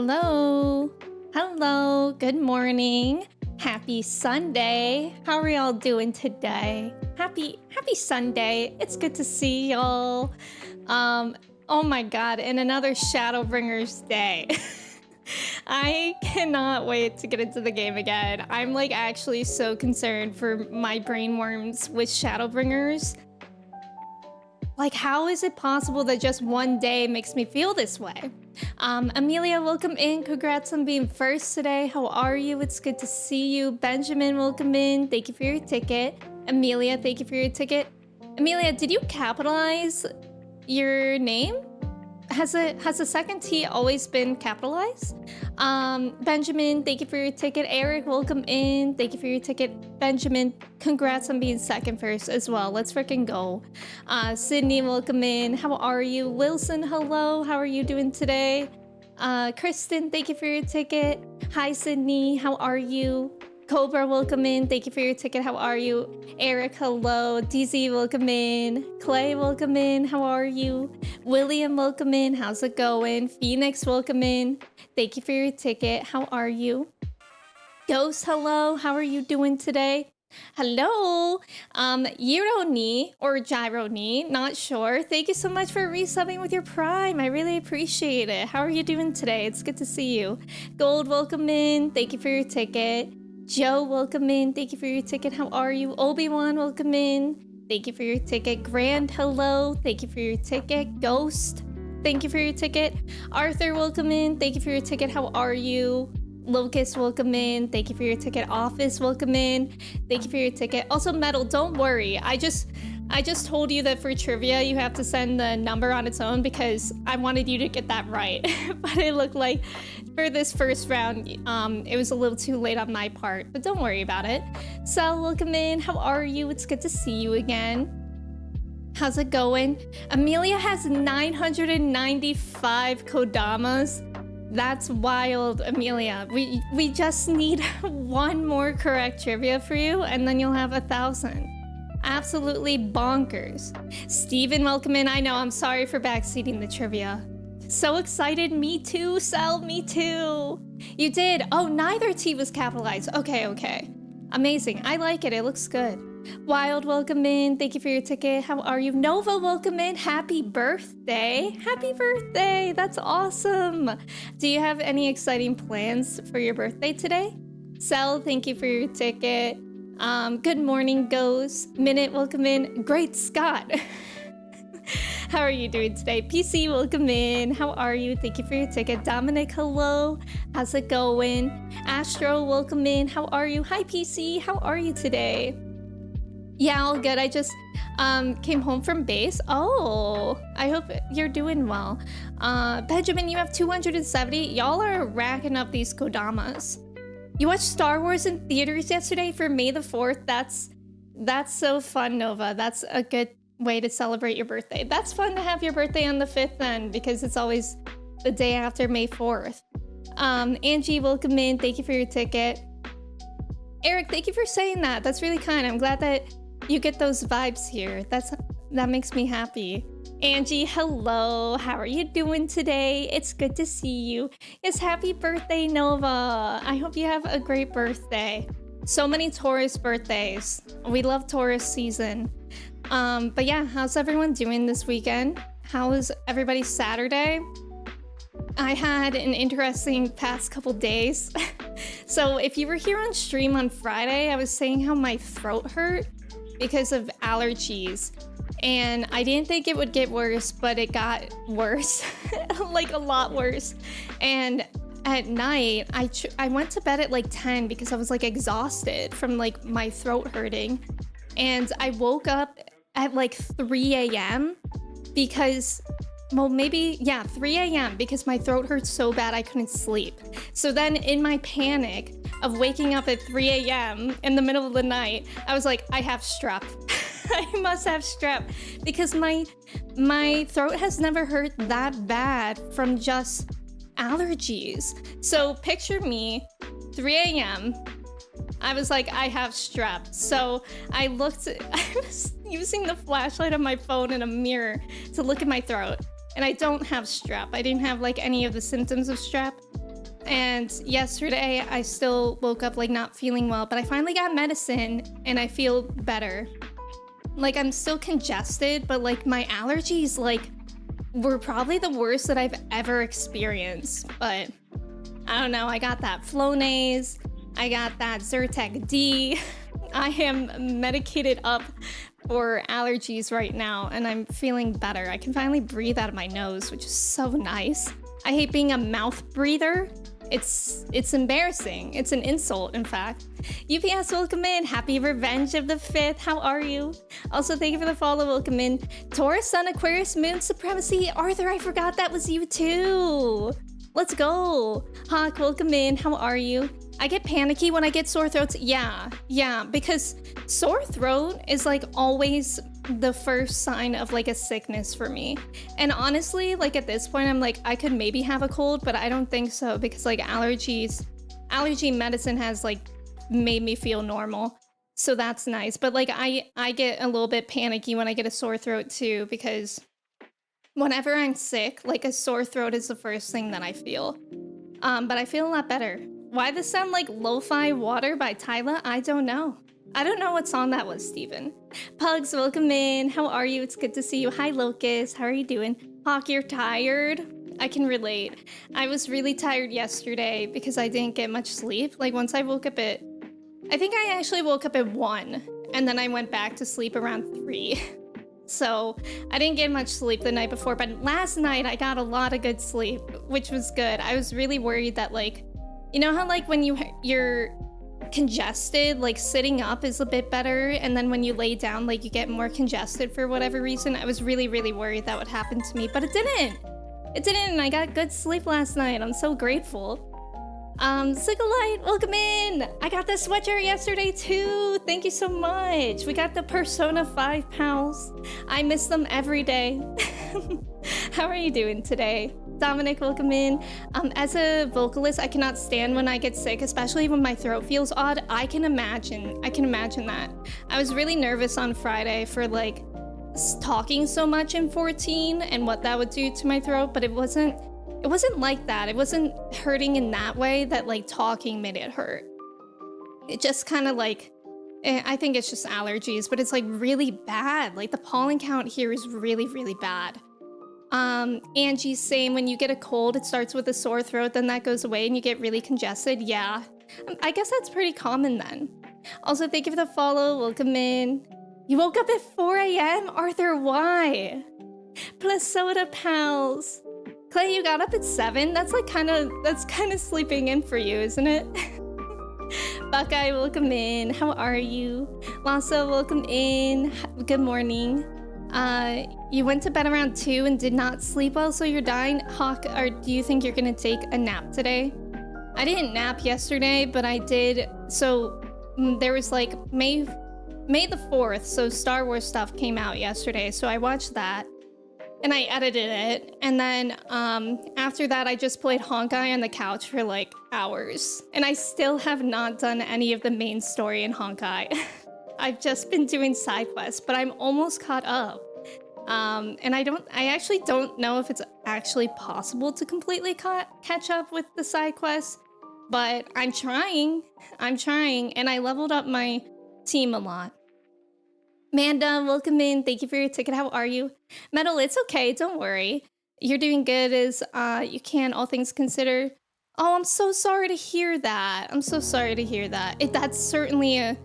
Hello. Hello. Good morning. Happy Sunday. How are y'all doing today? Happy Sunday. It's good to see y'all. Oh my god, and another Shadowbringers day. I cannot wait to get into the game again. I'm like actually so concerned for my brainworms with Shadowbringers. Like, how is it possible that just one day makes me feel this way? Amelia, welcome in. Congrats on being first today. How are you? It's good to see you. Benjamin, welcome in. Thank you for your ticket. Amelia, thank you for your ticket. Amelia, did you capitalize your name? Has the second T always been capitalized? Benjamin, thank you for your ticket. Eric, welcome in. Thank you for your ticket. Benjamin, congrats on being second first as well. Let's freaking go. Sydney, welcome in. How are you? Wilson, hello. How are you doing today? Kristen, thank you for your ticket. Hi, Sydney. How are you? Cobra, welcome in. Thank you for your ticket. How are you? Eric, hello. DZ, welcome in. Clay, welcome in. How are you? William, welcome in. How's it going? Phoenix, welcome in. Thank you for your ticket. How are you? Ghost, hello. How are you doing today? Hello. Yiro-ni or Gyro-ni, not sure. Thank you so much for resubbing with your Prime. I really appreciate it. How are you doing today? It's good to see you. Gold, welcome in. Thank you for your ticket. Joe, welcome in. Thank you for your ticket. How are you? Obi-Wan, welcome in. Thank you for your ticket. Grand, hello. Thank you for your ticket. Ghost, thank you for your ticket. Arthur, welcome in. Thank you for your ticket. How are you? Locust, welcome in. Thank you for your ticket. Office, welcome in. Thank you for your ticket. Also, Metal, don't worry. I just told you that for trivia, you have to send the number on its own because I wanted you to get that right. But it looked like for this first round, it was a little too late on my part, but don't worry about it. Sal, welcome in. How are you? It's good to see you again. How's it going? Amelia has 995 Kodamas. That's wild, Amelia. We just need one more correct trivia for you, and then you'll have 1,000. Absolutely bonkers. Steven, welcome in. I know, I'm sorry for backseating the trivia. So excited. Me too, Sal. Me too. You did. Oh, neither T was capitalized. Okay. Amazing. I like it. It looks good. Wild, welcome in. Thank you for your ticket. How are you? Nova, welcome in. Happy birthday. Happy birthday. That's awesome. Do you have any exciting plans for your birthday today? Sal, thank you for your ticket. Good morning, Ghost. Minute, welcome in. Great Scott. How are you doing today? PC, welcome in. How are you? Thank you for your ticket. Dominic, hello. How's it going? Astro, welcome in. How are you? Hi, PC. How are you today? Yeah, all good. I just came home from base. Oh, I hope you're doing well. Benjamin, you have 270. Y'all are racking up these Kodamas. You watched Star Wars in theaters yesterday for May the 4th. That's so fun, Nova. That's a good way to celebrate your birthday. That's fun to have your birthday on the 5th then, because it's always the day after May 4th. Angie, welcome in. Thank you for your ticket. Eric, thank you for saying that. That's really kind. I'm glad that you get those vibes here. That makes me happy. Angie, hello. How are you doing today? It's good to see you. Yes, happy birthday, Nova. I hope you have a great birthday. So many Taurus birthdays. We love Taurus season. But yeah, how's everyone doing this weekend? How was everybody's Saturday? I had an interesting past couple days. So if you were here on stream on Friday, I was saying how my throat hurt because of allergies. And I didn't think it would get worse, but it got worse, like a lot worse. And at night, I went to bed at like 10 because I was like exhausted from like my throat hurting. And I woke up at like 3 a.m. because, well, maybe, yeah, 3 a.m. because my throat hurt so bad I couldn't sleep. So then in my panic of waking up at 3 a.m. in the middle of the night, I was like, I have strep. I must have strep because my throat has never hurt that bad from just allergies. So picture me, 3 a.m. I was like, I have strep. So I was using the flashlight on my phone in a mirror to look at my throat. And I don't have strep. I didn't have like any of the symptoms of strep. And yesterday I still woke up like not feeling well, but I finally got medicine and I feel better. Like I'm still congested, but like my allergies like were probably the worst that I've ever experienced. But I don't know, I got that Flonase, I got that Zyrtec D. I am medicated up for allergies right now and I'm feeling better. I can finally breathe out of my nose, which is so nice. I hate being a mouth breather. It's embarrassing. It's an insult, in fact. UPS, welcome in. Happy Revenge of the 5th. How are you? Also, thank you for the follow. Welcome in. Taurus, Sun, Aquarius, Moon, Supremacy. Arthur, I forgot that was you too. Let's go. Hawk, welcome in. How are you? I get panicky when I get sore throats. Yeah, because sore throat is like always the first sign of like a sickness for me. And honestly, like at this point, I'm like, I could maybe have a cold, but I don't think so because like allergy medicine has like made me feel normal. So that's nice. But like I get a little bit panicky when I get a sore throat too, because whenever I'm sick, like a sore throat is the first thing that I feel. But I feel a lot better. Why this sound like Lo-Fi Water by Tyla? I don't know. I don't know what song that was, Steven. Pugs, welcome in. How are you? It's good to see you. Hi, Locust. How are you doing? Hawk, you're tired? I can relate. I was really tired yesterday because I didn't get much sleep. Like once I woke up at... I think I actually woke up at 1 and then I went back to sleep around 3. So I didn't get much sleep the night before, but last night I got a lot of good sleep, which was good. I was really worried that like, you know how like when you're congested, like sitting up is a bit better, and then when you lay down like you get more congested for whatever reason. I was really worried that would happen to me, but it didn't, and I got good sleep last night. I'm so grateful. Sigalite, welcome in. I got this sweatshirt yesterday too. Thank you so much. We got the Persona 5 pals. I miss them every day. How are you doing today? Dominic, welcome in. As a vocalist, I cannot stand when I get sick, especially when my throat feels odd. I can imagine that. I was really nervous on Friday for like talking so much in 14 and what that would do to my throat, but it wasn't like that. It wasn't hurting in that way that like talking made it hurt. It just kind of like, I think it's just allergies, but it's like really bad. Like the pollen count here is really bad. Angie's saying when you get a cold, it starts with a sore throat, then that goes away and you get really congested. Yeah, I guess that's pretty common then. Also, thank you for the follow. Welcome in. You woke up at 4 a.m.? Arthur, why? Plus soda pals. Clay, you got up at 7? That's kind of sleeping in for you, isn't it? Buckeye, welcome in. How are you? Lasso, welcome in. Good morning. You went to bed around 2 and did not sleep well, so you're dying. Hawk, or do you think you're gonna take a nap today? I didn't nap yesterday, but I did. So there was like May the 4th, so Star Wars stuff came out yesterday, so I watched that and I edited it, and then after that I just played Honkai on the couch for like hours, and I still have not done any of the main story in Honkai. I've just been doing side quests, but I'm almost caught up. And I actually don't know if it's actually possible to completely catch up with the side quests, but I'm trying, and I leveled up my team a lot. Manda, welcome in. Thank you for your ticket. How are you? Metal, it's okay. Don't worry. You're doing good as you can, all things considered. Oh, I'm so sorry to hear that. That's certainly a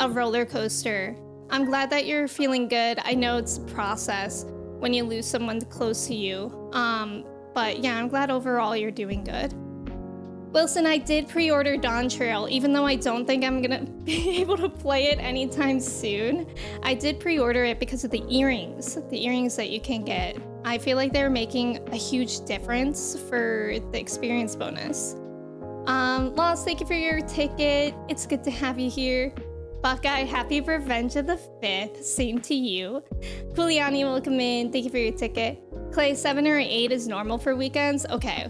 roller coaster. I'm glad that you're feeling good. I know it's a process when you lose someone close to you. But yeah, I'm glad overall you're doing good. Wilson, I did pre-order Dawn Trail, even though I don't think I'm gonna be able to play it anytime soon. I did pre-order it because of the earrings that you can get. I feel like they're making a huge difference for the experience bonus. Lost, thank you for your ticket. It's good to have you here. Buckeye, happy Revenge of the 5th. Same to you. Kuliani, welcome in. Thank you for your ticket. Clay, 7 or 8 is normal for weekends? Okay.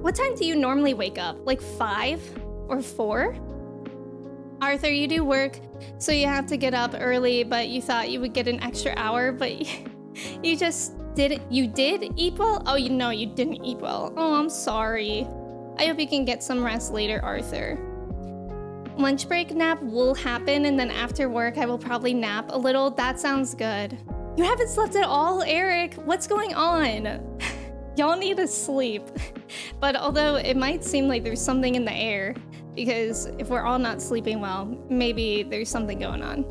What time do you normally wake up? Like 5 or 4? Arthur, you do work, so you have to get up early, but you thought you would get an extra hour, but you just did it. You did eat well? Oh, you didn't eat well. Oh, I'm sorry. I hope you can get some rest later, Arthur. Lunch break nap will happen, and then after work, I will probably nap a little. That sounds good. You haven't slept at all, Eric. What's going on? Y'all need to sleep. But although it might seem like there's something in the air, because if we're all not sleeping well, maybe there's something going on.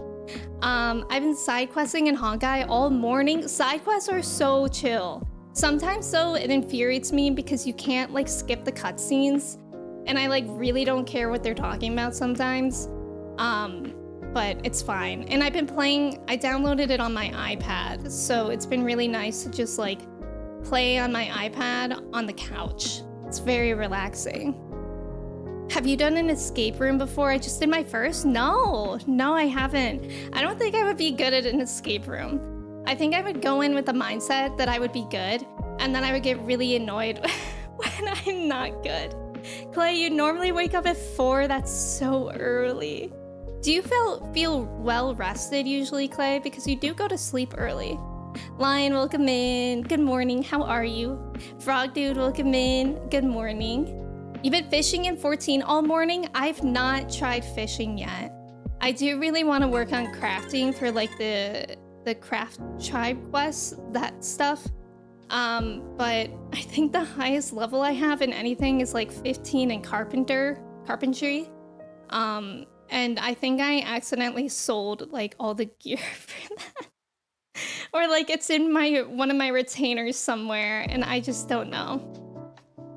I've been side questing in Honkai all morning. Side quests are so chill. Sometimes though, it infuriates me because you can't like skip the cutscenes, and I like really don't care what they're talking about sometimes. But it's fine. And I've been playing, I downloaded it on my iPad, so it's been really nice to just like play on my iPad on the couch. It's very relaxing. Have you done an escape room before? I just did my first. No, I haven't. I don't think I would be good at an escape room. I think I would go in with the mindset that I would be good, and then I would get really annoyed when I'm not good. Clay, you normally wake up at 4. That's so early. Do you feel well rested usually, Clay? Because you do go to sleep early. Lion, welcome in. Good morning. How are you? Frog Dude, welcome in. Good morning. You've been fishing in 14 all morning? I've not tried fishing yet. I do really want to work on crafting for like the craft tribe quests, that stuff. But I think the highest level I have in anything is like 15 in carpentry. And I think I accidentally sold like all the gear for that. Or like it's in one of my retainers somewhere and I just don't know.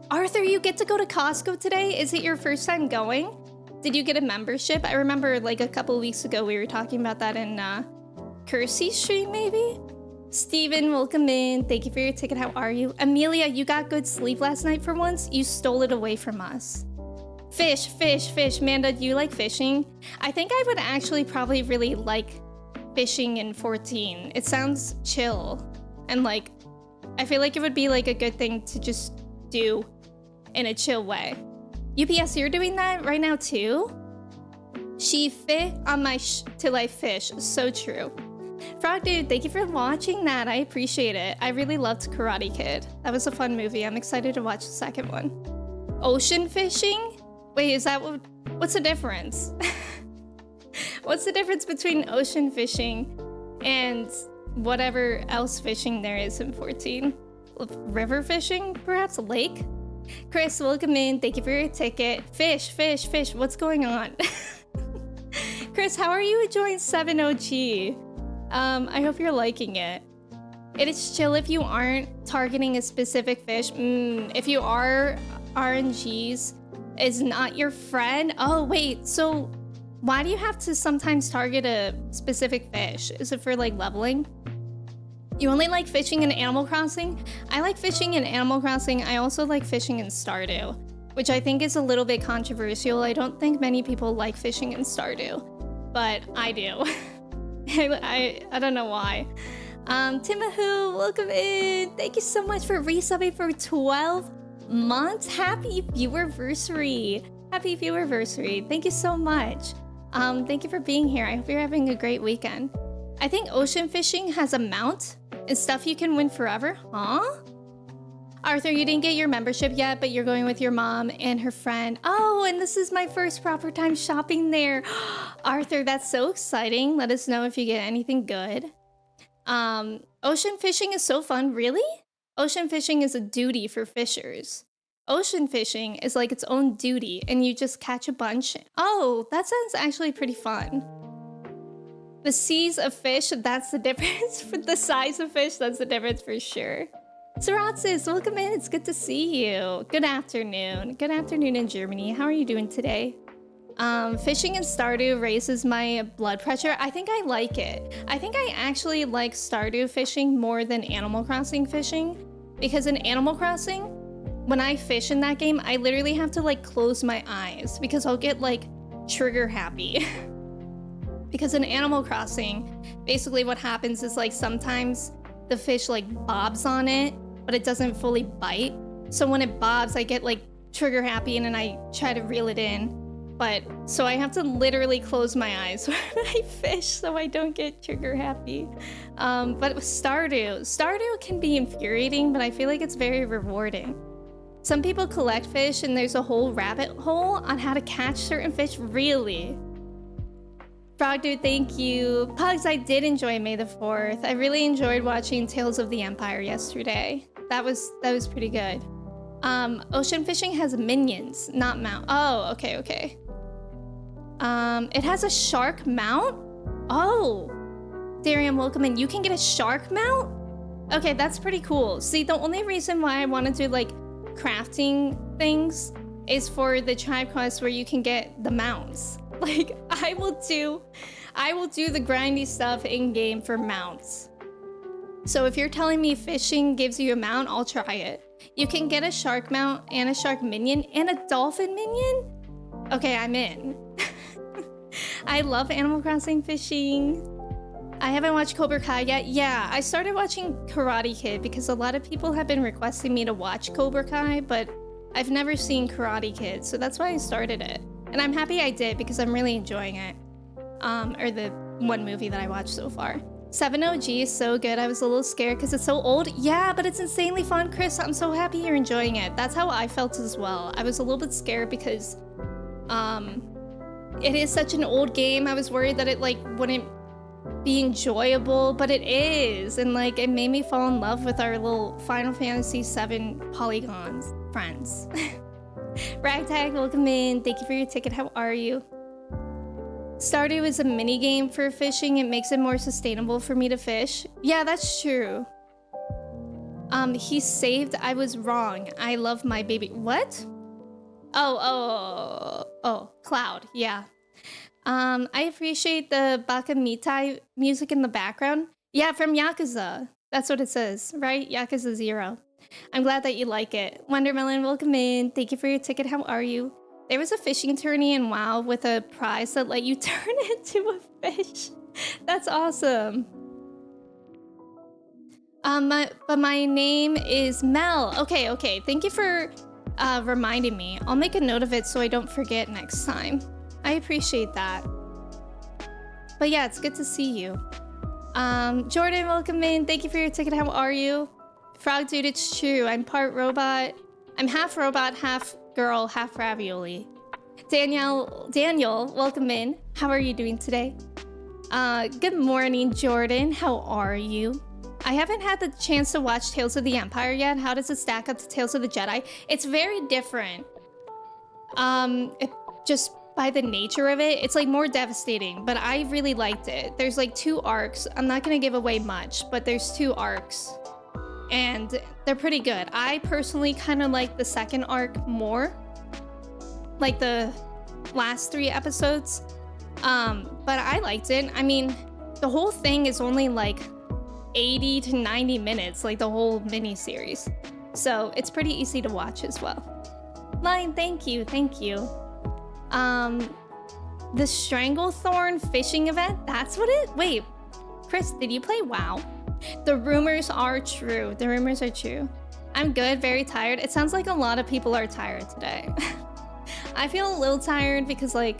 Arthur, you get to go to Costco today? Is it your first time going? Did you get a membership? I remember like a couple weeks ago we were talking about that in Kersey's stream maybe? Steven, welcome in. Thank you for your ticket. How are you? Amelia, you got good sleep last night for once? You stole it away from us. Fish. Manda, do you like fishing? I think I would actually probably really like fishing in 14. It sounds chill. And like, I feel like it would be like a good thing to just do in a chill way. UPS, you're doing that right now too? She fit on my till I fish. So true. Frog Dude, thank you for watching that. I appreciate it. I really loved Karate Kid. That was a fun movie. I'm excited to watch the second one. Ocean fishing? Wait, is that what's the difference? What's the difference between ocean fishing and whatever else fishing there is in 14? River fishing, perhaps? A lake? Chris, welcome in. Thank you for your ticket. Fish. What's going on? Chris, how are you enjoying 7OG? I hope you're liking it. It is chill if you aren't targeting a specific fish. If you are, RNGs is not your friend. Oh, wait. So why do you have to sometimes target a specific fish? Is it for like leveling? You only like fishing in Animal Crossing? I like fishing in Animal Crossing. I also like fishing in Stardew, which I think is a little bit controversial. I don't think many people like fishing in Stardew, but I do. I don't know why. Timahu, welcome in. Thank you so much for resubbing for 12 months. Happy viewerversary. Happy viewerversary. Thank you so much. Thank you for being here. I hope you're having a great weekend. I think ocean fishing has a mount and stuff you can win forever. Huh? Arthur, you didn't get your membership yet, but you're going with your mom and her friend. Oh, and this is my first proper time shopping there. Arthur, that's so exciting. Let us know if you get anything good. Ocean fishing is so fun. Really? Ocean fishing is a duty for fishers. Ocean fishing is like its own duty, and you just catch a bunch. Oh, that sounds actually pretty fun. The seas of fish, that's the difference. For the size of fish, that's the difference for sure. Saratsis, welcome in. It's good to see you. Good afternoon. Good afternoon in Germany. How are you doing today? Fishing in Stardew raises my blood pressure. I think I like it. I think I actually like Stardew fishing more than Animal Crossing fishing. Because in Animal Crossing, when I fish in that game, I literally have to like close my eyes because I'll get like trigger happy. Because in Animal Crossing, basically what happens is like sometimes the fish like bobs on it, but it doesn't fully bite. So when it bobs, I get like trigger happy and then I try to reel it in. But so I have to literally close my eyes when I fish so I don't get trigger happy. But with Stardew can be infuriating, but I feel like it's very rewarding. Some people collect fish and there's a whole rabbit hole on how to catch certain fish. Really? Frog Dude, thank you. Pugs, I did enjoy May the 4th. I really enjoyed watching Tales of the Empire yesterday. That was pretty good. Ocean fishing has minions, not mount. Oh, okay. It has a shark mount? Oh. Darian, welcome in. You can get a shark mount? Okay, that's pretty cool. See, the only reason why I want to do like crafting things is for the tribe quest where you can get the mounts. Like, I will do the grindy stuff in game for mounts. So if you're telling me fishing gives you a mount, I'll try it. You can get a shark mount and a shark minion and a dolphin minion? Okay, I'm in. I love Animal Crossing fishing. I haven't watched Cobra Kai yet. Yeah, I started watching Karate Kid because a lot of people have been requesting me to watch Cobra Kai, but I've never seen Karate Kid, so that's why I started it. And I'm happy I did because I'm really enjoying it. Or the one movie that I watched so far. 7OG is so good. I was a little scared because it's so old. Yeah, but it's insanely fun, Chris. I'm so happy you're enjoying it. That's how I felt as well. I was a little bit scared because it is such an old game. I was worried that it like wouldn't be enjoyable, but it is. And like it made me fall in love with our little Final Fantasy VII polygons friends. Ragtag, welcome in. Thank you for your ticket. How are you? Stardew is a mini game for fishing. It makes it more sustainable for me to fish. Yeah, that's true. He saved. I was wrong. I love my baby. What? Oh, Cloud. Yeah. I appreciate the Baka Mitai music in the background. Yeah, from Yakuza. That's what it says, right? Yakuza 0. I'm glad that you like it. Wondermelon, welcome in. Thank you for your ticket. How are you? There was a fishing tourney in WoW with a prize that let you turn into a fish. That's awesome. But my name is Mel. Okay. Thank you for reminding me. I'll make a note of it so I don't forget next time. I appreciate that. But yeah, it's good to see you. Jordan, welcome in. Thank you for your ticket. How are you? Frog Dude, it's true. I'm part robot. I'm half robot, half girl, half ravioli. Daniel, welcome in. How are you doing today? Good morning, Jordan. How are you? I haven't had the chance to watch Tales of the Empire yet. How does it stack up to Tales of the Jedi? It's very different. Just by the nature of it, it's like more devastating, but I really liked it. There's like 2 arcs. I'm not gonna give away much, but there's 2 arcs. And they're pretty good. I personally kind of like the second arc more. Like the last 3 episodes. But I liked it. I mean, the whole thing is only like 80 to 90 minutes, like the whole mini-series. So it's pretty easy to watch as well. Lion, thank you. The Stranglethorn fishing event, that's what it... Wait, Chris, did you play WoW? The rumors are true. I'm good, very tired. It sounds like a lot of people are tired today. I feel a little tired because like,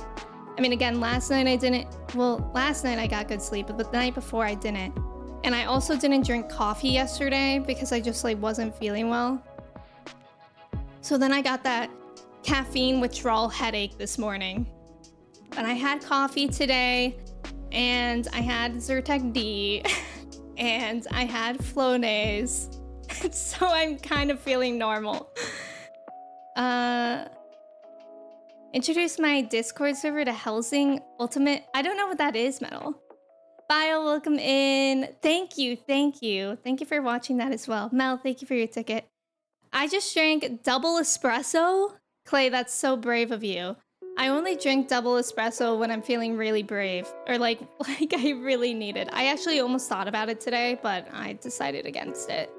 I mean, again, last night I got good sleep, but the night before I didn't. And I also didn't drink coffee yesterday because I just like wasn't feeling well. So then I got that caffeine withdrawal headache this morning. And I had coffee today, and I had Zyrtec D, and I had Flonase. So I'm kind of feeling normal. Introduce my Discord server to Helsing Ultimate. I don't know what that is, Metal. Bio, welcome in. Thank you. Thank you for watching that as well. Mel, thank you for your ticket. I just drank double espresso. Clay, that's so brave of you. I only drink double espresso when I'm feeling really brave, or like I really need it. I actually almost thought about it today, but I decided against it.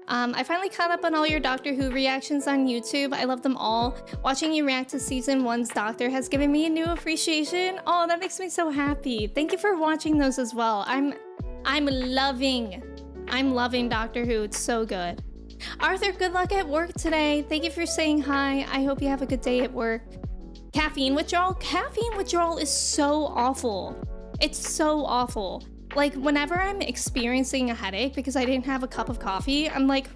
I finally caught up on all your Doctor Who reactions on YouTube. I love them all. Watching you react to season 1's Doctor has given me a new appreciation. Oh, that makes me so happy. Thank you for watching those as well. I'm loving Doctor Who. It's so good. Arthur, good luck at work today. Thank you for saying hi. I hope you have a good day at work. Caffeine withdrawal. Caffeine withdrawal is so awful. It's so awful. Like, whenever I'm experiencing a headache because I didn't have a cup of coffee, I'm like,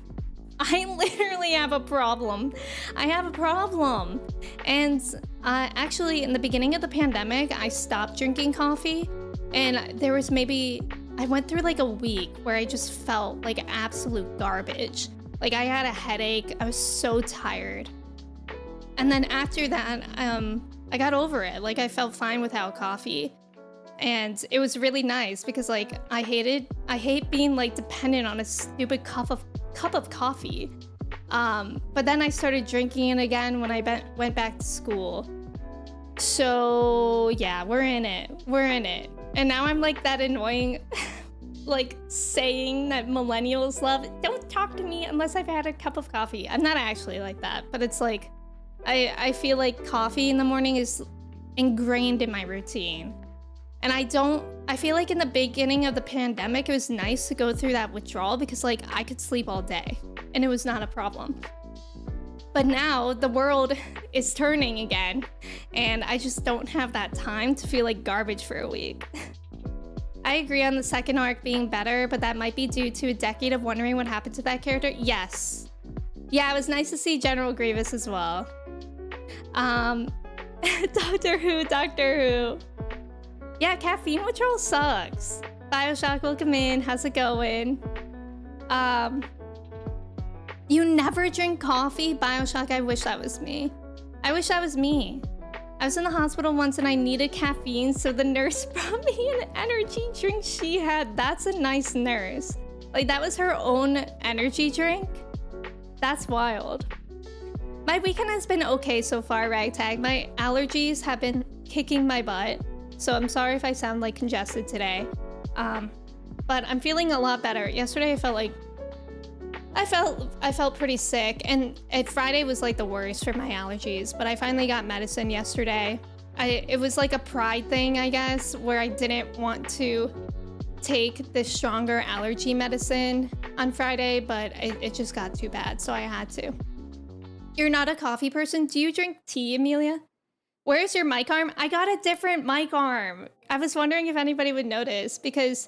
I literally have a problem. I have a problem. And actually, in the beginning of the pandemic, I stopped drinking coffee. And there was maybe, I went through like a week where I just felt like absolute garbage. Like I had a headache. I was so tired. And then after that, I got over it. Like I felt fine without coffee. And it was really nice because like I hate being like dependent on a stupid cup of coffee. But then I started drinking it again when I went back to school. So yeah, we're in it. We're in it. And now I'm like that annoying like saying that millennials love, don't talk to me unless I've had a cup of coffee. I'm not actually like that, but it's like I feel like coffee in the morning is ingrained in my routine. And I feel like in the beginning of the pandemic, it was nice to go through that withdrawal because like I could sleep all day and it was not a problem. But now the world is turning again and I just don't have that time to feel like garbage for a week. I agree on the second arc being better, but that might be due to a decade of wondering what happened to that character. Yes. Yeah, it was nice to see General Grievous as well. Doctor Who. Yeah, caffeine withdrawal sucks. Bioshock, welcome in. How's it going? You never drink coffee? Bioshock, I wish that was me. I wish that was me. I was in the hospital once and I needed caffeine, so the nurse brought me an energy drink she had. That's a nice nurse. Like, that was her own energy drink? That's wild. My weekend has been okay so far, Ragtag. My allergies have been kicking my butt. So I'm sorry if I sound like congested today, but I'm feeling a lot better. Yesterday I felt pretty sick, and Friday was like the worst for my allergies, but I finally got medicine yesterday. It was like a pride thing, I guess, where I didn't want to take the stronger allergy medicine on Friday, but it just got too bad, so I had to. You're not a coffee person? Do you drink tea, Amelia? Where's your mic arm? I got a different mic arm. I was wondering if anybody would notice because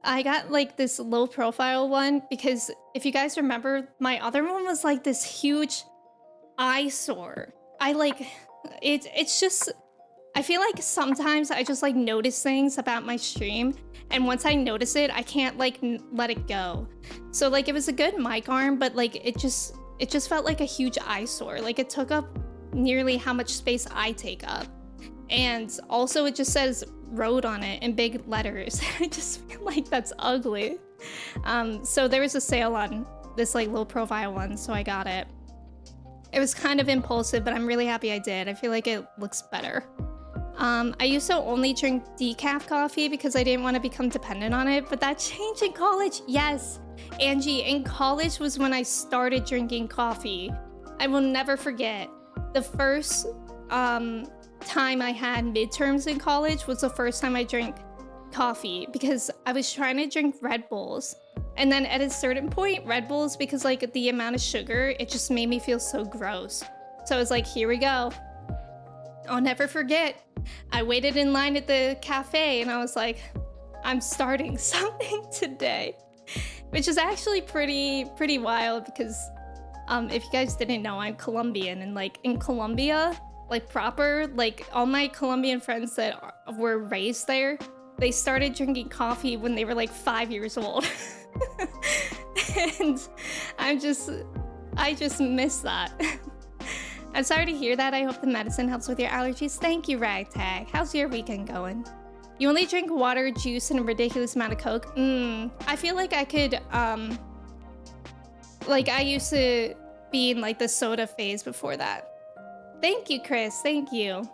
I got like this low profile one because if you guys remember, my other one was like this huge eyesore. It's just, I feel like sometimes I just like notice things about my stream and once I notice it, I can't like let it go. So like it was a good mic arm, but like it just felt like a huge eyesore. Like it took up nearly how much space I take up. And also it just says road on it in big letters. I just feel like that's ugly. So there was a sale on this like low profile one, so I got it. It was kind of impulsive, but I'm really happy I did. I feel like it looks better. I used to only drink decaf coffee because I didn't want to become dependent on it, but that changed in college. Yes, Angie, in college was when I started drinking coffee. I will never forget. The first time I had midterms in college was the first time I drank coffee because I was trying to drink Red Bulls. And then at a certain point, Red Bulls, because like the amount of sugar, it just made me feel so gross. So I was like, here we go. I'll never forget. I waited in line at the cafe and I was like, I'm starting something today. Which is actually pretty wild because if you guys didn't know, I'm Colombian, and like in Colombia, like proper, like all my Colombian friends that were raised there, they started drinking coffee when they were like 5 years old. And I just miss that. I'm sorry to hear that. I hope the medicine helps with your allergies. Thank you, Ragtag. How's your weekend going? You only drink water, juice, and a ridiculous amount of Coke? I feel like I could, like I used to be in like the soda phase before that. Thank you, Chris. Thank you.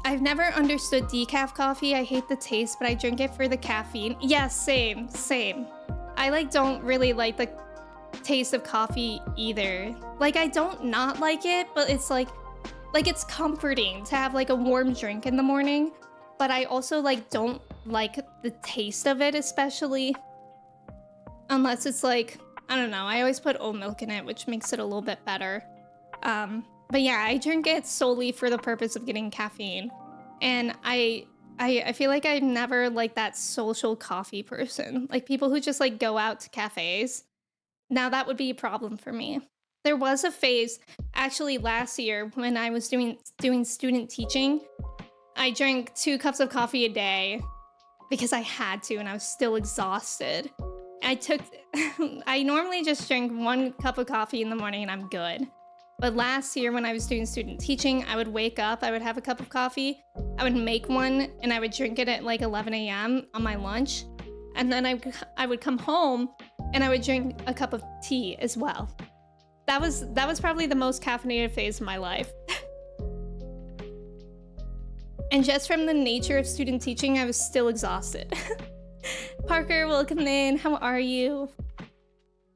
I've never understood decaf coffee. I hate the taste, but I drink it for the caffeine. Yes, same. I like don't really like the taste of coffee either. Like I don't not like it, but it's like it's comforting to have like a warm drink in the morning. But I also like don't like the taste of it, especially unless it's like, I don't know, I always put oat milk in it, which makes it a little bit better. But yeah, I drink it solely for the purpose of getting caffeine. And I feel like I'm never like that social coffee person. Like people who just like go out to cafes. Now that would be a problem for me. There was a phase actually last year when I was doing student teaching. I drank 2 cups of coffee a day because I had to and I was still exhausted. I took I normally just drink 1 cup of coffee in the morning and I'm good. But last year when I was doing student teaching, I would wake up, I would have a cup of coffee, I would make one and I would drink it at like 11 a.m. on my lunch. And then I would come home and I would drink a cup of tea as well. That was probably the most caffeinated phase of my life. And just from the nature of student teaching, I was still exhausted. Parker, welcome in. How are you?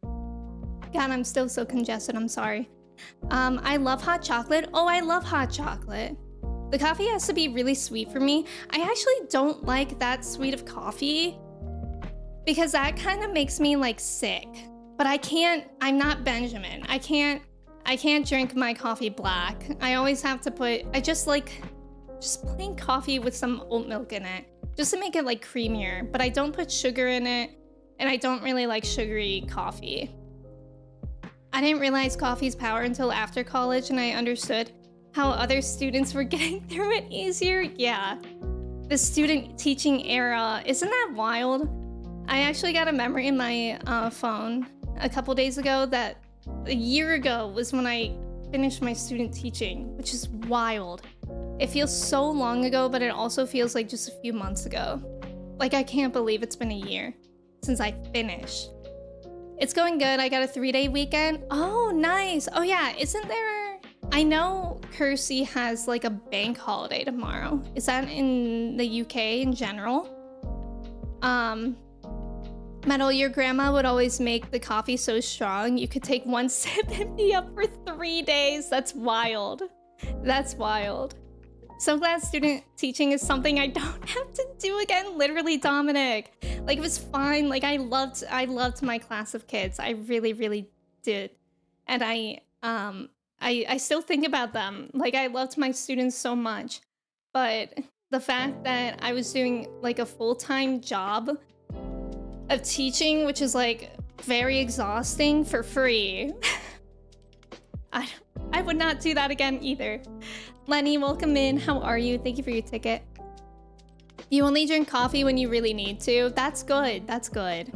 God, I'm still so congested. I'm sorry. I love hot chocolate. Oh, I love hot chocolate. The coffee has to be really sweet for me. I actually don't like that sweet of coffee because that kind of makes me like sick. But I'm not Benjamin. I can't drink my coffee black. I always have to I just plain coffee with some oat milk in it, just to make it like creamier, but I don't put sugar in it, and I don't really like sugary coffee. I didn't realize coffee's power until after college, and I understood how other students were getting through it easier. Yeah, the student teaching era, isn't that wild? I actually got a memory in my phone a couple days ago that a year ago was when I finished my student teaching, which is wild. It feels so long ago, but it also feels like just a few months ago. Like, I can't believe it's been a year since I finished. It's going good. I got a 3-day weekend. Oh, nice. Oh yeah, isn't there... I know Kersey has like a bank holiday tomorrow. Is that in the UK in general? Metal, your grandma would always make the coffee so strong you could take 1 sip and be up for 3 days. That's wild. That's wild. So glad student teaching is something I don't have to do again. Literally, Dominic. Like, it was fine. Like, I loved my class of kids. I really, really did. And I still think about them. Like, I loved my students so much. But the fact that I was doing like a full-time job of teaching, which is like very exhausting, for free. I would not do that again either. Lenny, welcome in. How are you? Thank you for your ticket. You only drink coffee when you really need to. That's good. That's good.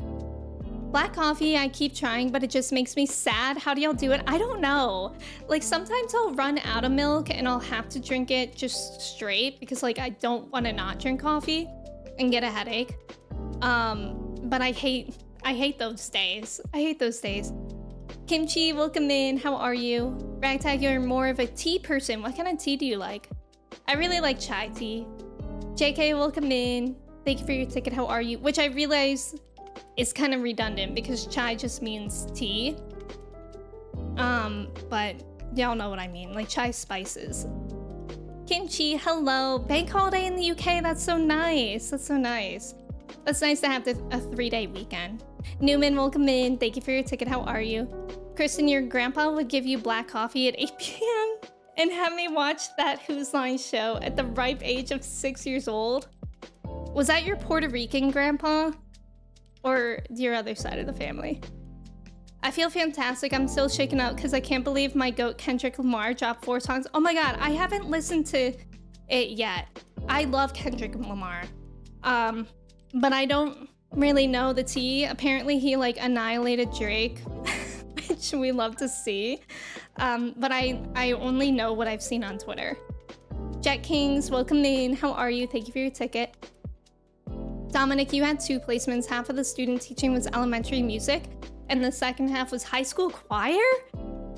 Black coffee, I keep trying, but it just makes me sad. How do y'all do it? I don't know. Like, sometimes I'll run out of milk and I'll have to drink it just straight because like I don't want to not drink coffee and get a headache. But I hate those days. I hate those days. Kimchi, welcome in. How are you? Ragtag, you're more of a tea person. What kind of tea do you like? I really like chai tea. JK, welcome in. Thank you for your ticket. How are you? Which I realize is kind of redundant because chai just means tea. But y'all know what I mean. Like chai spices. Kimchi, hello. Bank holiday in the UK. That's so nice. That's so nice. That's nice to have a 3-day weekend. Newman, welcome in. Thank you for your ticket. How are you? Kristen, your grandpa would give you black coffee at 8 p.m. and have me watch that Whose Line show at the ripe age of 6 years old. Was that your Puerto Rican grandpa? Or your other side of the family? I feel fantastic. I'm still shaken up because I can't believe my goat Kendrick Lamar dropped 4 songs. Oh my god, I haven't listened to it yet. I love Kendrick Lamar. But I don't really know the tea. Apparently he like annihilated Drake, which we love to see. But I only know what I've seen on Twitter. Jet Kings, welcome in. How are you? Thank you for your ticket. Dominic, you had 2 placements. Half of the student teaching was elementary music, and the second half was high school choir?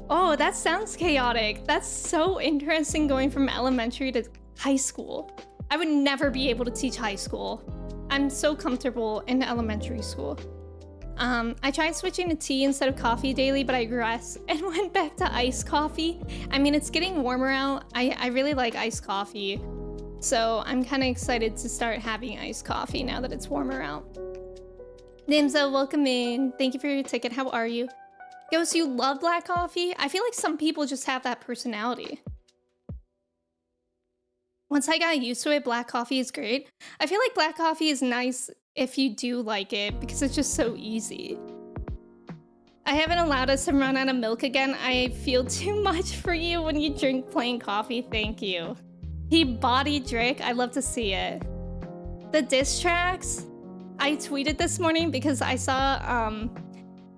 Oh, that sounds chaotic. That's so interesting going from elementary to high school. I would never be able to teach high school. I'm so comfortable in elementary school. I tried switching to tea instead of coffee daily, but I regressed and went back to iced coffee. I mean, it's getting warmer out. I really like iced coffee. So I'm kind of excited to start having iced coffee now that it's warmer out. Nimza, welcome in. Thank you for your ticket. How are you? Ghost, you love black coffee? I feel like some people just have that personality. Once I got used to it, black coffee is great. I feel like black coffee is nice if you do like it because it's just so easy. I haven't allowed us to run out of milk again. I feel too much for you when you drink plain coffee. Thank you. He bodied Drake. I love to see it. The diss tracks. I tweeted this morning because I saw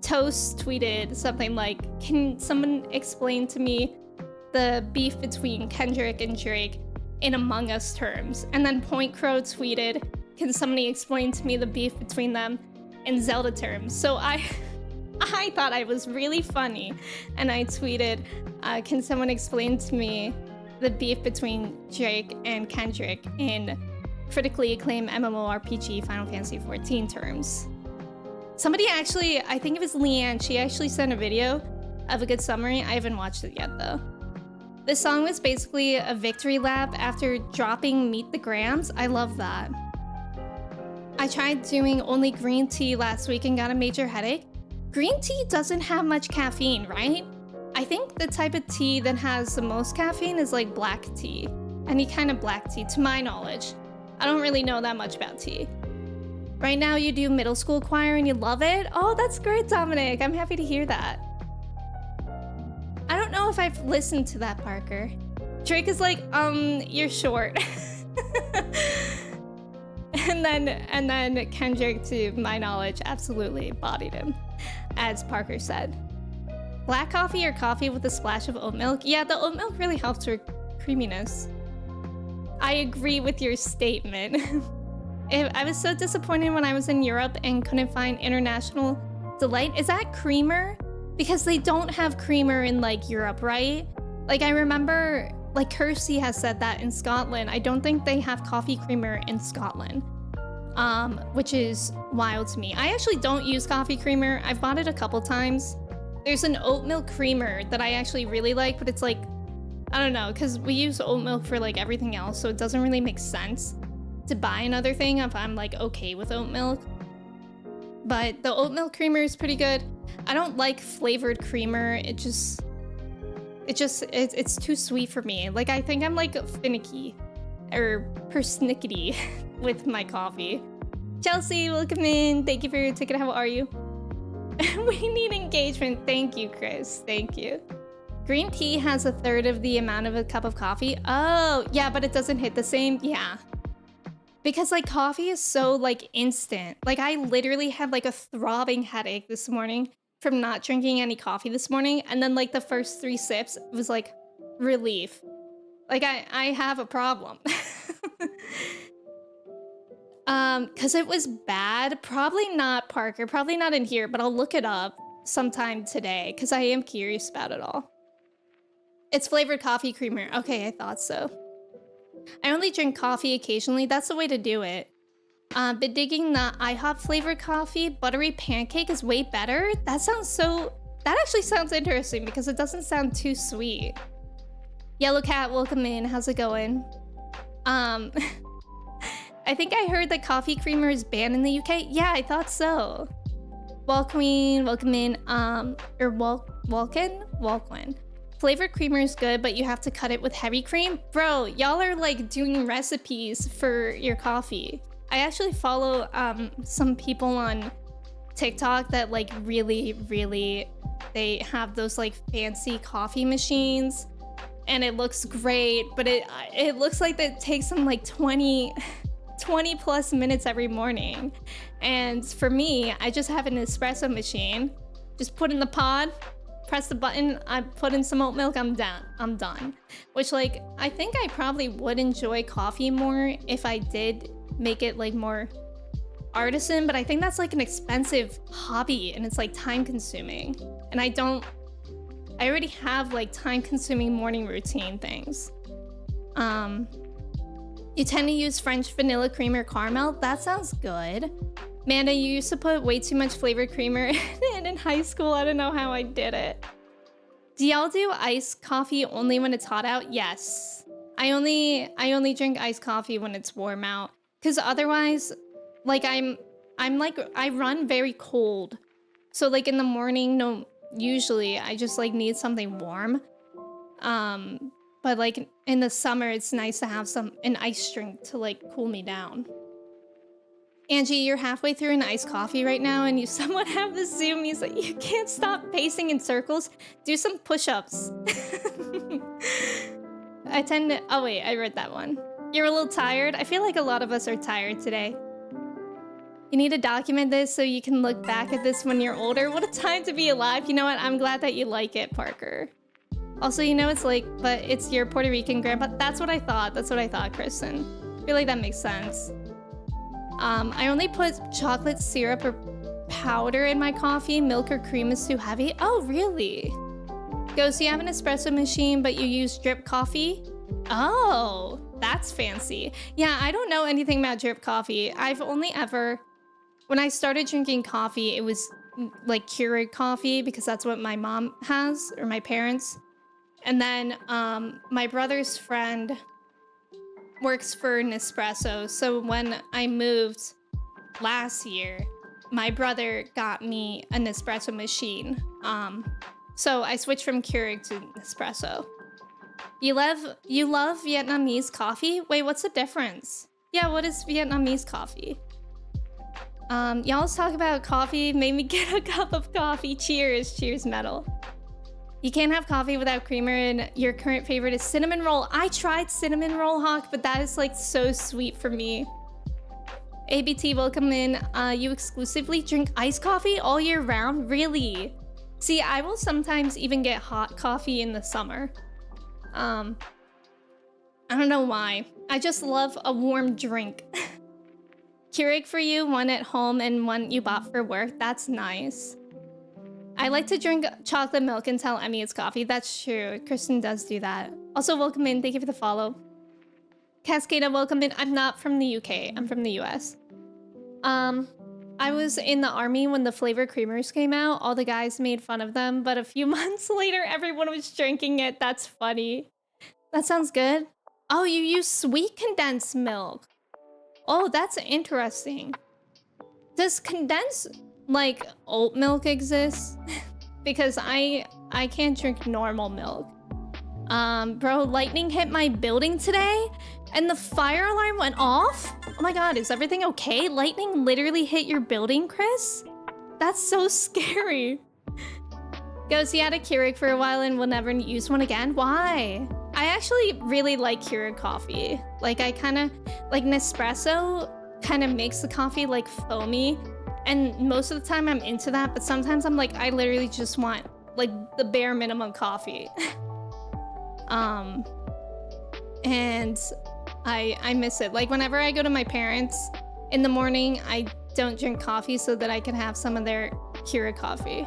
Toast tweeted something like, "Can someone explain to me the beef between Kendrick and Drake in Among Us terms?" And then Point Crow tweeted, "Can somebody explain to me the beef between them in Zelda terms?" So I thought I was really funny, and I tweeted, "Can someone explain to me the beef between Drake and Kendrick in critically acclaimed MMORPG Final Fantasy XIV terms?" Somebody actually, I think it was Leanne, she actually sent a video of a good summary. I haven't watched it yet though. This song was basically a victory lap after dropping Meet the Grams. I love that. I tried doing only green tea last week and got a major headache. Green tea doesn't have much caffeine, right? I think the type of tea that has the most caffeine is like black tea. Any kind of black tea, to my knowledge. I don't really know that much about tea. Right now you do middle school choir and you love it? Oh, that's great, Dominic. I'm happy to hear that. I don't know if I've listened to that, Parker. Drake is like, you're short. and then Kendrick, to my knowledge, absolutely bodied him, as Parker said. Black coffee or coffee with a splash of oat milk? Yeah, the oat milk really helps with creaminess. I agree with your statement. I was so disappointed when I was in Europe and couldn't find International Delight. Is that creamer? Because they don't have creamer in like Europe, right? Like I remember, like Kirsty has said that in Scotland. I don't think they have coffee creamer in Scotland, which is wild to me. I actually don't use coffee creamer. I've bought it a couple times. There's an oat milk creamer that I actually really like, but it's like, I don't know, because we use oat milk for like everything else, so it doesn't really make sense to buy another thing if I'm like okay with oat milk. But the oat milk creamer is pretty good. I don't like flavored creamer. It's too sweet for me. Like I think I'm like finicky or persnickety with my coffee. Chelsea, welcome in. Thank you for your ticket. How are you? We need engagement. Thank you, Chris. Thank you. Green tea has a third of the amount of a cup of coffee. Oh, yeah, but it doesn't hit the same. Yeah. Because like coffee is so like instant. Like I literally had like a throbbing headache this morning from not drinking any coffee this morning. And then like the first 3 sips was like relief. Like I have a problem. Cause it was bad. Probably not, Parker, probably not in here, but I'll look it up sometime today because I am curious about it all. It's flavored coffee creamer. Okay, I thought so. I only drink coffee occasionally. That's the way to do it. But digging the IHOP flavored coffee, buttery pancake is way better. That actually sounds interesting because it doesn't sound too sweet. Yellow Cat, welcome in. How's it going? I think I heard that coffee creamer is banned in the UK. Yeah, I thought so. Wall Queen, welcome in. Walquin. Flavored creamer is good, but you have to cut it with heavy cream. Bro, y'all are like doing recipes for your coffee. I actually follow some people on TikTok that like really, they have those like fancy coffee machines and it looks great, but it looks like that takes them like 20 plus minutes every morning. And for me, I just have an espresso machine. Just put in the pod, press the button, I put in some oat milk, I'm done. Which like, I think I probably would enjoy coffee more if I did make it like more artisan, but I think that's like an expensive hobby and it's like time consuming. And I already have like time consuming morning routine things. You tend to use French vanilla cream or caramel? That sounds good. Amanda, you used to put way too much flavored creamer in high school. I don't know how I did it. Do y'all do iced coffee only when it's hot out? Yes. I only drink iced coffee when it's warm out. Cause otherwise, like I run very cold. So like in the morning, usually I just like need something warm. But like in the summer, it's nice to have an ice drink to like cool me down. Angie, you're halfway through an iced coffee right now and you somewhat have the zoom music. You can't stop pacing in circles. Do some push-ups. I tend to... Oh wait, I read that one. You're a little tired? I feel like a lot of us are tired today. You need to document this so you can look back at this when you're older. What a time to be alive. You know what? I'm glad that you like it, Parker. Also, you know it's like, but it's your Puerto Rican grandpa. That's what I thought. That's what I thought, Kristen. I feel like that makes sense. I only put chocolate syrup or powder in my coffee. Milk or cream is too heavy. Oh, really? Ghost, you have an espresso machine, but you use drip coffee? Oh, that's fancy. Yeah, I don't know anything about drip coffee. I've only ever... When I started drinking coffee, it was like Keurig coffee because that's what my mom has, or my parents. And then my brother's friend works for Nespresso. So when I moved last year, my brother got me a Nespresso machine. So I switched from Keurig to Nespresso. You love Vietnamese coffee? Wait, what's the difference? Yeah, what is Vietnamese coffee? Y'all's talk about coffee made me get a cup of coffee. Cheers, cheers, metal. You can't have coffee without creamer, and your current favorite is cinnamon roll. I tried cinnamon roll, Hawk, but that is like so sweet for me. ABT, welcome in. You exclusively drink iced coffee all year round? Really? See, I will sometimes even get hot coffee in the summer. I don't know why. I just love a warm drink. Keurig for you, one at home and one you bought for work. That's nice. I like to drink chocolate milk and tell Emmy it's coffee. That's true. Kristen does do that. Also, welcome in. Thank you for the follow. Cascada, welcome in. I'm not from the UK. I'm from the US. I was in the army when the flavor creamers came out. All the guys made fun of them, but a few months later, everyone was drinking it. That's funny. That sounds good. Oh, you use sweet condensed milk. Oh, that's interesting. Does condensed, like, oat milk exist? Because I can't drink normal milk. Bro, lightning hit my building today and the fire alarm went off? Oh my god, is everything okay? Lightning literally hit your building, Chris? That's so scary. Goes, he had a Keurig for a while and will never use one again? Why? I actually really like Keurig coffee. Like, I kind of... Like, Nespresso kind of makes the coffee, like, foamy. And most of the time I'm into that, but sometimes I'm like, I literally just want, like, the bare minimum coffee. And I miss it. Like, whenever I go to my parents in the morning, I don't drink coffee so that I can have some of their Keurig coffee.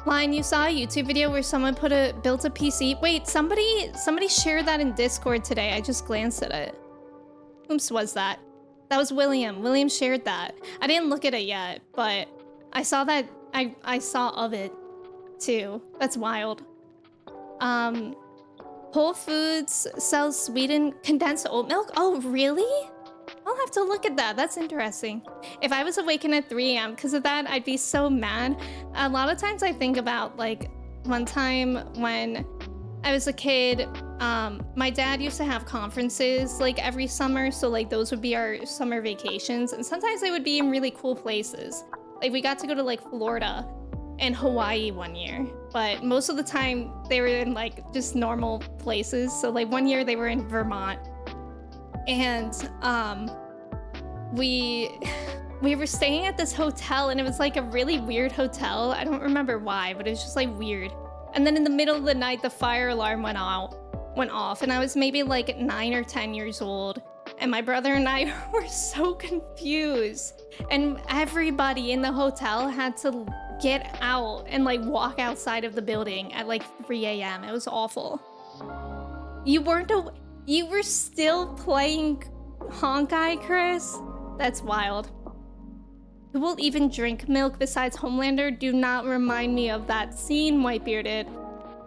Line, you saw a YouTube video where someone built a PC. Wait, somebody shared that in Discord today. I just glanced at it. Whom's was that? That was William. William shared that. I didn't look at it yet, but I saw that. I saw of it too. That's wild. Whole Foods sells sweetened condensed oat milk. Oh, really? I'll have to look at that. That's interesting. If I was awakened at 3 a.m. because of that, I'd be so mad. A lot of times I think about, like, one time when I was a kid, my dad used to have conferences, like, every summer. So, like, those would be our summer vacations. And sometimes they would be in really cool places. Like, we got to go to, like, Florida and Hawaii one year. But most of the time, they were in, like, just normal places. So, like, one year they were in Vermont. And we were staying at this hotel and it was like a really weird hotel. I don't remember why, but it was just like weird. And then in the middle of the night, the fire alarm went off and I was maybe like 9 or 10 years old. And my brother and I were so confused. And everybody in the hotel had to get out and like walk outside of the building at like 3 a.m. It was awful. You were still playing Honkai, Chris? That's wild. Who will even drink milk besides Homelander? Do not remind me of that scene, Whitebearded.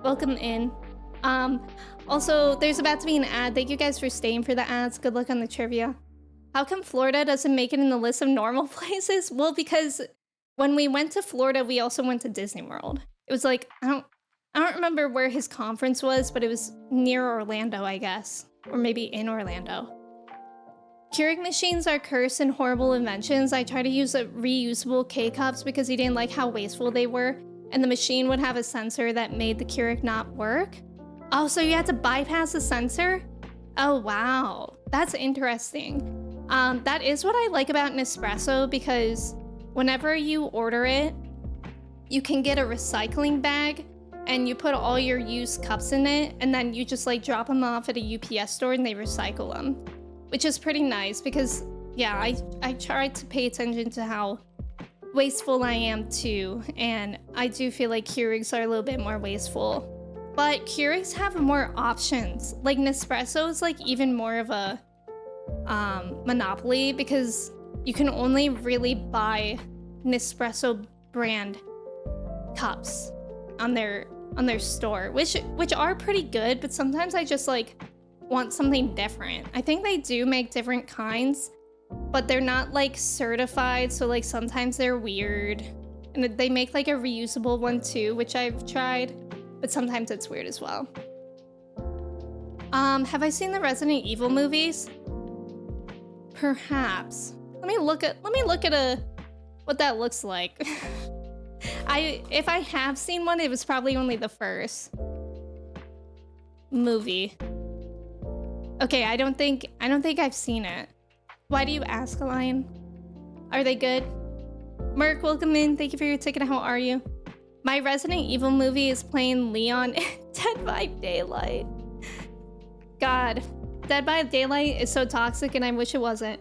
Welcome in. Also, there's about to be an ad. Thank you guys for staying for the ads. Good luck on the trivia. How come Florida doesn't make it in the list of normal places? Well, because when we went to Florida, we also went to Disney World. It was like, I don't remember where his conference was, but it was near Orlando, I guess. Or maybe in Orlando. Keurig machines are cursed and horrible inventions. I tried to use reusable K-cups because he didn't like how wasteful they were, and the machine would have a sensor that made the Keurig not work. Oh, so you had to bypass the sensor? Oh, wow. That's interesting. That is what I like about Nespresso, because whenever you order it, you can get a recycling bag and you put all your used cups in it, and then you just like drop them off at a UPS store and they recycle them, which is pretty nice because, yeah, I tried to pay attention to how wasteful I am too, and I do feel like Keurigs are a little bit more wasteful. But Keurigs have more options. Like Nespresso is like even more of a monopoly because you can only really buy Nespresso brand cups on their store, which are pretty good, but sometimes I just like want something different. I think they do make different kinds, but they're not like certified, so like sometimes they're weird. And they make like a reusable one too, which I've tried, but sometimes it's weird as well. Have I seen the Resident Evil movies? Perhaps. Let me look at what that looks like. If I have seen one, it was probably only the first movie. Okay, I don't think I've seen it. Why do you ask, Lion? Are they good? Merc, welcome in. Thank you for your ticket. How are you? My Resident Evil movie is playing Leon in Dead by Daylight. God, Dead by Daylight is so toxic and I wish it wasn't.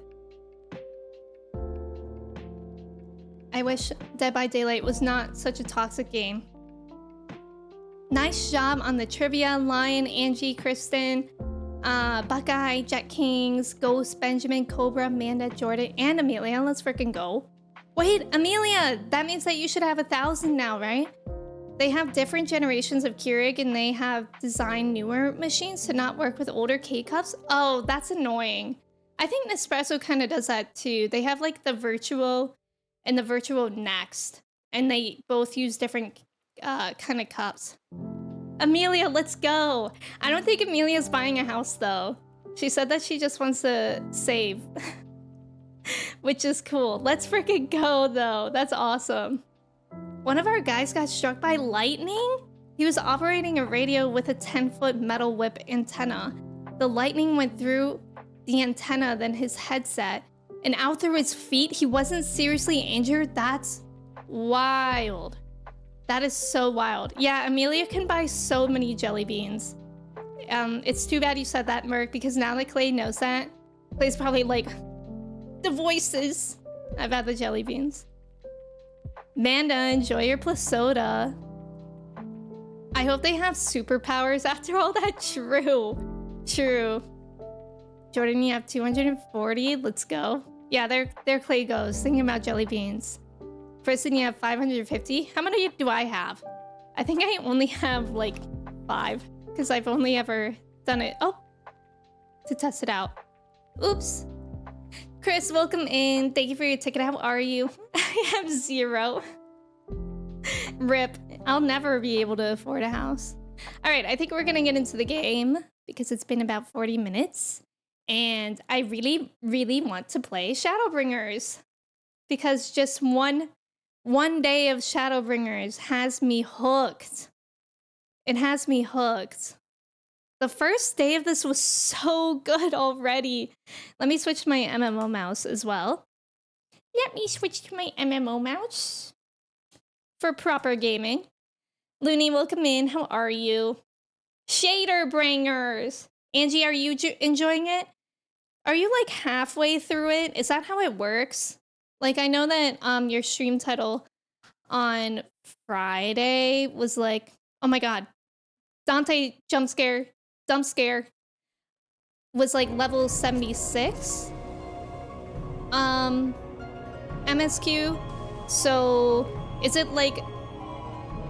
I wish Dead by Daylight was not such a toxic game. Nice job on the trivia, Lion, Angie, Kristen, Buckeye, Jet Kings, Ghost, Benjamin, Cobra, Amanda, Jordan, and Amelia. Let's freaking go. Wait, Amelia! That means that you should have 1,000 now, right? They have different generations of Keurig and they have designed newer machines to not work with older K-cups. Oh, that's annoying. I think Nespresso kind of does that too. They have like the Virtuo and the Virtuo Next, and they both use different kind of cups. Amelia, let's go. I don't think Amelia's buying a house though. She said that she just wants to save, which is cool. Let's freaking go though. That's awesome. One of our guys got struck by lightning. He was operating a radio with a 10-foot metal whip antenna. The lightning went through the antenna, then his headset, and out through his feet. He wasn't seriously injured. That's wild. That is so wild. Yeah, Amelia can buy so many jelly beans. It's too bad you said that, Merc, because now that Clay knows that, Clay's probably like, the voices about the jelly beans. Manda, enjoy your plus soda. I hope they have superpowers after all that. True. Jordan, you have 240. Let's go. Yeah, there Clay goes. Thinking about jelly beans. Kristen, you have 550. How many do I have? I think I only have like 5 because I've only ever done it. Oh, to test it out. Oops. Chris, welcome in. Thank you for your ticket. How are you? I have 0. Rip. I'll never be able to afford a house. All right, I think we're gonna get into the game because it's been about 40 minutes. And I really, really want to play Shadowbringers because just one day of Shadowbringers has me hooked. It has me hooked. The first day of this was so good already. Let me switch to my MMO mouse as well. Let me switch to my MMO mouse for proper gaming. Looney, welcome in. How are you? Shadowbringers. Angie, are you enjoying it? Are you like halfway through it? Is that how it works? Like, I know that your stream title on Friday was like, oh my god, Dante dump scare was like level 76 MSQ. So is it like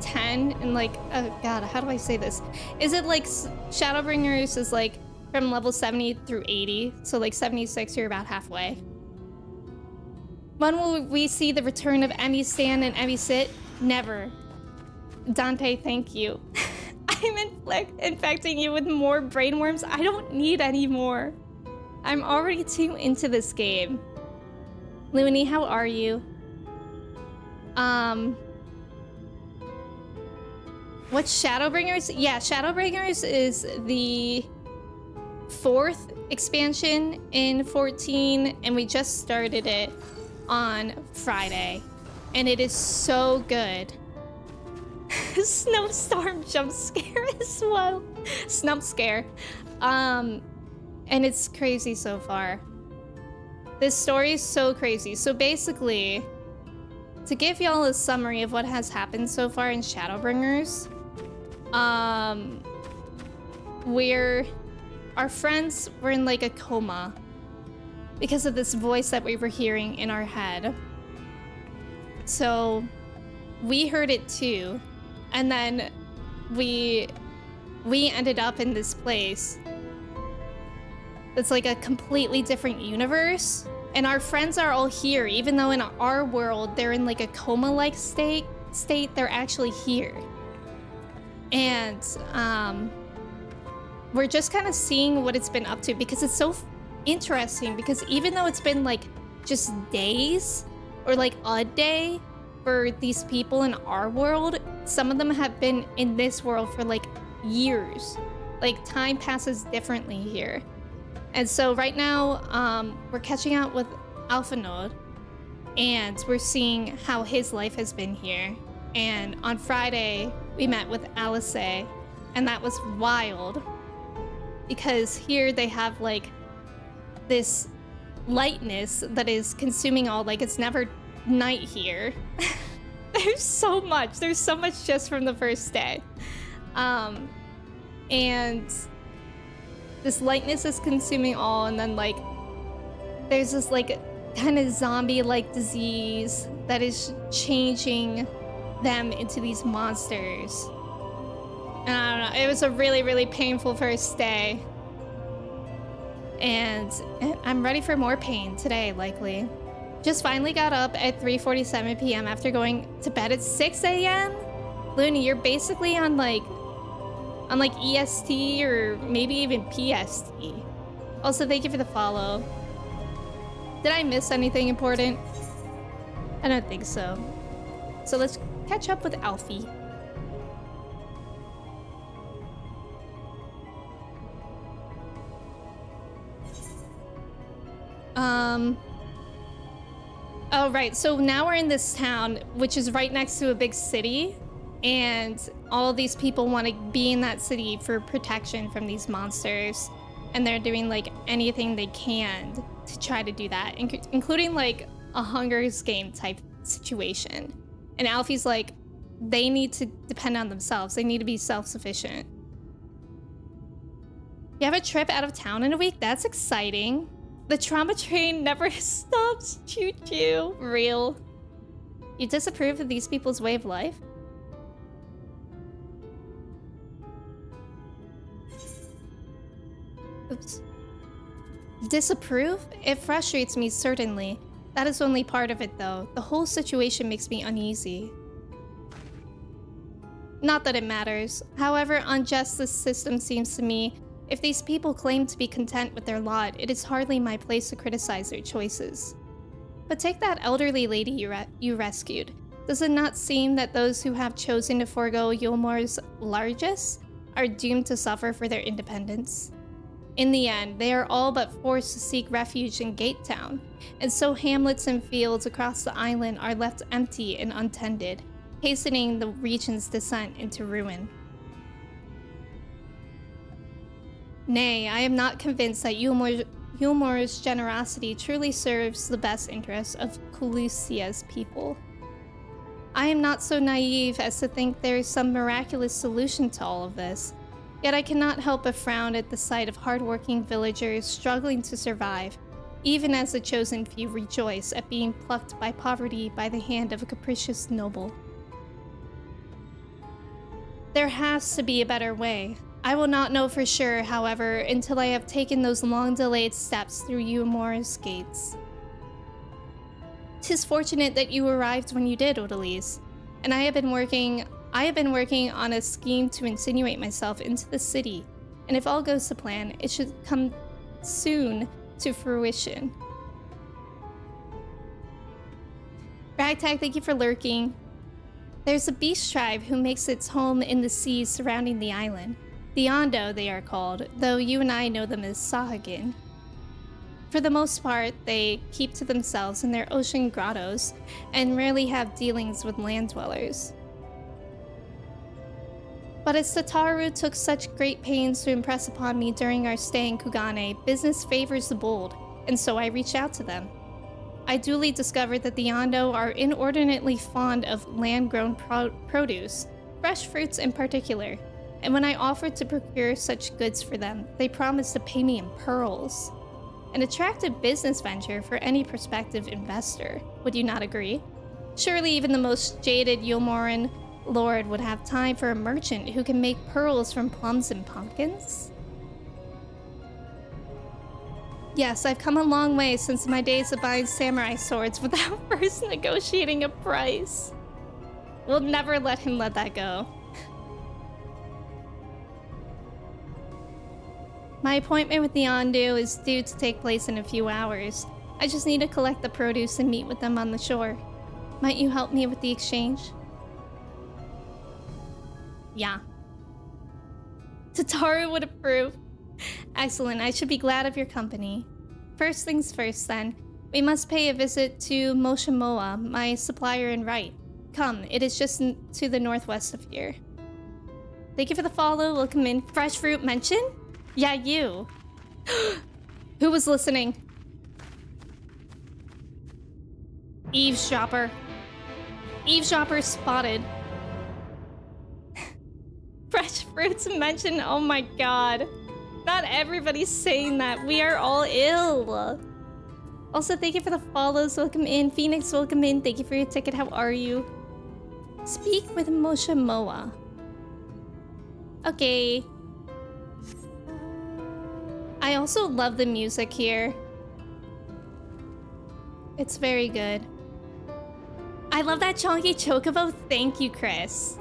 10 and like, oh god, how do I say this? Is it like Shadowbringers is like from level 70 through 80, so like 76 you're about halfway. When will we see the return of Emmy Stan and Emmy Sit? Never. Dante, thank you. I'm infecting you with more brain worms. I don't need any more. I'm already too into this game. Looney, how are you? What's Shadowbringers? Yeah, Shadowbringers is the 4th expansion in 14, and we just started it on Friday, and it is so good. Snowstorm jump scare as well. Snump scare. And it's crazy so far. This story is so crazy. So basically, to give y'all a summary of what has happened so far in Shadowbringers, our friends were in like a coma because of this voice that we were hearing in our head. So we heard it too, and then we ended up in this place that's like a completely different universe, and our friends are all here, even though in our world they're in like a coma-like state, they're actually here. And we're just kind of seeing what it's been up to, because it's so interesting, because even though it's been like just days or like a day for these people in our world, some of them have been in this world for like years. Like time passes differently here. And so right now we're catching out with Alpha Node, and we're seeing how his life has been here. And on Friday we met with Alice, and that was wild, because here they have like this lightness that is consuming all, like it's never night here. There's so much just from the first day. And this lightness is consuming all, and then like there's this like kind of zombie-like disease that is changing them into these monsters. And I don't know, it was a really, really painful first day. And I'm ready for more pain today, likely. Just finally got up at 3:47 p.m. after going to bed at 6 a.m. Looney, you're basically on like EST or maybe even PST. Also, thank you for the follow. Did I miss anything important? I don't think so. So let's catch up with Alfie. Oh, right. So now we're in this town, which is right next to a big city, and all these people want to be in that city for protection from these monsters, and they're doing like anything they can to try to do that, including like a Hunger's Game type situation. And Alfie's like, they need to depend on themselves. They need to be self-sufficient. You have a trip out of town in a week? That's exciting. The trauma train never stops. Choo-choo. Real. You disapprove of these people's way of life? Oops. Disapprove? It frustrates me, certainly. That is only part of it, though. The whole situation makes me uneasy. Not that it matters. However unjust this system seems to me, if these people claim to be content with their lot, it is hardly my place to criticize their choices. But take that elderly lady you rescued. Does it not seem that those who have chosen to forego Yulmor's largesse are doomed to suffer for their independence? In the end, they are all but forced to seek refuge in Gate Town, and so hamlets and fields across the island are left empty and untended, hastening the region's descent into ruin. Nay, I am not convinced that Yulmor's generosity truly serves the best interests of Colucia's people. I am not so naive as to think there is some miraculous solution to all of this, yet I cannot help but frown at the sight of hardworking villagers struggling to survive, even as the chosen few rejoice at being plucked by poverty by the hand of a capricious noble. There has to be a better way. I will not know for sure, however, until I have taken those long-delayed steps through Yulmor's gates. 'Tis fortunate that you arrived when you did, Odalise, and I have been working on a scheme to insinuate myself into the city, and if all goes to plan, it should come soon to fruition. Ragtag, thank you for lurking. There's a beast tribe who makes its home in the seas surrounding the island. The Ondo, they are called, though you and I know them as Sahagin. For the most part, they keep to themselves in their ocean grottos and rarely have dealings with land dwellers. But as Tataru took such great pains to impress upon me during our stay in Kugane, business favors the bold, and so I reached out to them. I duly discovered that the Ondo are inordinately fond of land-grown produce, fresh fruits in particular, and when I offered to procure such goods for them, they promised to pay me in pearls. An attractive business venture for any prospective investor, would you not agree? Surely even the most jaded Yomoran lord would have time for a merchant who can make pearls from plums and pumpkins? Yes, I've come a long way since my days of buying samurai swords without first negotiating a price. We'll never let him let that go. My appointment with the Ondu is due to take place in a few hours. I just need to collect the produce and meet with them on the shore. Might you help me with the exchange? Yeah. Tataru would approve. Excellent, I should be glad of your company. First things first then, we must pay a visit to Moshimoa, my supplier in right. Come, it is just to the northwest of here. Thank you for the follow, welcome in. Fresh fruit mention? Yeah, you. Who was listening? Eavesdropper. Eavesdropper spotted. Fresh fruits mentioned, oh my god. Not everybody's saying that. We are all ill. Also, thank you for the follows. Welcome in. Phoenix, welcome in. Thank you for your ticket. How are you? Speak with Moshimoa. Okay. I also love the music here. It's very good. I love that chunky chocobo. Thank you, Chris.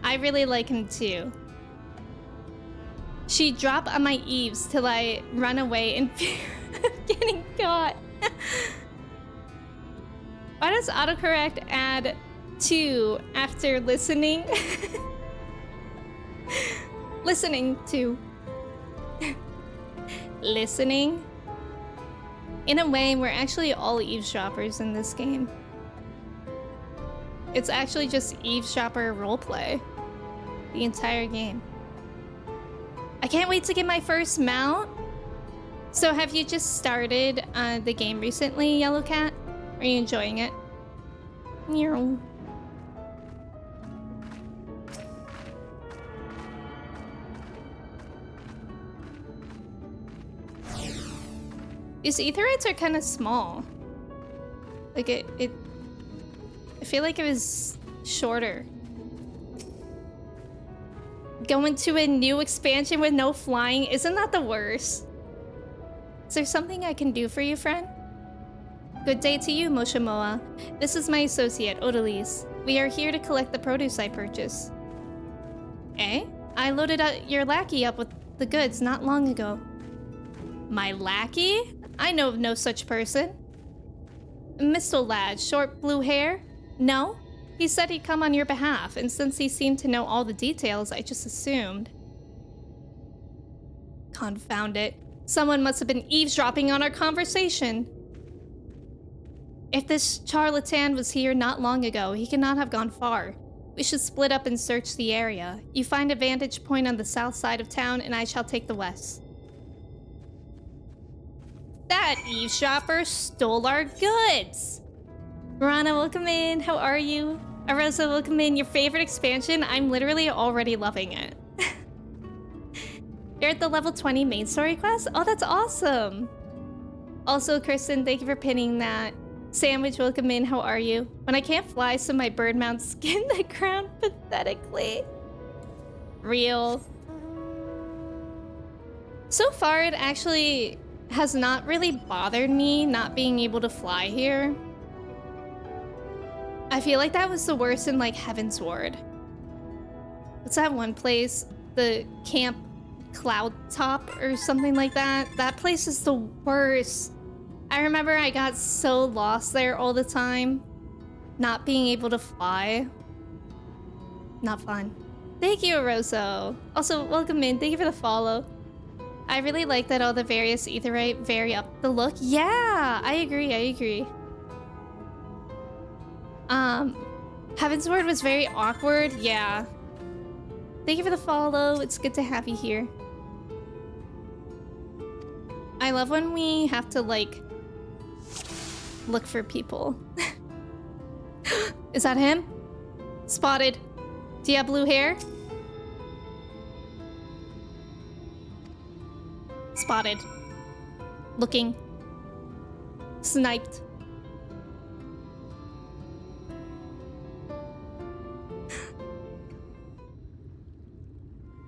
I really like him too. She dropped on my eaves till I run away in fear of getting caught. Why does autocorrect add 2 after listening? Listening to. Listening? In a way, we're actually all eavesdroppers in this game. It's actually just eavesdropper roleplay. The entire game. I can't wait to get my first mount. So have you just started the game recently, Yellow Cat? Are you enjoying it? Meow. These aetherites are kind of small. Like I feel like it was shorter. Going to a new expansion with no flying, isn't that the worst? Is there something I can do for you, friend? Good day to you, Moshimoa. This is my associate, Odalise. We are here to collect the produce I purchased. Eh? I loaded your lackey up with the goods not long ago. My lackey? I know of no such person. Mistle lad, short blue hair? No? He said he'd come on your behalf, and since he seemed to know all the details, I just assumed. Confound it. Someone must have been eavesdropping on our conversation. If this charlatan was here not long ago, he cannot have gone far. We should split up and search the area. You find a vantage point on the south side of town, and I shall take the west. That eavesdropper stole our goods! Rana, welcome in. How are you? Arosa, welcome in. Your favorite expansion? I'm literally already loving it. You're at the level 20 main story quest? Oh, that's awesome. Also, Kristen, thank you for pinning that. Sandwich, welcome in. How are you? When I can't fly, so my bird mounts skin the ground pathetically. Real. So far, it actually has not really bothered me not being able to fly here. I feel like that was the worst in like Heaven's Ward. What's that one place? The camp Cloud Top or something like that. That place is the worst. I remember I got so lost there all the time. Not being able to fly. Not fun. Thank you, Rosso. Also, welcome in. Thank you for the follow. I really like that all the various aetheryte vary up the look. Yeah, I agree, I agree. Heavensward was very awkward. Yeah. Thank you for the follow. It's good to have you here. I love when we have to, like, look for people. Is that him? Spotted. Do you have blue hair? Spotted. Looking. Sniped.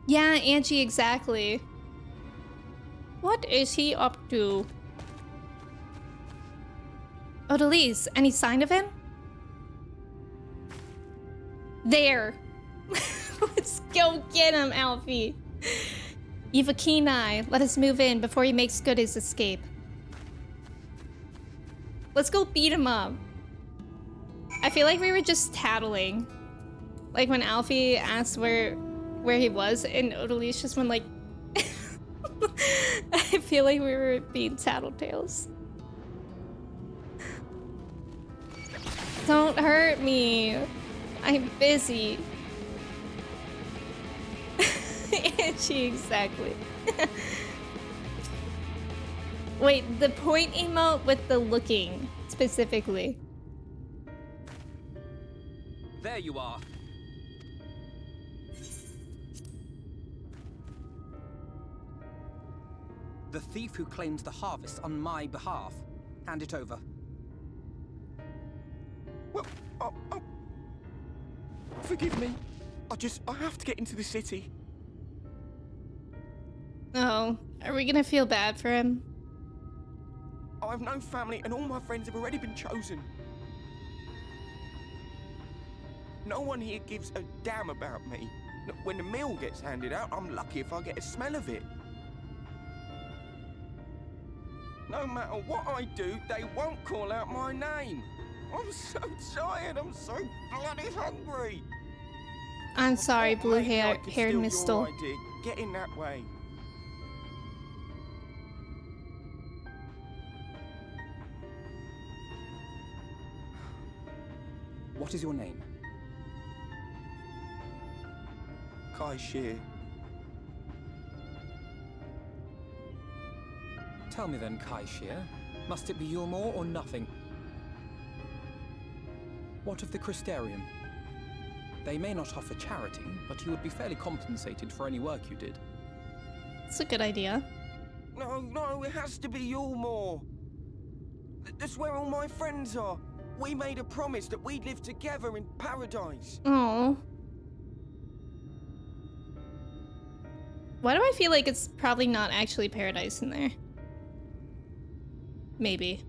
Yeah, Angie, exactly. What is he up to? Odalise, any sign of him? There. Let's go get him, Alfie. You've a keen eye. Let us move in before he makes good his escape. Let's go beat him up. I feel like we were just tattling. Like when Alfie asked where he was, and Odalise just went like... I feel like we were being tattletales. Don't hurt me. I'm busy. Angie, exactly. Wait, the point emote with the looking, specifically. There you are. The thief who claimed the harvest on my behalf. Hand it over. Well, forgive me. I have to get into the city. Oh, are we gonna feel bad for him? I have no family and all my friends have already been chosen. No one here gives a damn about me. When the meal gets handed out, I'm lucky if I get a smell of it. No matter what I do, they won't call out my name. I'm so tired, I'm so bloody hungry. I'm sorry, Maybe blue-haired I could steal Mistle. your idea. Get in that way. What is your name? Kai Shear. Tell me then, Kai Shear. Must it be Yulmore or nothing? What of the Crystarium? They may not offer charity, but you would be fairly compensated for any work you did. It's a good idea. No, it has to be Yulmore. That's where all my friends are. We made a promise that we'd live together in paradise. Oh. Why do I feel like it's probably not actually paradise in there? Maybe.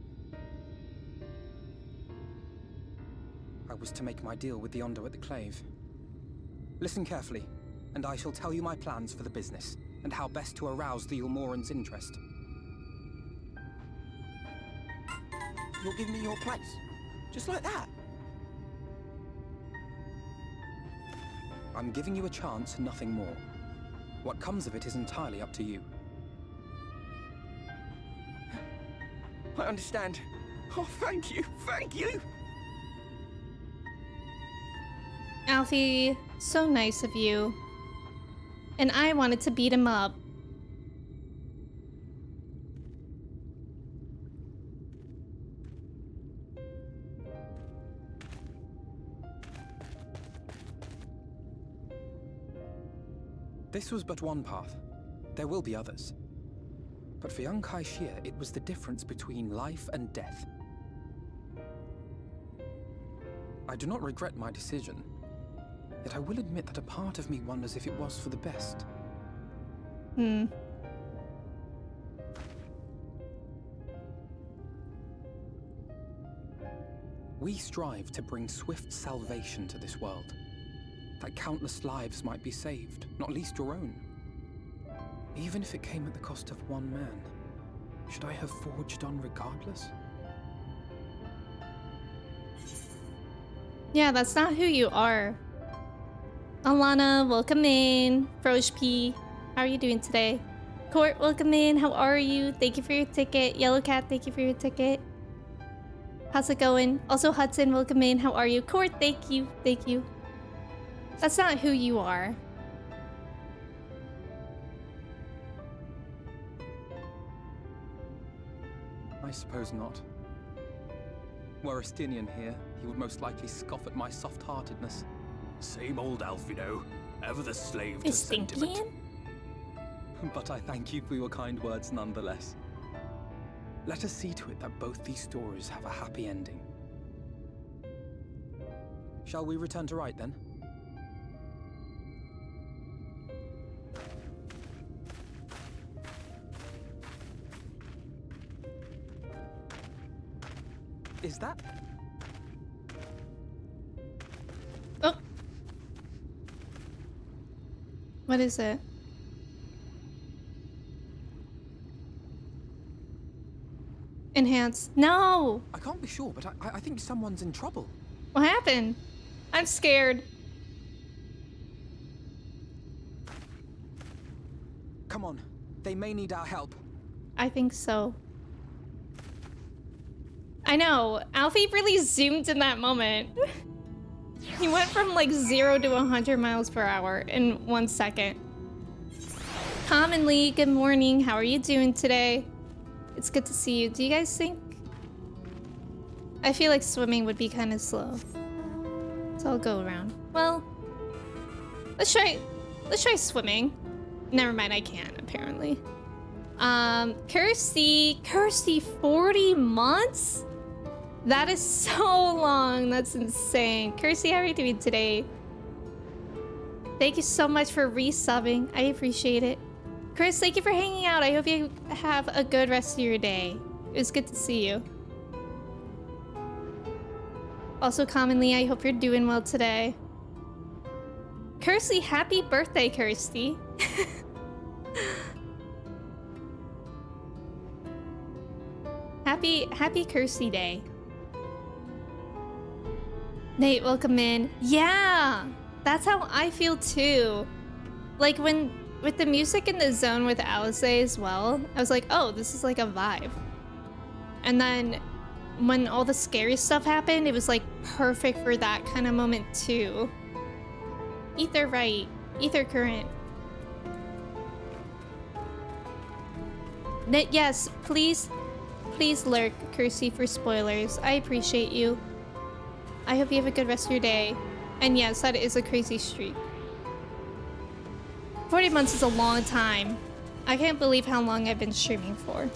I was to make my deal with the Ondo at the Clave. Listen carefully, and I shall tell you my plans for the business, and how best to arouse the Yulmoran's interest. You'll give me your place? Just like that? I'm giving you a chance, nothing more. What comes of it is entirely up to you. I understand. Oh, thank you, thank you! Alfie, so nice of you. And I wanted to beat him up. This was but one path. There will be others. But for young Kai Shear, it was the difference between life and death. I do not regret my decision, yet I will admit that a part of me wonders if it was for the best. We strive to bring swift salvation to this world, that countless lives might be saved, not least your own. Even if it came at the cost of one man, should I have forged on regardless? Yeah, that's not who you are. Alana, welcome in. Frosh P, how are you doing today? Court, welcome in. How are you? Thank you for your ticket. Yellow Cat, thank you for your ticket. How's it going? Also, Hudson, welcome in. How are you? Court, thank you. Thank you. That's not who you are. I suppose not. Were Estinian here, he would most likely scoff at my soft-heartedness. Same old Alfino, ever the slave to Is sentiment. Stinkian? But I thank you for your kind words nonetheless. Let us see to it that both these stories have a happy ending. Shall we return to Wright then? Is that? Oh. What is it? Enhance. No! I can't be sure, but I think someone's in trouble. What happened? I'm scared. Come on, they may need our help. I think so. I know. Alfie really zoomed in that moment. He went from like 0 to 100 miles per hour in 1 second. Commonly, good morning. How are you doing today? It's good to see you. Do you guys think? I feel like swimming would be kind of slow. So I'll go around. Well, let's try swimming. Never mind, I can't apparently. Kirsty, 40 months? That is so long. That's insane. Kirsty, how are you doing today? Thank you so much for resubbing. I appreciate it. Chris, thank you for hanging out. I hope you have a good rest of your day. It was good to see you. Also, commonly, I hope you're doing well today. Kirsty, happy birthday, Kirsty. Happy Kirsty Day. Nate, welcome in. Yeah, that's how I feel too. Like with the music in the zone with Alice as well, I was like, oh, this is like a vibe. And then when all the scary stuff happened, it was like perfect for that kind of moment too. Ether right, ether current. Yes, please lurk, Kirsty, for spoilers. I appreciate you. I hope you have a good rest of your day. And yes, that is a crazy streak. 40 months is a long time. I can't believe how long I've been streaming for.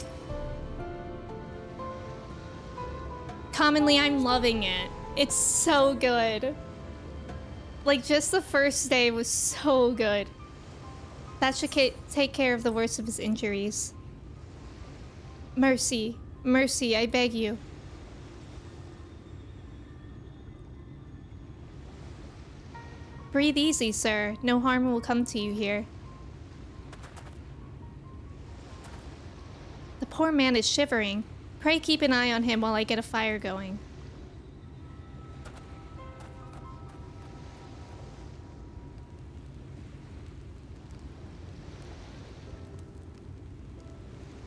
Commonly, I'm loving it. It's so good. Like, just the first day was so good. That should take care of the worst of his injuries. Mercy. Mercy, I beg you. Breathe easy, sir. No harm will come to you here. The poor man is shivering. Pray keep an eye on him while I get a fire going.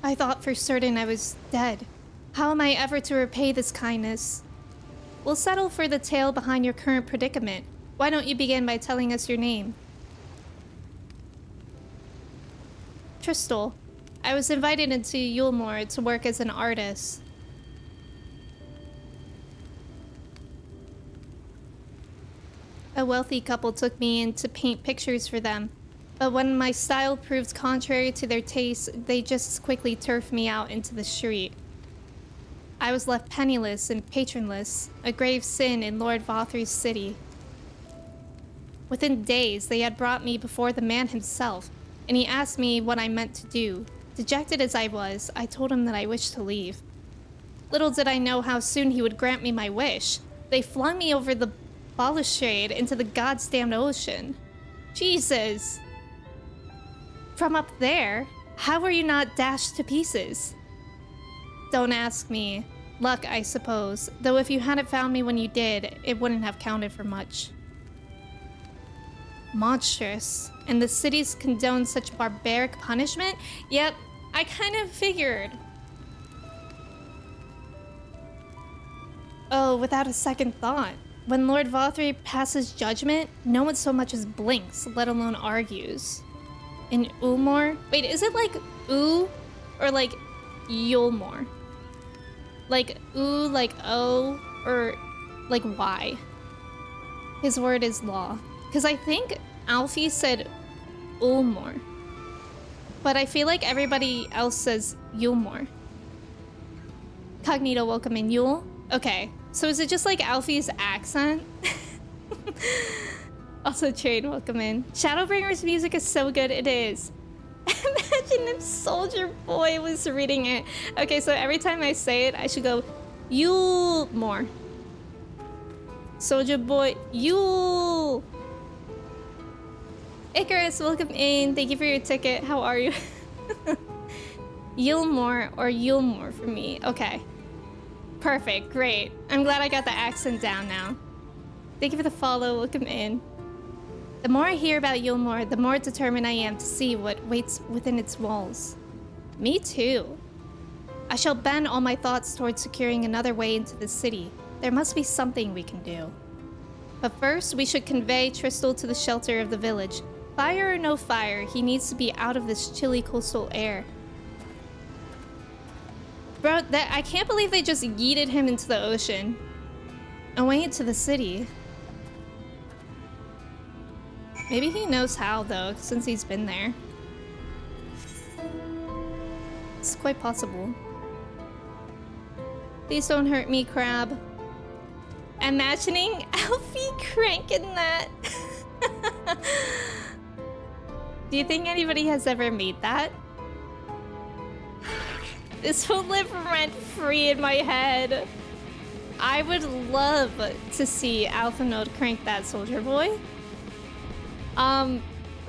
I thought for certain I was dead. How am I ever to repay this kindness? We'll settle for the tale behind your current predicament. Why don't you begin by telling us your name? Tristal. I was invited into Yulmore to work as an artist. A wealthy couple took me in to paint pictures for them, but when my style proved contrary to their taste, they just as quickly turfed me out into the street. I was left penniless and patronless, a grave sin in Lord Vother's city. Within days, they had brought me before the man himself, and he asked me what I meant to do. Dejected as I was, I told him that I wished to leave. Little did I know how soon he would grant me my wish. They flung me over the balustrade into the goddamned ocean. Jesus! From up there? How were you not dashed to pieces? Don't ask me. Luck, I suppose. Though if you hadn't found me when you did, it wouldn't have counted for much. Monstrous. And the cities condone such barbaric punishment? Yep, I kind of figured. Oh, without a second thought. When Lord Vothri passes judgment, no one so much as blinks, let alone argues. In Ulmor? Wait, is it like oo or like Yulmore? Like oo, like O, or like Y? His word is law. Because I think Alfie said Ulmor. But I feel like everybody else says Yulmore. Cognito, welcome in. Yule? Okay. So is it just like Alfie's accent? Also, Trade, welcome in. Shadowbringers music is so good, it is. Imagine if Soldier Boy was reading it. Okay, so every time I say it, I should go, Yule more. Soldier Boy, Yule. Icarus, welcome in. Thank you for your ticket. How are you? Yulmore or Yulmore for me. Okay. Perfect, great. I'm glad I got the accent down now. Thank you for the follow, welcome in. The more I hear about Yulmore, the more determined I am to see what waits within its walls. Me too. I shall bend all my thoughts towards securing another way into the city. There must be something we can do. But first, we should convey Tristal to the shelter of the village. Fire or no fire, he needs to be out of this chilly coastal air. Bro, I can't believe they just yeeted him into the ocean. Away into the city. Maybe he knows how, though, since he's been there. It's quite possible. Please don't hurt me, Crab. Imagining Alfie cranking that. Do you think anybody has ever made that? This will live rent-free in my head. I would love to see Alpha Node crank that, Soldier Boy.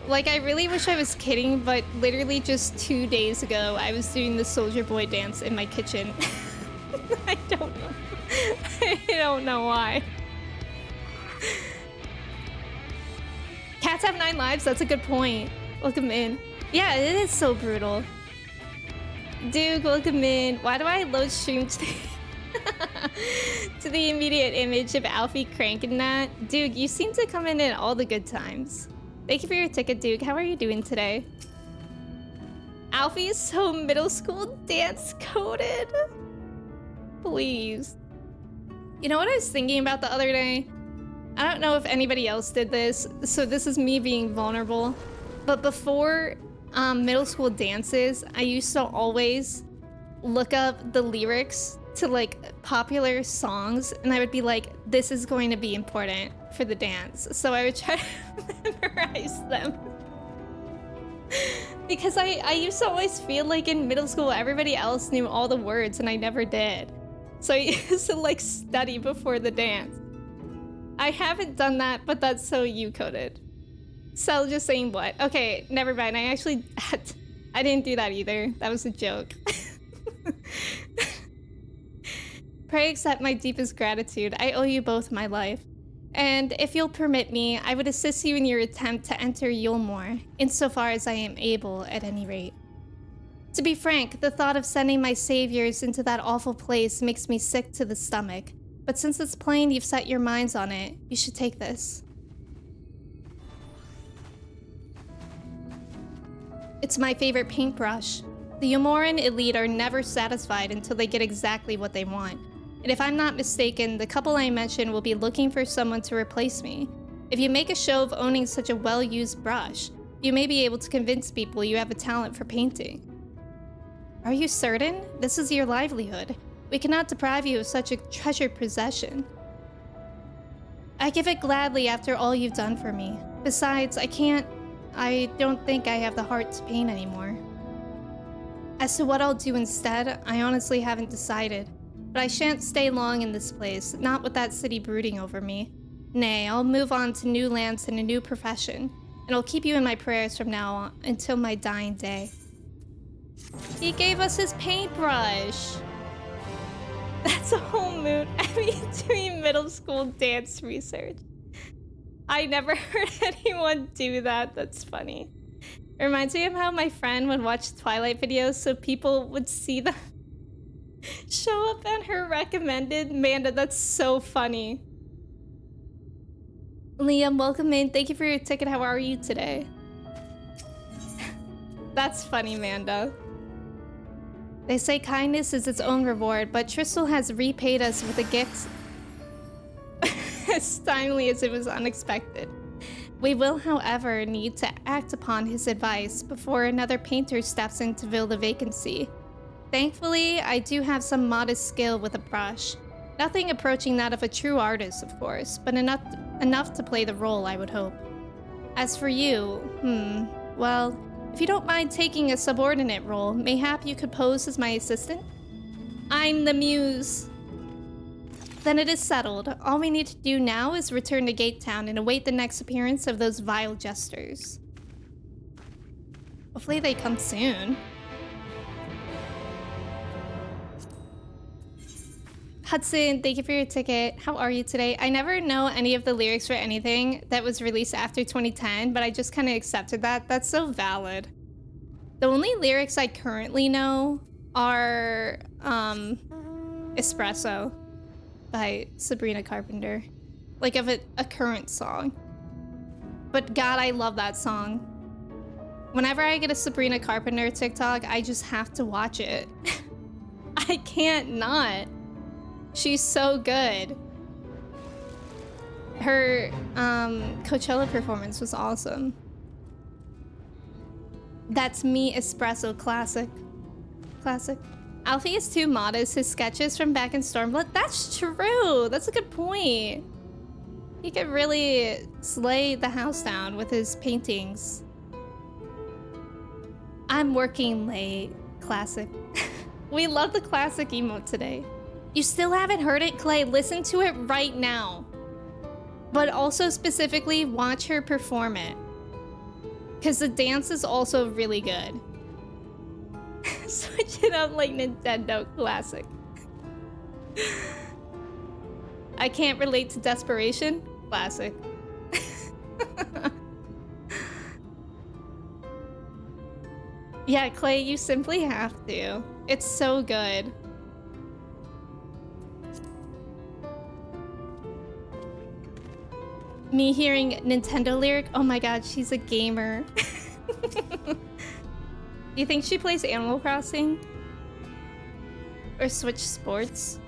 Like, I really wish I was kidding, but literally just 2 days ago, I was doing the Soldier Boy dance in my kitchen. I don't know. I don't know why. Cats have 9 lives? That's a good point. Welcome in. Yeah, it is so brutal. Dude, welcome in. Why do I load stream to the immediate image of Alfie cranking that? Dude, you seem to come in at all the good times. Thank you for your ticket, Duke. How are you doing today? Alfie is so middle school dance coded. Please. You know what I was thinking about the other day? I don't know if anybody else did this, so this is me being vulnerable. But before middle school dances, I used to always look up the lyrics to like popular songs, and I would be like, this is going to be important for the dance. So I would try to memorize them. Because I used to always feel like in middle school everybody else knew all the words and I never did. So I used to like study before the dance. I haven't done that, but that's so you-coded. So just saying what? Okay, never mind. I didn't do that either. That was a joke. Pray accept my deepest gratitude. I owe you both my life. And if you'll permit me, I would assist you in your attempt to enter Yulmore, insofar as I am able, at any rate. To be frank, the thought of sending my saviors into that awful place makes me sick to the stomach. But since it's plain you've set your minds on it, you should take this. It's my favorite paintbrush. The Yomoran elite are never satisfied until they get exactly what they want. And if I'm not mistaken, the couple I mentioned will be looking for someone to replace me. If you make a show of owning such a well-used brush, you may be able to convince people you have a talent for painting. Are you certain? This is your livelihood. We cannot deprive you of such a treasured possession. I give it gladly after all you've done for me. Besides, I don't think I have the heart to paint anymore. As to what I'll do instead, I honestly haven't decided. But I shan't stay long in this place, not with that city brooding over me. Nay, I'll move on to new lands and a new profession. and I'll keep you in my prayers from now on until my dying day. He gave us his paintbrush. That's a whole mood. I mean, doing middle school dance research. I never heard anyone do that. That's funny. It reminds me of how my friend would watch Twilight videos so people would see them show up on her recommended. Manda, that's so funny. Liam, welcome in. Thank you for your ticket. How are you today? That's funny, Manda. They say kindness is its own reward, but Tristal has repaid us with a gift as timely as it was unexpected. We will, however, need to act upon his advice before another painter steps in to fill the vacancy. Thankfully, I do have some modest skill with a brush. Nothing approaching that of a true artist, of course, but enough to play the role, I would hope. As for you, well, if you don't mind taking a subordinate role, mayhap you could pose as my assistant? I'm the muse. Then it is settled. All we need to do now is return to Gate Town and await the next appearance of those vile jesters. Hopefully they come soon. Hudson, thank you for your ticket. How are you today? I never know any of the lyrics for anything that was released after 2010, but I just kind of accepted that. That's so valid. The only lyrics I currently know are Espresso by Sabrina Carpenter. Like of a current song. But God, I love that song. Whenever I get a Sabrina Carpenter TikTok, I just have to watch it. I can't not. She's so good. Her Coachella performance was awesome. That's me, Espresso. Classic. Classic. Alfie is too modest. His sketches from back in Stormblood. That's true. That's a good point. He could really slay the house down with his paintings. I'm working late. Classic. We love the classic emote today. You still haven't heard it, Clay? Listen to it right now. But also specifically watch her perform it. Because the dance is also really good. Switch it up like Nintendo Classic. I can't relate to desperation? Classic. Yeah, Clay, you simply have to. It's so good. Me hearing Nintendo lyric? Oh my god, she's a gamer. Do you think she plays Animal Crossing? Or Switch Sports?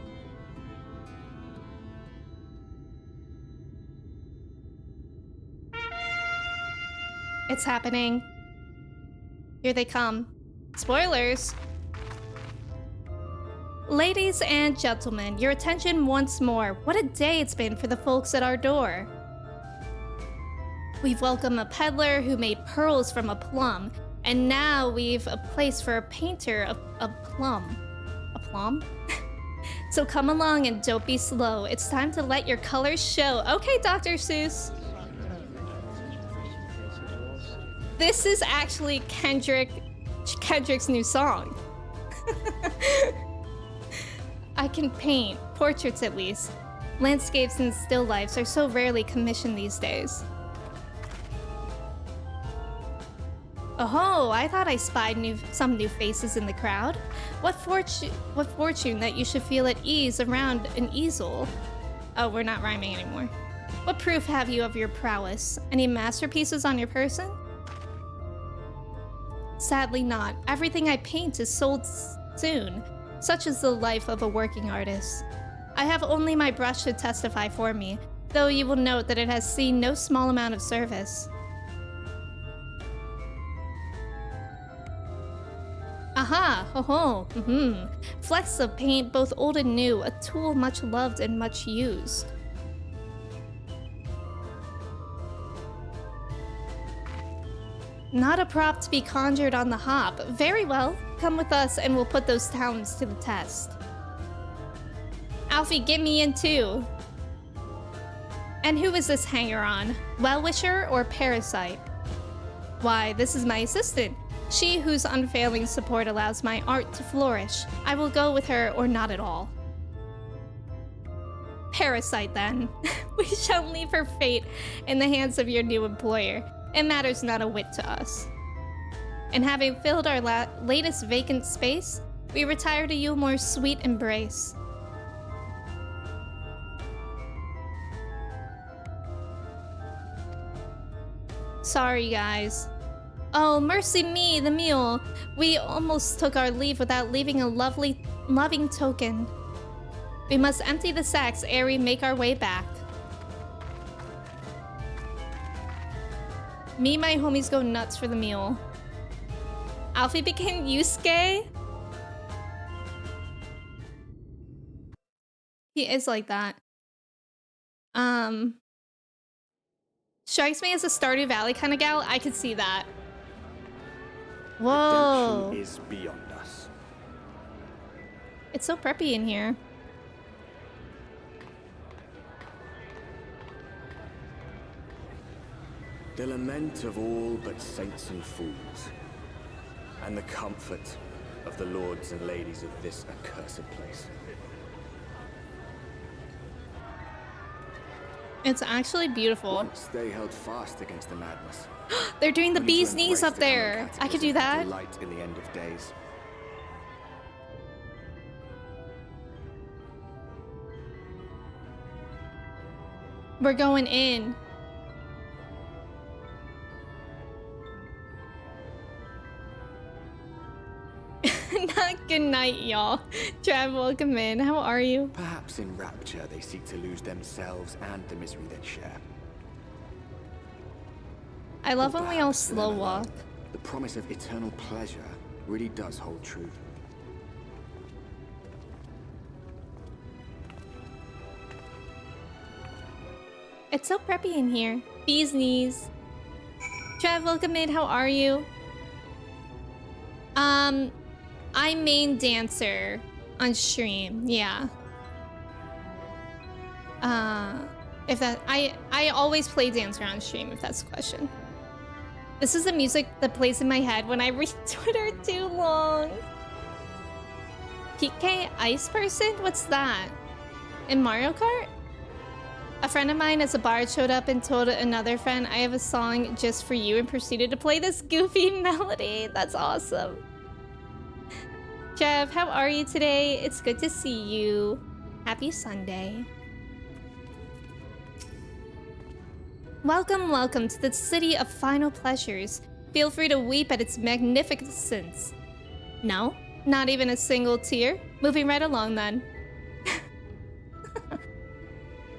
It's happening. Here they come. Spoilers! Ladies and gentlemen, your attention once more. What a day it's been for the folks at our door. We've welcomed a peddler who made pearls from a plum, and now we've a place for a painter of a plum. A plum? So come along and don't be slow. It's time to let your colors show. Okay, Dr. Seuss. This is actually Kendrick's new song. I can paint, portraits at least. Landscapes and still lifes are so rarely commissioned these days. Oh, I thought I spied some new faces in the crowd. What fortune that you should feel at ease around an easel. Oh, we're not rhyming anymore. What proof have you of your prowess? Any masterpieces on your person? Sadly not. Everything I paint is sold soon. Such is the life of a working artist. I have only my brush to testify for me, though you will note that it has seen no small amount of service. Aha! Ho-ho! Flecks of paint, both old and new, a tool much loved and much used. Not a prop to be conjured on the hop. Very well. Come with us and we'll put those talents to the test. Alfie, get me in too. And who is this hanger-on? Well-wisher or parasite? Why, this is my assistant. She whose unfailing support allows my art to flourish. I will go with her or not at all. Parasite, then. We shall leave her fate in the hands of your new employer. It matters not a whit to us. And having filled our latest vacant space, we retire to Yulmore's sweet embrace. Sorry, guys. Oh, mercy me, the mule. We almost took our leave without leaving a loving token. We must empty the sacks ere we make our way back. Me and my homies go nuts for the mule. Alfie became Yusuke? He is like that. Strikes me as a Stardew Valley kind of gal. I could see that. Whoa. Redemption is beyond us. It's so preppy in here. The lament of all but saints and fools, and the comfort of the lords and ladies of this accursed place. It's actually beautiful. Once they held fast against the madness. They're doing the only to bee's knees embrace up the common there. I could do cataclysm of that. Delight in the end of days. We're going in. Not good night, y'all. Trav, welcome in. How are you? Perhaps in rapture they seek to lose themselves and the misery they share. I love Or when we all perhaps for slow them alone, walk. The promise of eternal pleasure really does hold true. It's so preppy in here. Bee's knees. Trav, welcome in. How are you? I'm main dancer on stream. Yeah. If that I always play dancer on stream. If that's the question. This is the music that plays in my head when I read Twitter too long. PK Ice Person? What's that? In Mario Kart? A friend of mine as a bard showed up and told another friend, I have a song just for you, and proceeded to play this goofy melody. That's awesome. Jeff, how are you today? It's good to see you. Happy Sunday. Welcome, welcome to the city of final pleasures. Feel free to weep at its magnificence. No, not even a single tear. Moving right along then.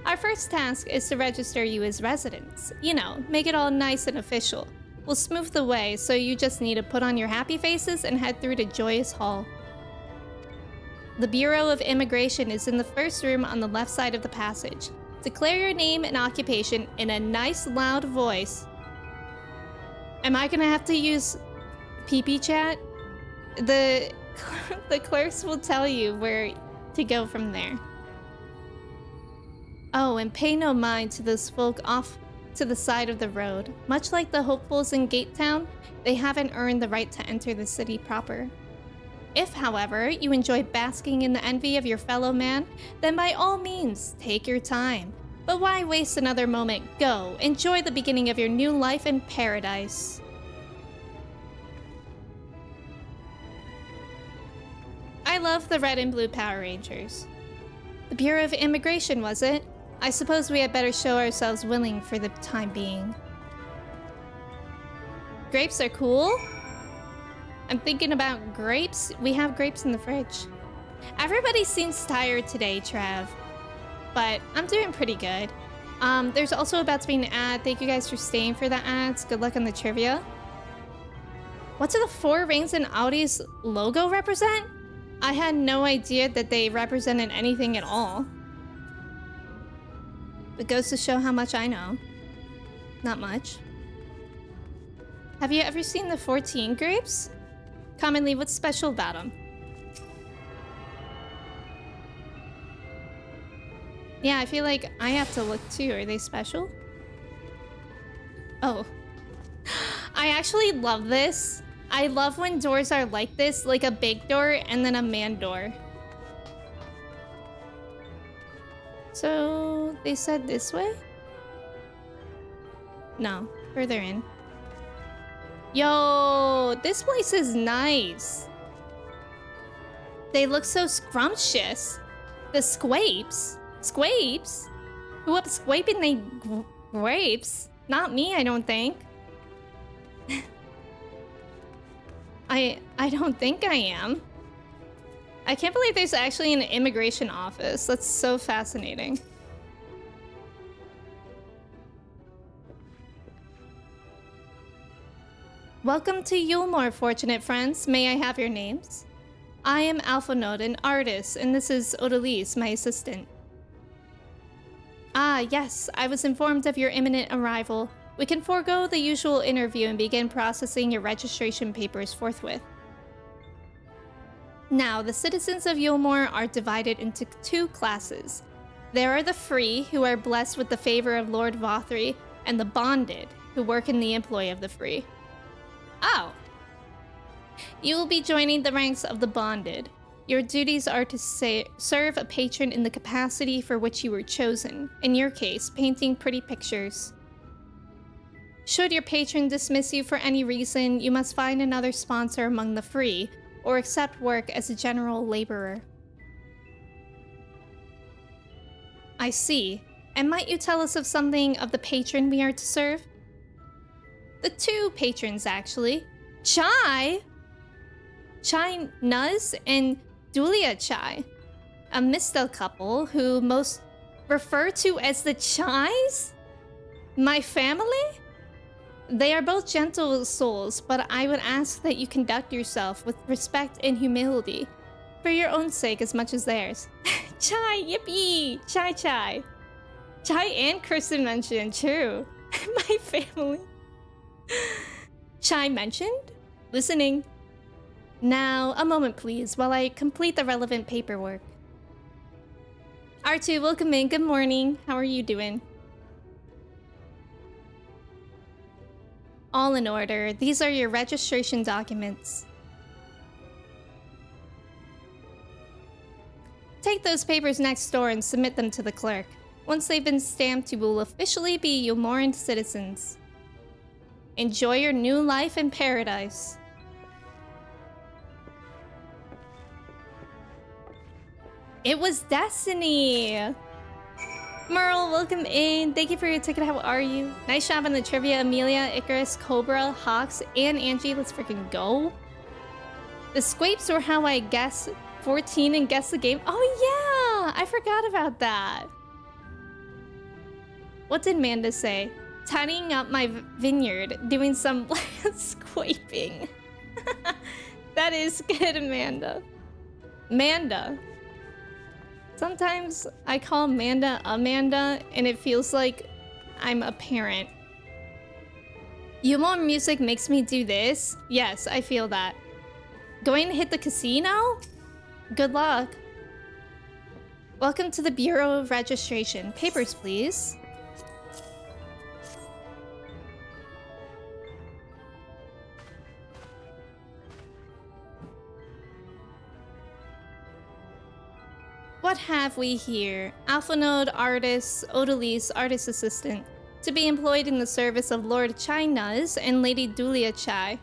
Our first task is to register you as residents. You know, make it all nice and official. We'll smooth the way, so you just need to put on your happy faces and head through to Joyous Hall. The Bureau of Immigration is in the first room on the left side of the passage. Declare your name and occupation in a nice loud voice. Am I gonna have to use PP chat? The clerks will tell you where to go from there. Oh, and pay no mind to those folk off to the side of the road. Much like the hopefuls in Gate Town, they haven't earned the right to enter the city proper. If, however, you enjoy basking in the envy of your fellow man, then by all means, take your time. But why waste another moment? Go, enjoy the beginning of your new life in paradise. I love the red and blue Power Rangers. The Bureau of Immigration, was it? I suppose we had better show ourselves willing for the time being. Grapes are cool. I'm thinking about grapes. We have grapes in the fridge. Everybody seems tired today, Trav. But I'm doing pretty good. There's also about to be an ad. Thank you guys for staying for the ads. Good luck on the trivia. What do the 4 rings in Audi's logo represent? I had no idea that they represented anything at all. It goes to show how much I know. Not much. Have you ever seen the 14 grapes? Commonly, what's special about them? Yeah, I feel like I have to look too. Are they special? Oh. I actually love this. I love when doors are like this, like a big door and then a man door. So they said this way? No, further in. Yo, this place is nice. They look so scrumptious. The squapes? Squapes? Who up squaping they grapes? Not me, I don't think. I don't think I am. I can't believe there's actually an immigration office. That's so fascinating. Welcome to Yulmore, fortunate friends. May I have your names? I am Alphanode, an artist, and this is Odalise, my assistant. Ah, yes, I was informed of your imminent arrival. We can forego the usual interview and begin processing your registration papers forthwith. Now, the citizens of Yulmore are divided into two classes. There are the free, who are blessed with the favor of Lord Vothri, and the bonded, who work in the employ of the free. Oh. You will be joining the ranks of the bonded. Your duties are to serve a patron in the capacity for which you were chosen. In your case, painting pretty pictures. Should your patron dismiss you for any reason, you must find another sponsor among the free, or accept work as a general laborer. I see. And might you tell us of something of the patron we are to serve? The two patrons, actually. Chai Nuz and Dulia Chai, a Mistel couple who most refer to as the Chais? My family? They are both gentle souls, but I would ask that you conduct yourself with respect and humility, for your own sake as much as theirs. Chai, yippee! Chai Chai. Chai and Kirsten mentioned, true. My family. Chai mentioned? Listening. Now, a moment please, while I complete the relevant paperwork. R2, welcome in. Good morning. How are you doing? All in order. These are your registration documents. Take those papers next door and submit them to the clerk. Once they've been stamped, you will officially be Yulmoran citizens. Enjoy your new life in paradise. It was Destiny! Merle, welcome in. Thank you for your ticket. How are you? Nice job on the trivia, Amelia, Icarus, Cobra, Hawks, and Angie. Let's freaking go. The squapes were how I guess 14 and guess the game. Oh yeah! I forgot about that. What did Manda say? Tidying up my vineyard, doing some squaping. That is good, Amanda. Manda. Sometimes I call Amanda Amanda, and it feels like I'm a parent. Yulmore music makes me do this. Yes, I feel that. Going to hit the casino? Good luck. Welcome to the Bureau of Registration. Papers, please. What have we here? Alphanode, artist, Odalise, artist assistant. To be employed in the service of Lord Chai Nuz and Lady Dulia Chai.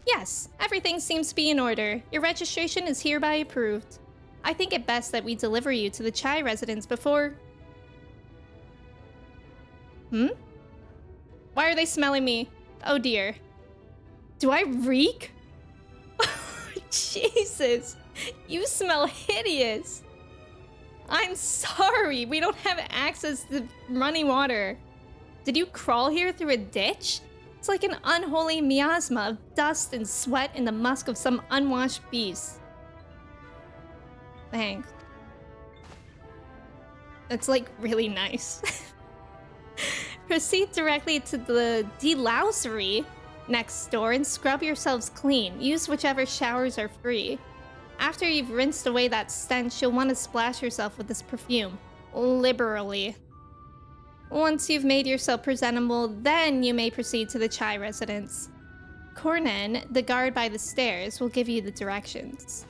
Yes, everything seems to be in order. Your registration is hereby approved. I think it best that we deliver you to the Chai residence before... Why are they smelling me? Oh dear. Do I reek? Jesus. You smell hideous. I'm sorry, we don't have access to running water. Did you crawl here through a ditch? It's like an unholy miasma of dust and sweat and the musk of some unwashed beast. Thanks. That's like really nice. Proceed directly to the delousery next door and scrub yourselves clean. Use whichever showers are free. After you've rinsed away that stench, you'll want to splash yourself with this perfume. Liberally. Once you've made yourself presentable, then you may proceed to the Chai residence. Cornan, the guard by the stairs, will give you the directions.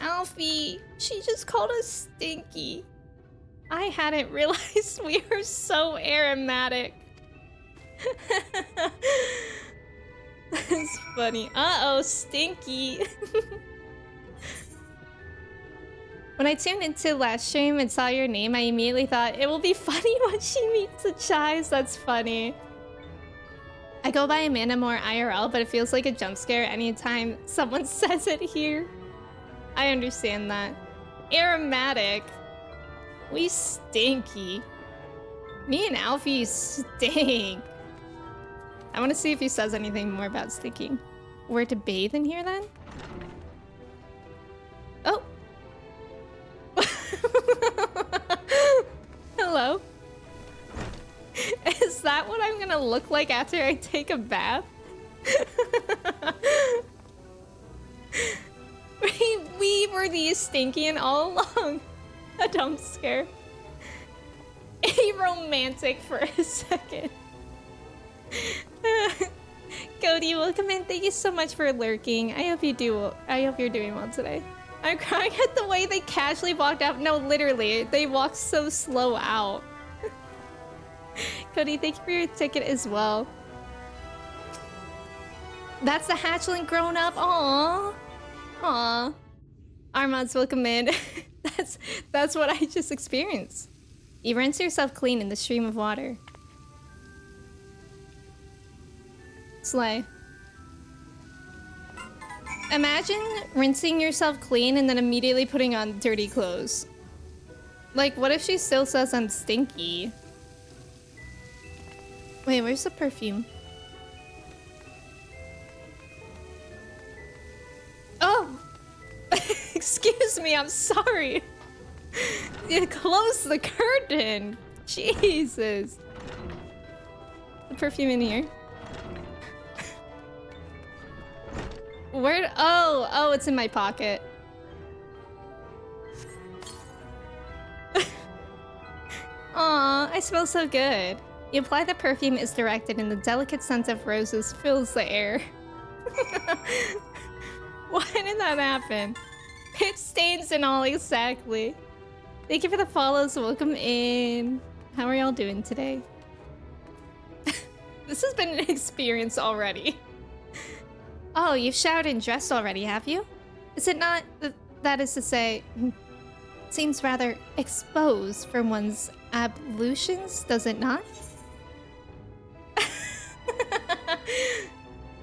Alfie, she just called us stinky. I hadn't realized we were so aromatic. That's funny. Uh-oh, stinky. When I tuned into last stream and saw your name, I immediately thought it will be funny when she meets the Chais. That's funny. I go by Amanda more IRL, but it feels like a jump scare anytime someone says it here. I understand that. Aromatic. We stinky. Me and Alfie stink. I want to see if he says anything more about stinking. Where to bathe in here then? Oh. Hello. Is that what I'm gonna look like after I take a bath? we were these stinky and all along. A dump scare. Aromantic for a second. Cody, welcome in. Thank you so much for lurking. I hope you're doing well today. I'm crying at the way they casually walked out. No, literally, they walked so slow out. Cody, thank you for your ticket as well. That's the hatchling grown up. Aww. Aww. Armand's welcome in. That's what I just experienced. You rinse yourself clean in the stream of water. Slay. Imagine rinsing yourself clean and then immediately putting on dirty clothes. Like, what if she still says I'm stinky? Wait, where's the perfume? Oh! Excuse me, I'm sorry. You closed the curtain. Jesus. The perfume in here. Where? Oh, it's in my pocket. Aw, I smell so good. You apply the perfume is directed and the delicate scent of roses fills the air. Why did that happen? Pit stains and all, exactly. Thank you for the follows. Welcome in. How are y'all doing today? This has been an experience already. Oh, you've showered and dressed already, have you? Is it not, that is to say, seems rather exposed for one's ablutions, does it not?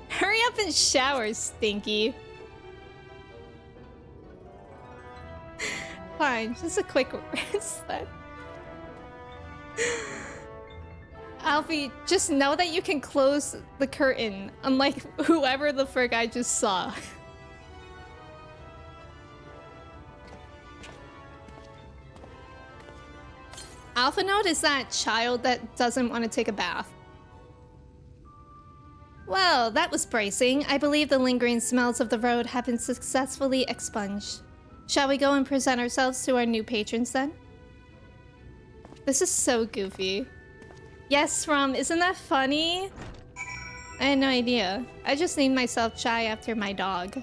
Hurry up and shower, Stinky. Fine, just a quick rinse then. Alfie, just know that you can close the curtain, unlike whoever the frick I just saw. Alpha Note is that child that doesn't want to take a bath. Well, that was bracing. I believe the lingering smells of the road have been successfully expunged. Shall we go and present ourselves to our new patrons then? This is so goofy. Yes, Rum, isn't that funny? I had no idea. I just named myself Chai after my dog.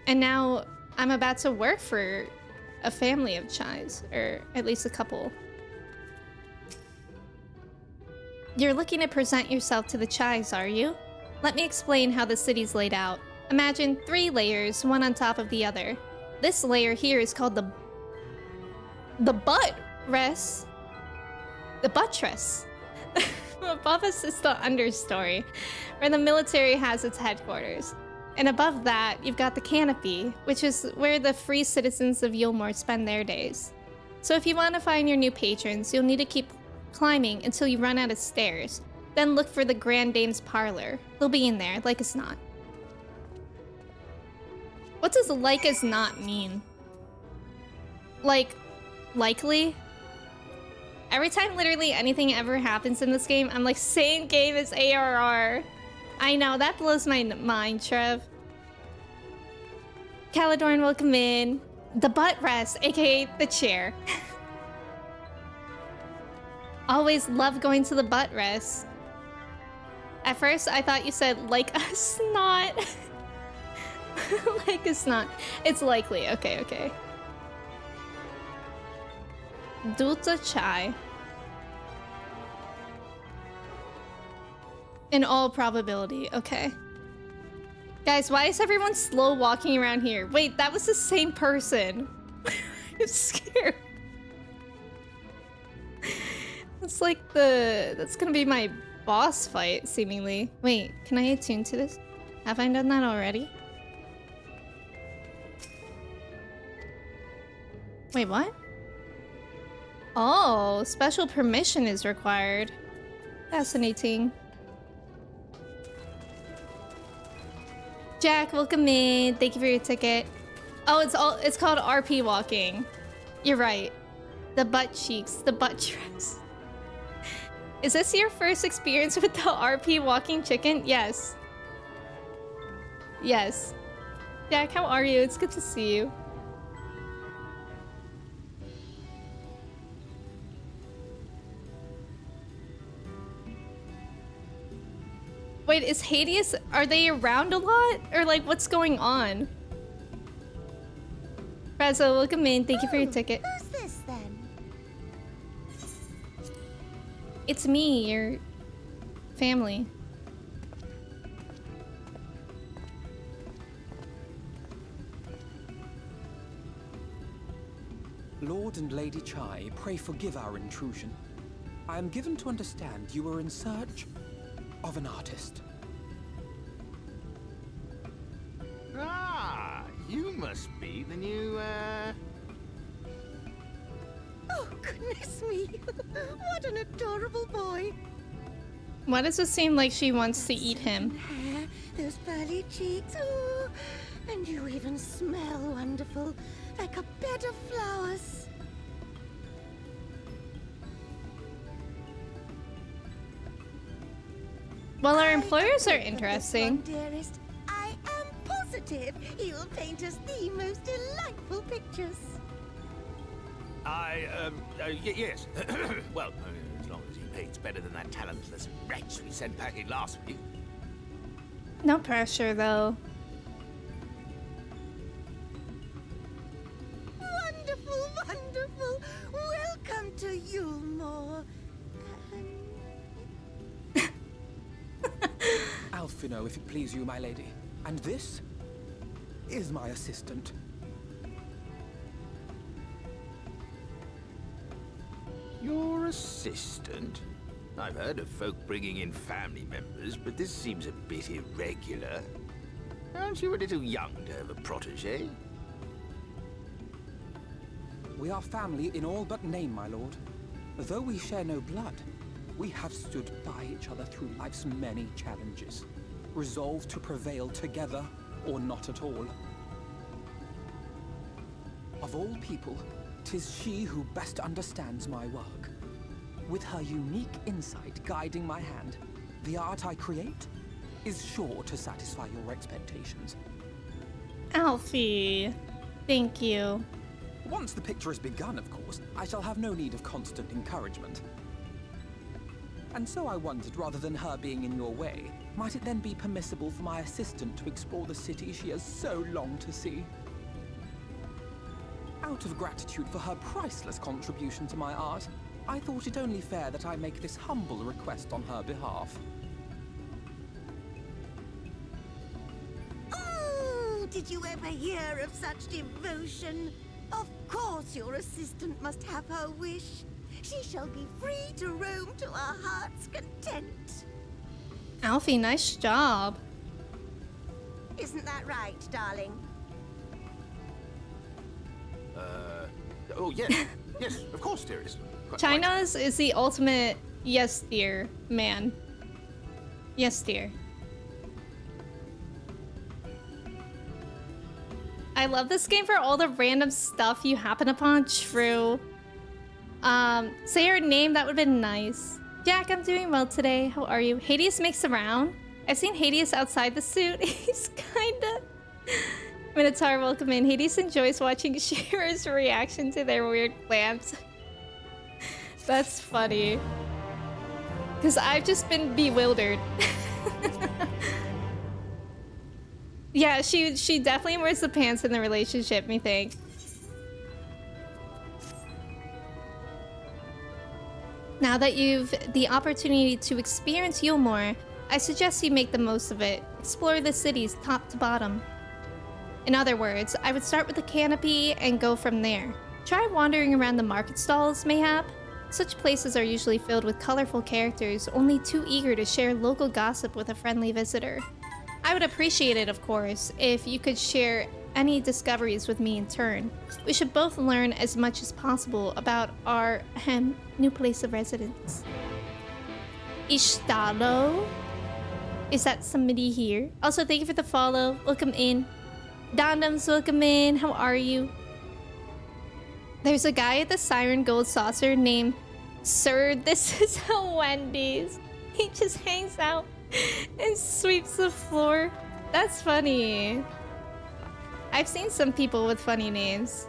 And now I'm about to work for a family of Chais, or at least a couple. You're looking to present yourself to the Chais, are you? Let me explain how the city's laid out. Imagine 3 layers, one on top of the other. This layer here is called the buttress. The buttress. Above us is the understory, where the military has its headquarters. And above that, you've got the canopy, which is where the free citizens of Yulmore spend their days. So if you want to find your new patrons, you'll need to keep climbing until you run out of stairs. Then look for the Grand Dame's parlor. They'll be in there, like as not. What does like as not mean? Like, likely? Every time literally anything ever happens in this game, I'm like, same game as ARR. I know, that blows my mind, Trev. Caladorn, welcome in. The butt rest, aka the chair. Always love going to the butt rest. At first, I thought you said like a snot. Like a snot. It's likely. Okay, okay. Dulce chai. In all probability. Okay. Guys, why is everyone slow walking around here? Wait, that was the same person. I'm scared. It's like that's gonna be my boss fight, seemingly. Wait, can I attune to this? Have I done that already? Wait, what? Oh, special permission is required. Fascinating. Jack, welcome in. Thank you for your ticket. Oh, it's called RP walking. You're right. The butt cheeks, the butt dress. Is this your first experience with the RP walking chicken? Yes. Yes. Jack, how are you? It's good to see you. Wait, is Hades, are they around a lot? Or like, what's going on? Prezzo, welcome in. Thank you for your ticket. Who's this then? It's me, your family. Lord and Lady Chai, pray forgive our intrusion. I am given to understand you were in search of an artist. Ah, you must be the new, Oh, goodness me. What an adorable boy. Why does it seem like she wants to eat him? Hair, those pearly cheeks. Oh, and you even smell wonderful, like a bed of flowers. Well, our employers are I think of this one, interesting. dearest. I am positive he will paint us the most delightful pictures. yes. Well, as long as he paints better than that talentless wretch we sent packing last week. No pressure, though. Wonderful, wonderful. Welcome to Yulmore. Alfino, if it please you, my lady. And this is my assistant. Your assistant? I've heard of folk bringing in family members, but this seems a bit irregular. Aren't you a little young to have a protege? We are family in all but name, my lord. Though we share no blood, we have stood by each other through life's many challenges, resolved to prevail together or not at all. Of all people, 'tis she who best understands my work. With her unique insight guiding my hand, the art I create is sure to satisfy your expectations. Alfie, thank you. Once the picture is begun, of course, I shall have no need of constant encouragement. And so I wondered, rather than her being in your way, might it then be permissible for my assistant to explore the city she has so longed to see? Out of gratitude for her priceless contribution to my art, I thought it only fair that I make this humble request on her behalf. Oh, did you ever hear of such devotion? Of course your assistant must have her wish. She shall be free to roam to her heart's content. Alfie, nice job. Isn't that right, darling? Oh, yes. Yes, of course, dearest. Quite right. China's is the ultimate yes, dear man. Yes, dear. I love this game for all the random stuff you happen upon. True. Say your name, that would have been nice. Jack, I'm doing well today. How are you? Hades makes a round. I've seen Hades outside the suit. He's Minotaur, welcome in. Hades enjoys watching Shira's reaction to their weird plans. That's funny. Because I've just been bewildered. Yeah, she definitely wears the pants in the relationship, me think. Now that you've the opportunity to experience Yule more, I suggest you make the most of it. Explore the cities top to bottom. In other words, I would start with the canopy and go from there. Try wandering around the market stalls, mayhap. Such places are usually filled with colorful characters, only too eager to share local gossip with a friendly visitor. I would appreciate it, of course, if you could share any discoveries with me in turn. We should both learn as much as possible about our new place of residence. Ishtalo? Is that somebody here? Also, thank you for the follow. Welcome in. Dondums, welcome in. How are you? There's a guy at the Siren Gold Saucer named Sir. This is a Wendy's. He just hangs out and sweeps the floor. That's funny. I've seen some people with funny names.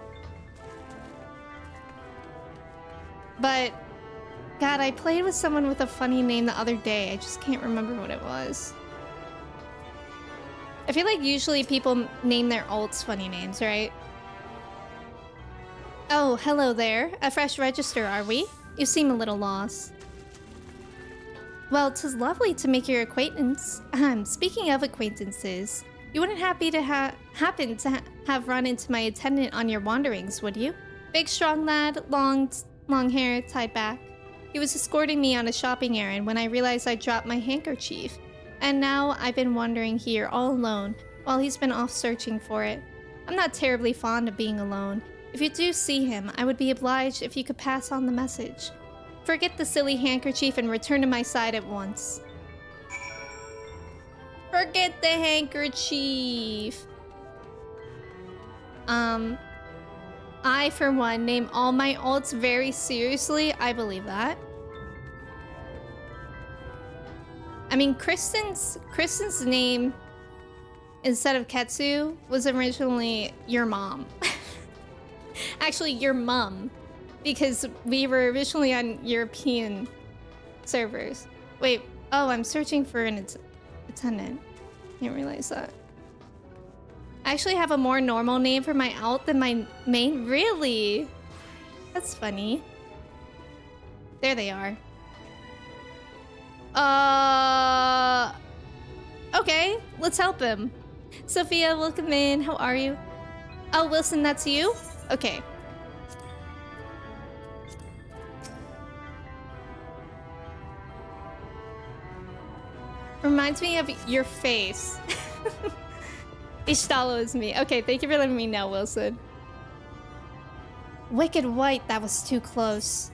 But, God, I played with someone with a funny name the other day. I just can't remember what it was. I feel like usually people name their alts funny names, right? Oh, hello there. A fresh register, are we? You seem a little lost. Well, 'tis lovely to make your acquaintance. Speaking of acquaintances, you wouldn't happen to have run into my attendant on your wanderings, would you? Big, strong lad, long hair tied back. He was escorting me on a shopping errand when I realized I dropped my handkerchief. And now I've been wandering here all alone while he's been off searching for it. I'm not terribly fond of being alone. If you do see him, I would be obliged if you could pass on the message. Forget the silly handkerchief and return to my side at once. Forget the handkerchief! I, for one, name all my alts very seriously. I believe that. I mean, Kristen's name, instead of Ketsu, was originally your mom. Actually, your mum. Because we were originally on European servers. Wait, oh, I'm searching for an attendant. Didn't realize that. I actually have a more normal name for my alt than my main. Really? That's funny. There they are. Okay, let's help him. Sophia, welcome in. How are you? Oh, Wilson, that's you? Okay. Reminds me of your face. Ishtalo is me. Okay, thank you for letting me know, Wilson. Wicked White, that was too close.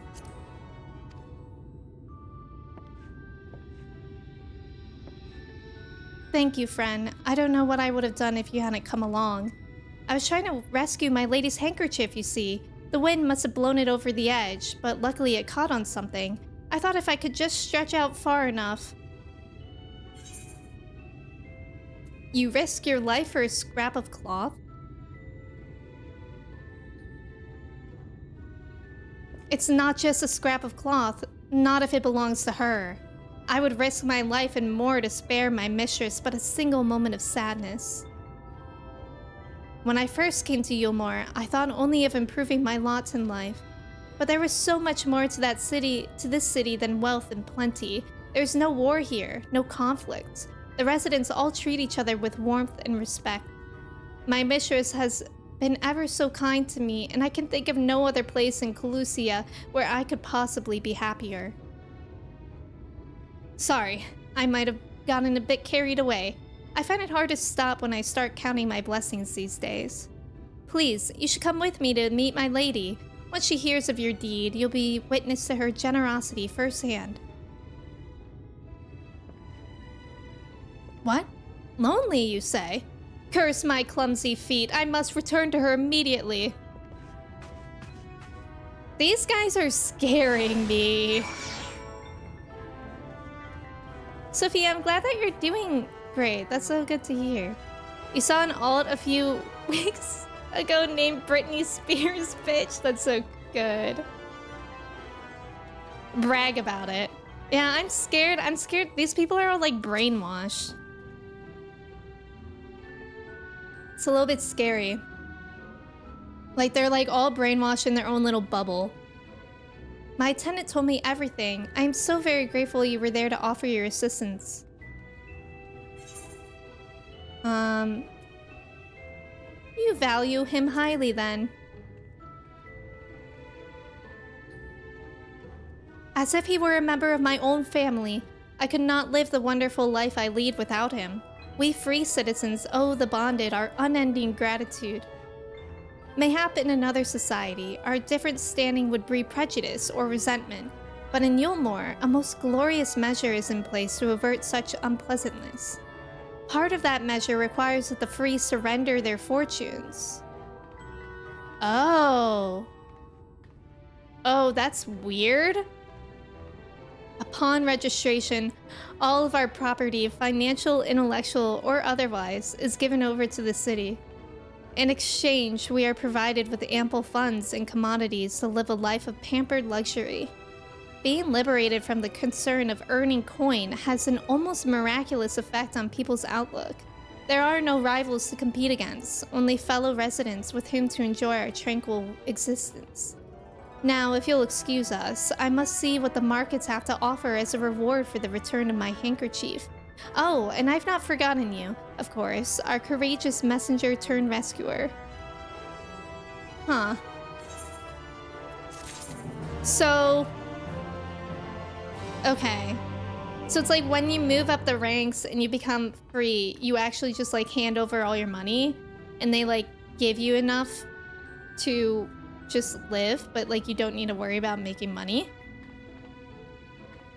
Thank you, friend. I don't know what I would have done if you hadn't come along. I was trying to rescue my lady's handkerchief, you see. The wind must have blown it over the edge, but luckily it caught on something. I thought if I could just stretch out far enough. You risk your life for a scrap of cloth? It's not just a scrap of cloth, not if it belongs to her. I would risk my life and more to spare my mistress but a single moment of sadness. When I first came to Yulmore, I thought only of improving my lot in life. But there was so much more to this city than wealth and plenty. There's no war here, no conflict. The residents all treat each other with warmth and respect. My mistress has been ever so kind to me, and I can think of no other place in Calusia where I could possibly be happier. Sorry, I might have gotten a bit carried away. I find it hard to stop when I start counting my blessings these days. Please, you should come with me to meet my lady. Once she hears of your deed, you'll be witness to her generosity firsthand. What? Lonely, you say? Curse my clumsy feet. I must return to her immediately. These guys are scaring me. Sophia, I'm glad that you're doing great. That's so good to hear. You saw an alt a few weeks ago named Britney Spears, bitch. That's so good. Brag about it. Yeah, I'm scared. I'm scared. These people are all like brainwashed. It's a little bit scary. Like they're like all brainwashed in their own little bubble. My attendant told me everything. I am so very grateful you were there to offer your assistance. You value him highly then. As if he were a member of my own family, I could not live the wonderful life I lead without him. We free citizens owe the bonded our unending gratitude. Mayhap in another society, our different standing would breed prejudice or resentment, but in Yulmore, a most glorious measure is in place to avert such unpleasantness. Part of that measure requires that the free surrender their fortunes. Oh. Oh, that's weird. Upon registration, all of our property, financial, intellectual, or otherwise, is given over to the city. In exchange, we are provided with ample funds and commodities to live a life of pampered luxury. Being liberated from the concern of earning coin has an almost miraculous effect on people's outlook. There are no rivals to compete against, only fellow residents with whom to enjoy our tranquil existence. Now, if you'll excuse us, I must see what the markets have to offer as a reward for the return of my handkerchief. Oh, and I've not forgotten you, of course, our courageous messenger turned rescuer. Huh. So... okay. So it's like when you move up the ranks and you become free, you actually just like hand over all your money and they like give you enough to just live, but like you don't need to worry about making money.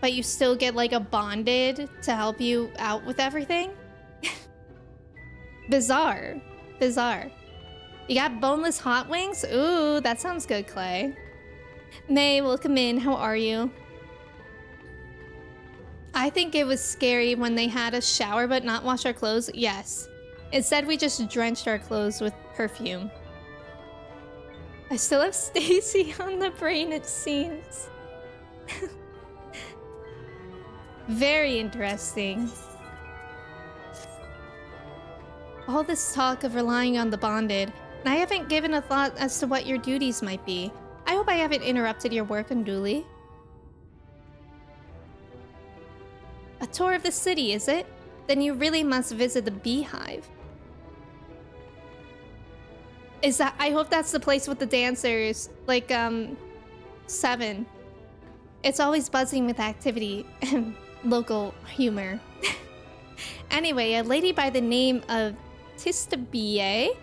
But you still get like a bonded to help you out with everything. Bizarre. Bizarre. You got boneless hot wings? Ooh, that sounds good, Clay. May, welcome in. How are you? I think it was scary when they had us shower but not wash our clothes. Yes. Instead, we just drenched our clothes with perfume. I still have Stacy on the brain, it seems. Very interesting. All this talk of relying on the bonded, and I haven't given a thought as to what your duties might be. I hope I haven't interrupted your work unduly. A tour of the city, is it? Then you really must visit the Beehive. Is that- I hope that's the place with the dancers, like, 7. It's always buzzing with activity and local humor. Anyway, a lady by the name of Tistabie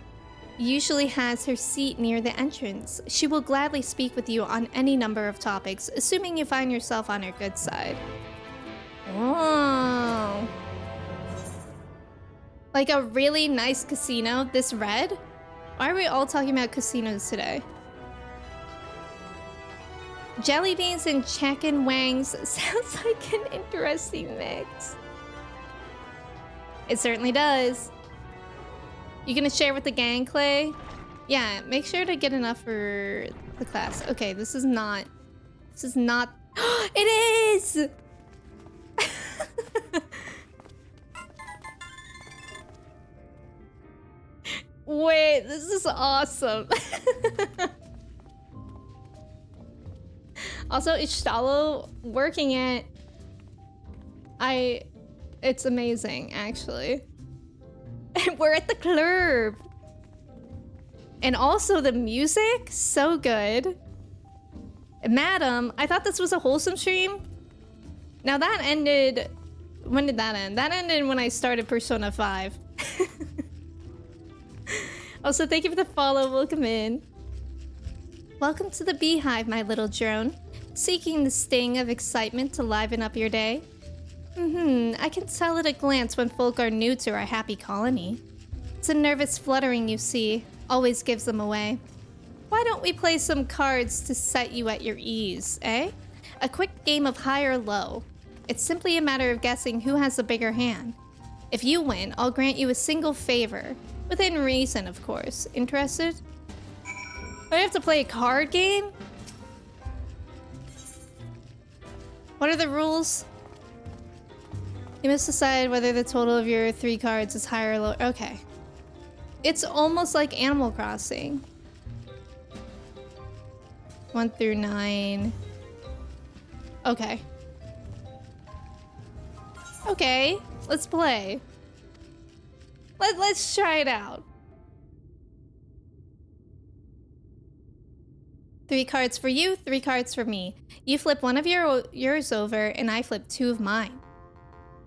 usually has her seat near the entrance. She will gladly speak with you on any number of topics, assuming you find yourself on her good side. Oh. Like a really nice casino, this red? Why are we all talking about casinos today? Jelly beans and chicken wangs sounds like an interesting mix. It certainly does. You gonna share with the gang, Clay? Yeah, make sure to get enough for the class. Okay, this is not... It is! Wait, this is awesome. Also, Ishtalo working it. It's amazing, actually. We're at the club. And also the music, so good. Madam, I thought this was a wholesome stream. Now that ended... When did that end? That ended when I started Persona 5. Also, thank you for the follow. Welcome in. Welcome to the Beehive, my little drone. Seeking the sting of excitement to liven up your day? I can tell at a glance when folk are new to our happy colony. It's a nervous fluttering, you see. Always gives them away. Why don't we play some cards to set you at your ease, eh? A quick game of high or low. It's simply a matter of guessing who has the bigger hand. If you win, I'll grant you a single favor. Within reason, of course. Interested? I have to play a card game? What are the rules? You must decide whether the total of your 3 cards is higher or lower. Okay. It's almost like Animal Crossing. 1 through 9. Okay. Okay, let's play. Let's try it out. 3 cards for you, 3 cards for me. You flip one of yours over, and I flip 2 of mine.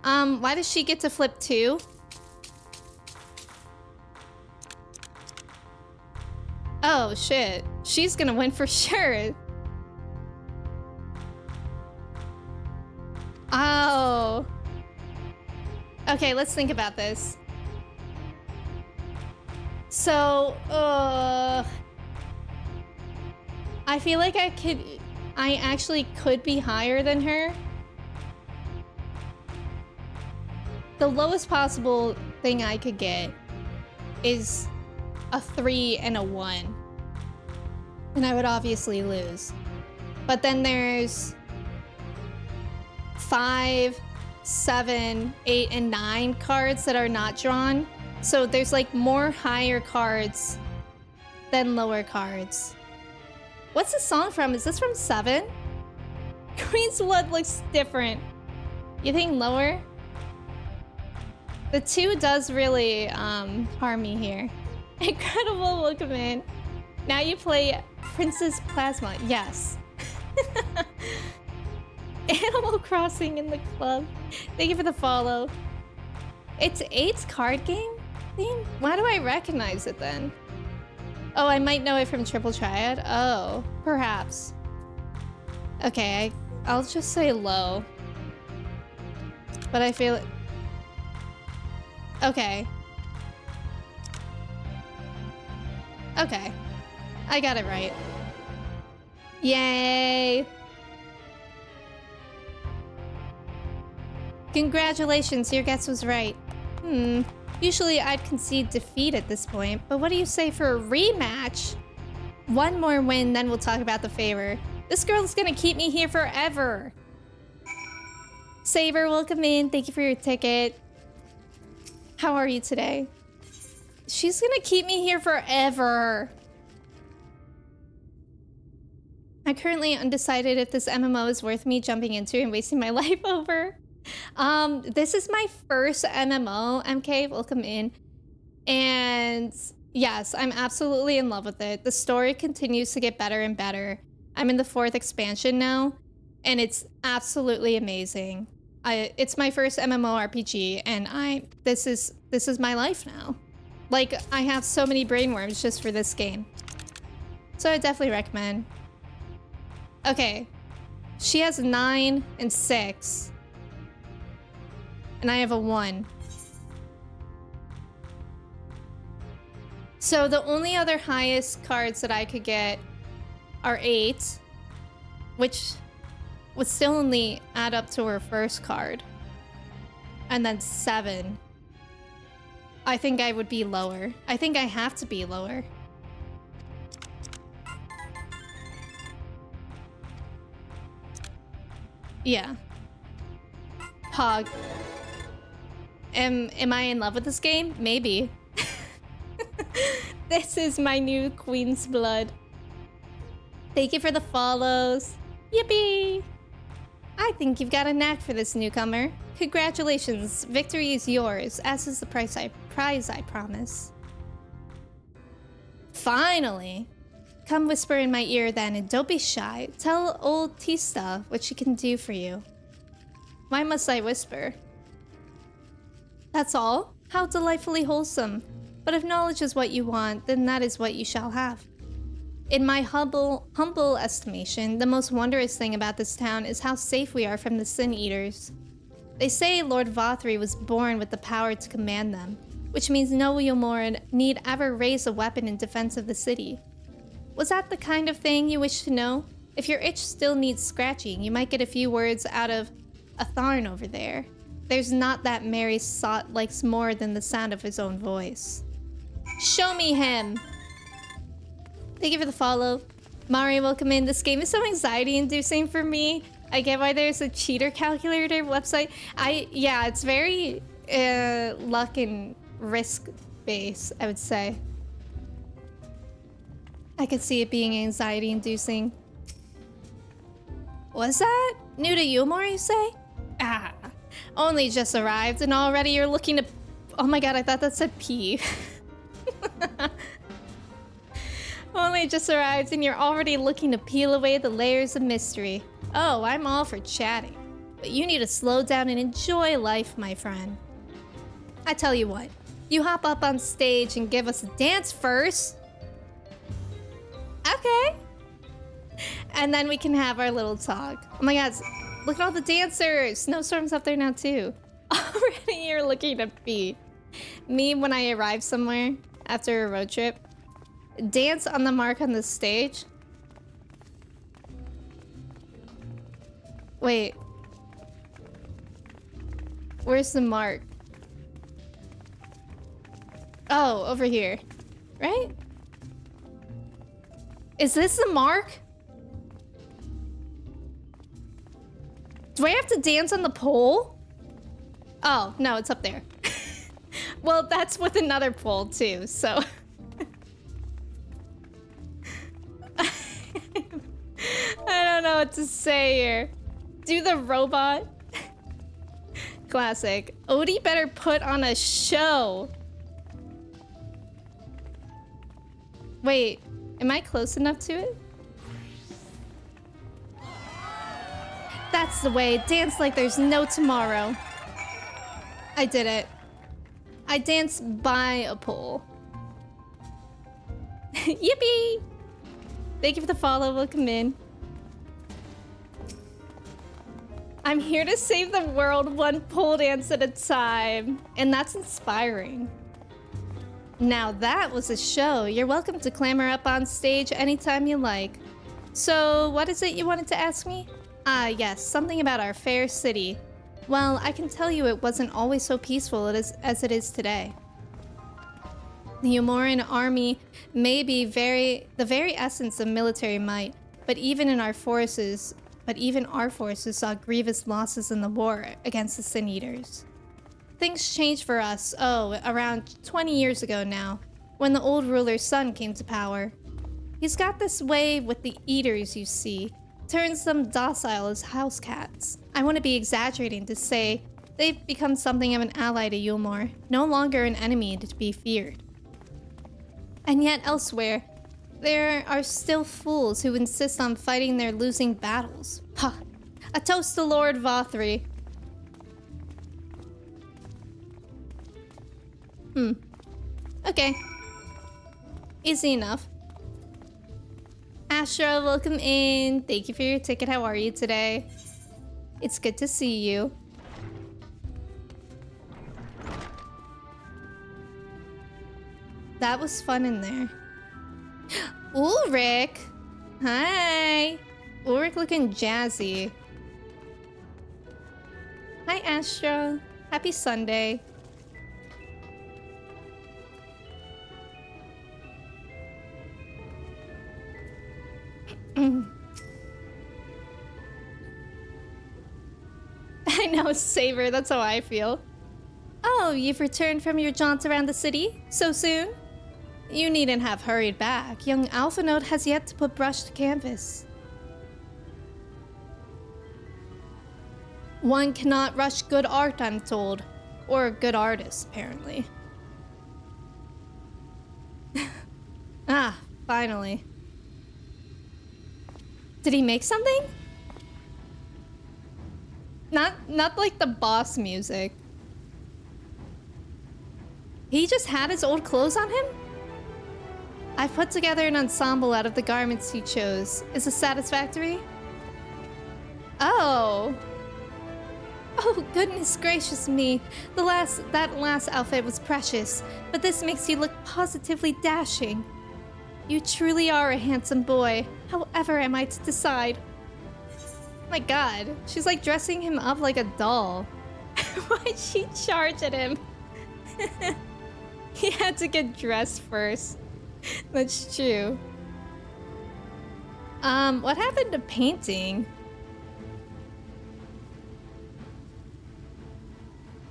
Why does she get to flip 2? Oh, shit. She's gonna win for sure. Oh. Okay, let's think about this. So, I feel like I actually could be higher than her. The lowest possible thing I could get is a 3 and a 1. And I would obviously lose. But then there's 5, 7, 8, and 9 cards that are not drawn. So there's like more higher cards than lower cards. What's the song from? Is this from 7? Queen's Blood looks different. You think lower? The 2 does really harm me here. Incredible, welcome in. Now you play Princess Plasma. Yes. Animal Crossing in the club. Thank you for the follow. It's 8's card game theme? Why do I recognize it then? Oh, I might know it from Triple Triad. Oh, perhaps. Okay, I'll just say low. But I feel it. Okay. Okay. I got it right. Yay! Congratulations, your guess was right. Usually I'd concede defeat at this point, but what do you say for a rematch? One more win, then we'll talk about the favor. This girl's gonna keep me here forever. Saber, welcome in. Thank you for your ticket. How are you today? She's gonna keep me here forever. I'm currently undecided if this MMO is worth me jumping into and wasting my life over. This is my first MMO, MK, welcome in. And yes, I'm absolutely in love with it. The story continues to get better and better. I'm in the 4th expansion now, and it's absolutely amazing. It's my first MMORPG, and this is my life now. Like, I have so many brainworms just for this game. So I definitely recommend. Okay. She has 9 and 6. And I have a 1. So the only other highest cards that I could get are 8, which would still only add up to her first card. And then 7. I think I would be lower. I think I have to be lower. Yeah. Pog. Am I in love with this game? Maybe. This is my new Queen's Blood. Thank you for the follows. Yippee! I think you've got a knack for this newcomer. Congratulations, victory is yours, as is the prize I promise. Finally! Come whisper in my ear then, and don't be shy. Tell old Tista what she can do for you. Why must I whisper? That's all? How delightfully wholesome. But if knowledge is what you want, then that is what you shall have. In my humble estimation, the most wondrous thing about this town is how safe we are from the Sin Eaters. They say Lord Vothri was born with the power to command them, which means no Yomoran need ever raise a weapon in defense of the city. Was that the kind of thing you wish to know? If your itch still needs scratching, you might get a few words out of a Tharn over there. There's not that Mary Sot likes more than the sound of his own voice. Show me him. Thank you for the follow. Mari, welcome in. This game is so anxiety-inducing for me. I get why there's a cheater calculator website. Yeah, it's very luck and risk-based, I would say. I could see it being anxiety-inducing. What's that? New to you, more, you say? Ah, only just arrived and already you're looking to... Oh my god, I thought that said pee. Only just arrived and you're already looking to peel away the layers of mystery. Oh, I'm all for chatting. But you need to slow down and enjoy life, my friend. I tell you what, you hop up on stage and give us a dance first. Okay. And then we can have our little talk. Oh my god, look at all the dancers. Snowstorm's up there now too. Already you're looking to pee. Me when I arrive somewhere after a road trip. Dance on the mark on the stage. Wait. Where's the mark? Oh, over here. Right? Is this the mark? Do I have to dance on the pole? Oh, no, it's up there. Well, that's with another pole too, so... I don't know what to say here. Do the robot. Classic. Odie better put on a show. Wait, am I close enough to it? That's the way. Dance like there's no tomorrow. I did it. I danced by a pole. Yippee! Thank you for the follow. Welcome in. I'm here to save the world one pole dance at a time. And that's inspiring. Now that was a show. You're welcome to clamber up on stage anytime you like. So, what is it you wanted to ask me? Ah, yes, something about our fair city. Well, I can tell you it wasn't always so peaceful as it is today. The Umoran army may be the very essence of military might, but even our forces saw grievous losses in the war against the Sin Eaters. Things changed for us, around 20 years ago now, when the old ruler's son came to power. He's got this way with the Eaters, you see, turns them docile as house cats. I wouldn't be exaggerating to say they've become something of an ally to Yulmore, no longer an enemy to be feared. And yet elsewhere, there are still fools who insist on fighting their losing battles. Puh! A toast to Lord Vothri. Okay. Easy enough. Astra, welcome in. Thank you for your ticket. How are you today? It's good to see you. That was fun in there. Ulrich! Hi! Ulrich looking jazzy. Hi, Astra. Happy Sunday. I know, Saber. That's how I feel. Oh, you've returned from your jaunt around the city? So soon? You needn't have hurried back. Young Alphanote has yet to put brush to canvas. One cannot rush good art, I'm told. Or good artists, apparently. Ah, finally. Did he make something? Not like the boss music. He just had his old clothes on him? I've put together an ensemble out of the garments he chose. Is this satisfactory? Oh. Oh, goodness gracious me. That last outfit was precious, but this makes you look positively dashing. You truly are a handsome boy. However am I to decide? My god, she's like dressing him up like a doll. Why'd she charge at him? He had to get dressed first. That's true. What happened to painting?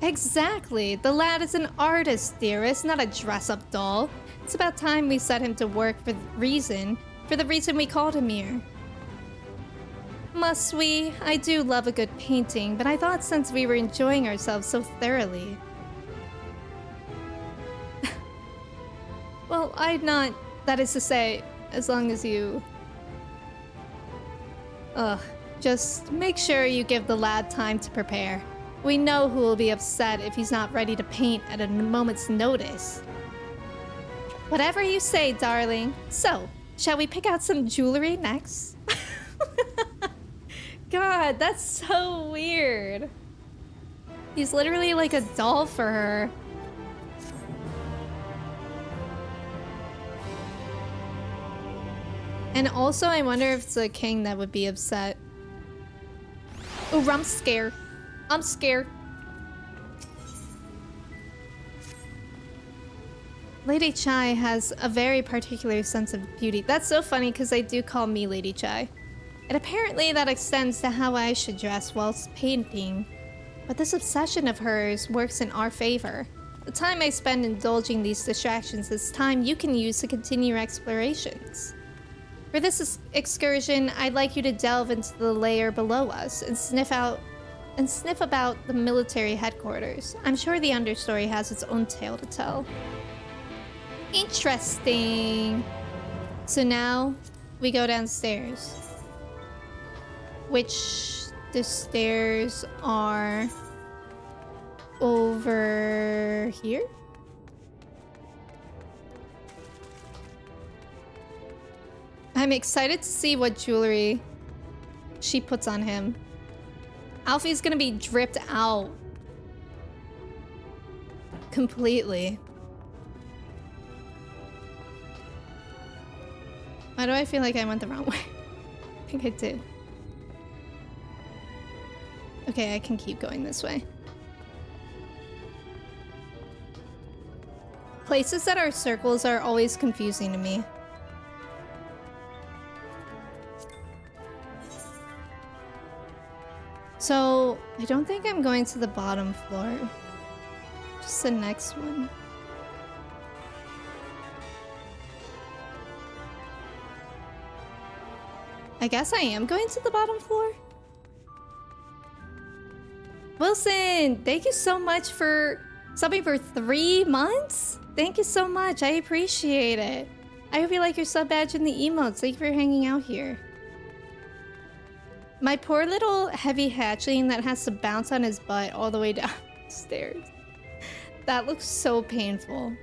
Exactly. The lad is an artist, dearest, not a dress-up doll. It's about time we set him to work for the reason we called him here. Must we? I do love a good painting, but I thought since we were enjoying ourselves so thoroughly. Well, I'd not... That is to say, as long as you... Ugh. Just make sure you give the lad time to prepare. We know who will be upset if he's not ready to paint at a moment's notice. Whatever you say, darling. So, shall we pick out some jewelry next? God, that's so weird. He's literally like a doll for her. And also, I wonder if it's the king that would be upset. Ooh, I'm scared. I'm scared. Lady Chai has a very particular sense of beauty. That's so funny because they do call me Lady Chai. And apparently that extends to how I should dress whilst painting. But this obsession of hers works in our favor. The time I spend indulging these distractions is time you can use to continue your explorations. For this excursion, I'd like you to delve into the layer below us and sniff about the military headquarters. I'm sure the understory has its own tale to tell. Interesting. So now we go downstairs. Which the stairs are over here? I'm excited to see what jewelry she puts on him. Alfie's gonna be dripped out completely. Why do I feel like I went the wrong way? I think I did. Okay, I can keep going this way. Places that are circles are always confusing to me. So, I don't think I'm going to the bottom floor. Just the next one. I guess I am going to the bottom floor? Wilson, thank you so much for subbing for 3 months. Thank you so much. I appreciate it. I hope you like your sub badge and the emotes. Thank you for hanging out here. My poor little heavy hatchling that has to bounce on his butt all the way downstairs. That looks so painful.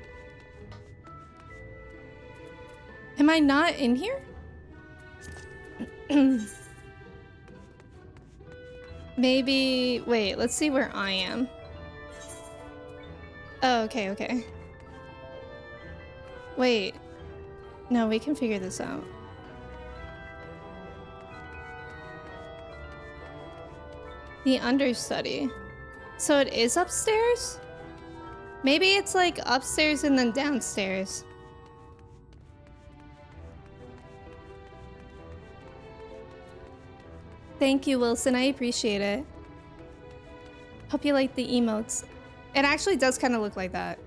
Am I not in here? Maybe... Wait, let's see where I am. Oh, okay, okay. Wait. No, we can figure this out. The understudy. So it is upstairs? Maybe it's like upstairs and then downstairs. Thank you, Wilson. I appreciate it. Hope you like the emotes. It actually does kind of look like that.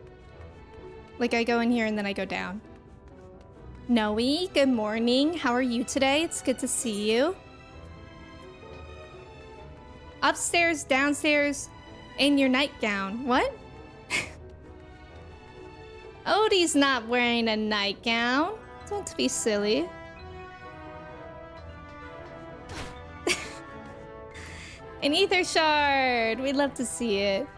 Like I go in here and then I go down. Noe, good morning. How are you today? It's good to see you. Upstairs, downstairs, in your nightgown. What? Odie's not wearing a nightgown. Don't be silly. An ether shard! We'd love to see it.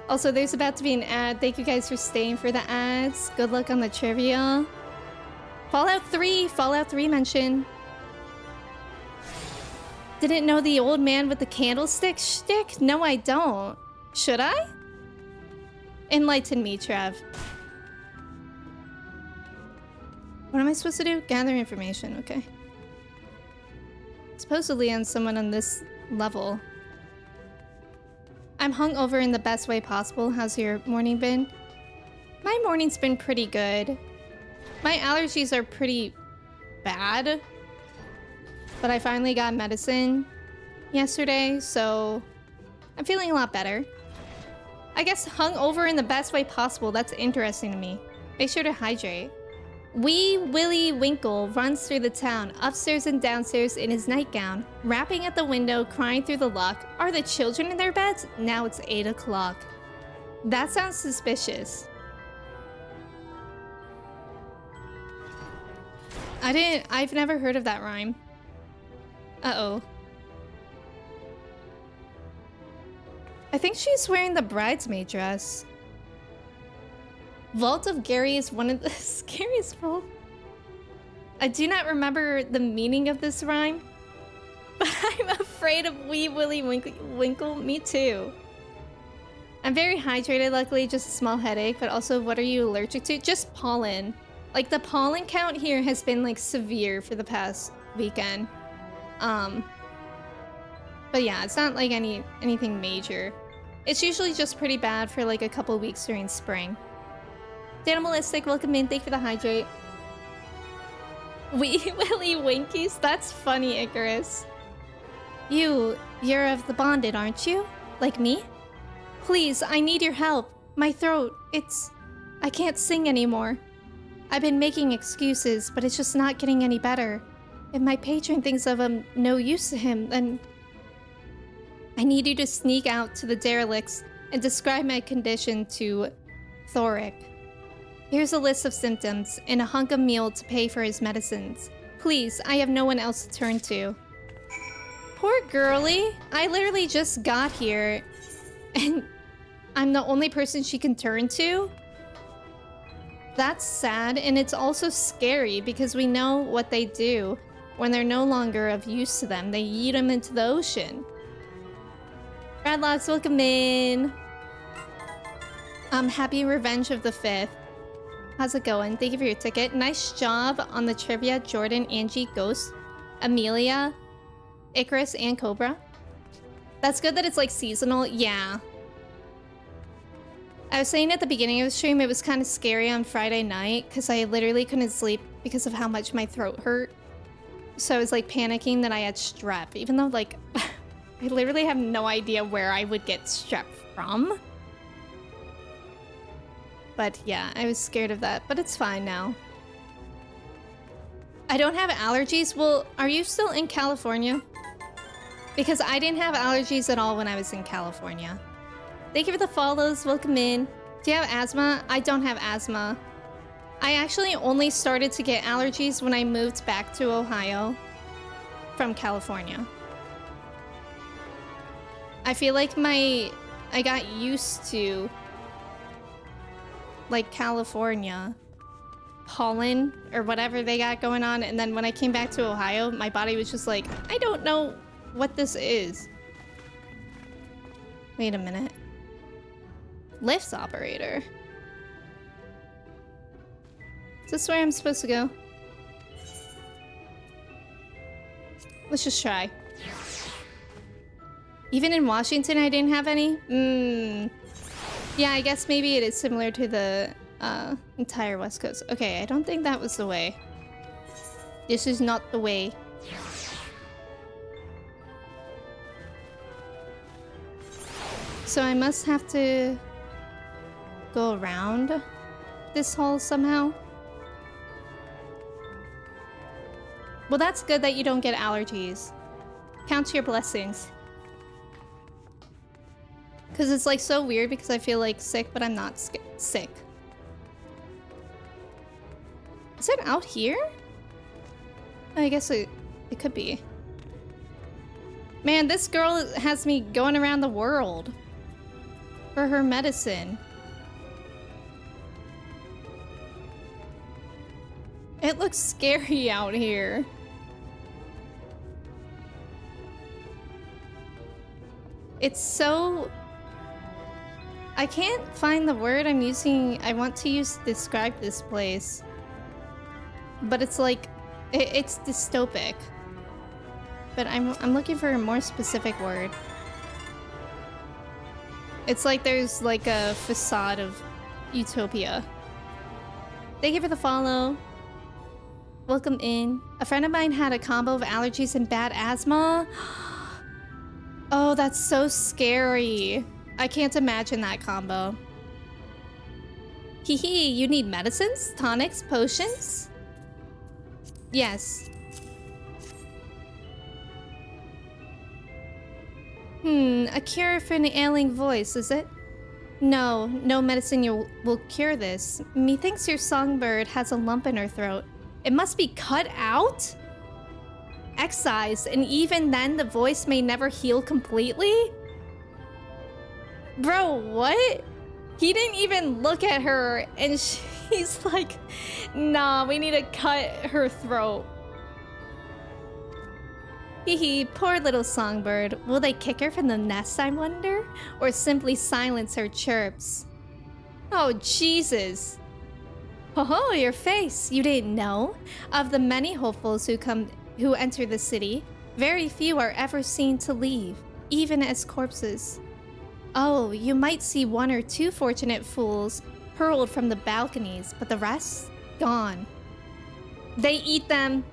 Also, there's about to be an ad. Thank you guys for staying for the ads. Good luck on the trivia. Fallout 3 mention. Didn't know the old man with the candlestick shtick? No, I don't. Should I? Enlighten me, Trev. What am I supposed to do? Gather information, okay. Supposedly on someone on this level. I'm hungover in the best way possible. How's your morning been? My morning's been pretty good. My allergies are pretty bad. But I finally got medicine yesterday, so I'm feeling a lot better. I guess hungover in the best way possible. That's interesting to me. Make sure to hydrate. Wee Willie Winkle runs through the town, upstairs and downstairs in his nightgown, rapping at the window, crying through the lock. Are the children in their beds? Now it's 8 o'clock. That sounds suspicious. I've never heard of that rhyme. Uh-oh. I think she's wearing the bridesmaid dress. Vault of Gary is one of the scariest vault. I do not remember the meaning of this rhyme, but I'm afraid of Wee Willie Winkle. Me too. I'm very hydrated, luckily, just a small headache, but also what are you allergic to? Just pollen. Like the pollen count here has been like severe for the past weekend. But yeah, it's not like anything major. It's usually just pretty bad for like a couple weeks during spring. Danimalistic, welcome in. Thank you for the hydrate. Wee Willie Winkies? That's funny, Icarus. You're of the bonded, aren't you? Like me? Please, I need your help. My throat, I can't sing anymore. I've been making excuses, but it's just not getting any better. If my patron thinks I'm no use to him, then I need you to sneak out to the derelicts and describe my condition to Thoric. Here's a list of symptoms and a hunk of meal to pay for his medicines. Please, I have no one else to turn to. Poor girlie. I literally just got here and I'm the only person she can turn to. That's sad, and it's also scary because we know what they do when they're no longer of use to them. They yeet them into the ocean. Radlocks, welcome in. Happy Revenge of the 5th. How's it going? Thank you for your ticket. Nice job on the trivia, Jordan, Angie, Ghost, Amelia, Icarus, and Cobra. That's good that it's like seasonal. Yeah. I was saying at the beginning of the stream, it was kind of scary on Friday night because I literally couldn't sleep because of how much my throat hurt. So I was like panicking that I had strep, even though like I literally have no idea where I would get strep from. But yeah, I was scared of that, but it's fine now. I don't have allergies. Well, are you still in California? Because I didn't have allergies at all when I was in California. Thank you for the follows. Welcome in. Do you have asthma? I don't have asthma. I actually only started to get allergies when I moved back to Ohio from California. I feel like I got used to like California pollen or whatever they got going on, and then when I came back to Ohio, my body was just like, I don't know what this is. Wait a minute. Lifts operator. Is this where I'm supposed to go? Let's just try. Even in Washington, I didn't have any? Yeah, I guess maybe it is similar to the entire West Coast. Okay, I don't think that was the way. This is not the way. So I must have to go around this hole somehow. Well, that's good that you don't get allergies. Count your blessings. Because it's like so weird because I feel like sick, but I'm not sick. Is it out here? I guess it could be. Man, this girl has me going around the world for her medicine. It looks scary out here. It's so... I can't find the word I'm using. I want to use to describe this place. But it's like... It's dystopic. But I'm looking for a more specific word. It's like there's like a facade of utopia Thank you for the follow. Welcome in. A friend of mine had a combo of allergies and bad asthma. Oh, that's so scary. I can't imagine that combo. Hee hee, you need medicines? Tonics? Potions? Yes. A cure for an ailing voice, is it? No, no medicine will cure this. Methinks your songbird has a lump in her throat. It must be cut out? Excised, and even then the voice may never heal completely? Bro, what? He didn't even look at her, and she's like, nah, we need to cut her throat. Hee poor little songbird. Will they kick her from the nest, I wonder? Or simply silence her chirps? Oh, Jesus. Ho, your face. You didn't know? Of the many hopefuls who enter the city, very few are ever seen to leave, even as corpses. Oh, you might see 1 or 2 fortunate fools hurled from the balconies, but the rest? Gone. They eat them.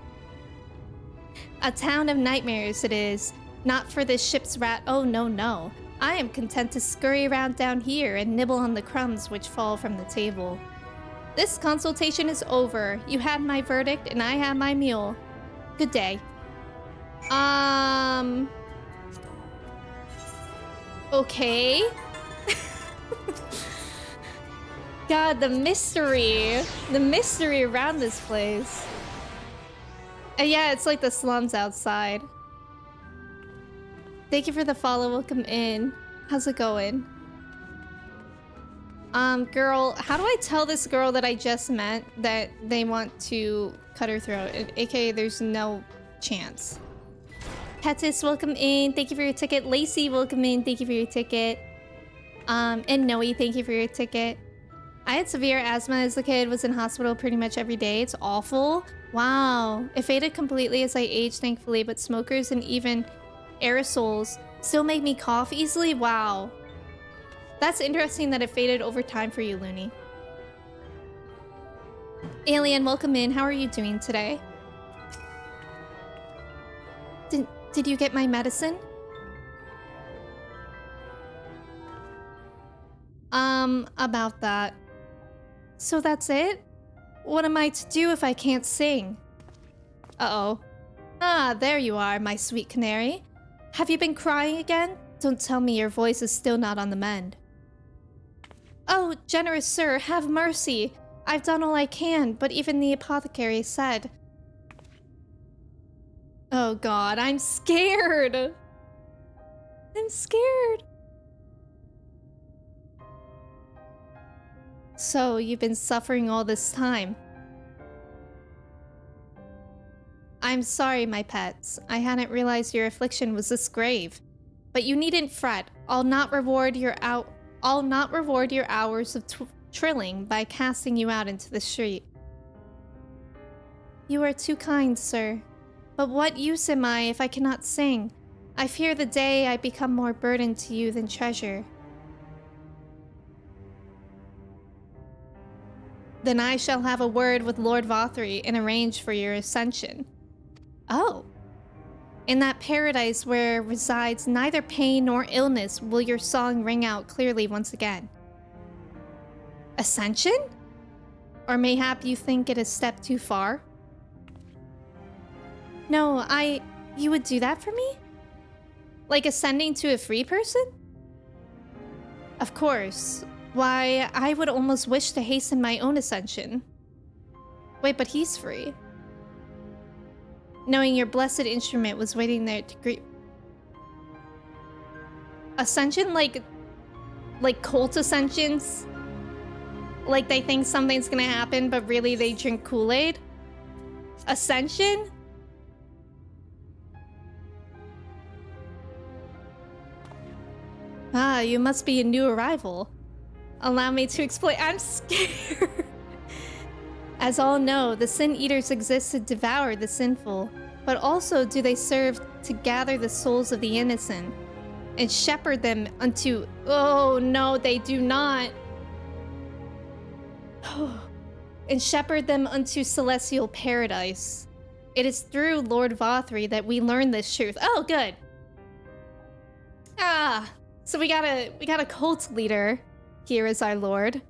A town of nightmares it is. Not for this ship's rat. Oh, no, no. I am content to scurry around down here and nibble on the crumbs which fall from the table. This consultation is over. You had my verdict and I had my meal. Good day. Okay. God, the mystery. The mystery around this place. Yeah, it's like the slums outside. Thank you for the follow. Welcome in. How's it going? Girl, how do I tell this girl that I just met that they want to cut her throat? AKA, there's no chance. Petis, welcome in. Thank you for your ticket. Lacey, welcome in. Thank you for your ticket. And Noe, thank you for your ticket. I had severe asthma as a kid, was in hospital pretty much every day. It's awful. Wow. It faded completely as I aged, thankfully, but smokers and even aerosols still make me cough easily. Wow. That's interesting that it faded over time for you, Looney. Alien, welcome in. How are you doing today? Did you get my medicine? About that. So that's it? What am I to do if I can't sing? Uh-oh. Ah, there you are, my sweet canary. Have you been crying again? Don't tell me your voice is still not on the mend. Oh, generous sir, have mercy. I've done all I can, but even the apothecary said... Oh god, I'm scared! I'm scared! So, you've been suffering all this time. I'm sorry, my pets. I hadn't realized your affliction was this grave. But you needn't fret. I'll not reward your hours of trilling by casting you out into the street. You are too kind, sir. But what use am I if I cannot sing? I fear the day I become more burden to you than treasure. Then I shall have a word with Lord Vothry and arrange for your ascension. Oh. In that paradise where resides neither pain nor illness will your song ring out clearly once again. Ascension? Or mayhap you think it a step too far? No, you would do that for me? Like ascending to a free person? Of course. Why, I would almost wish to hasten my own ascension. Wait, but he's free. Knowing your blessed instrument was waiting there to greet... Ascension? Like cult ascensions? Like they think something's gonna happen, but really they drink Kool-Aid? Ascension? Ah, you must be a new arrival. Allow me to explain. I'm scared. As all know, the Sin Eaters exist to devour the sinful, but also do they serve to gather the souls of the innocent and shepherd them unto... Oh, no, they do not. and shepherd them unto celestial paradise. It is through Lord Vothri that we learn this truth. Oh, good. Ah, so we got a cult leader here as our lord.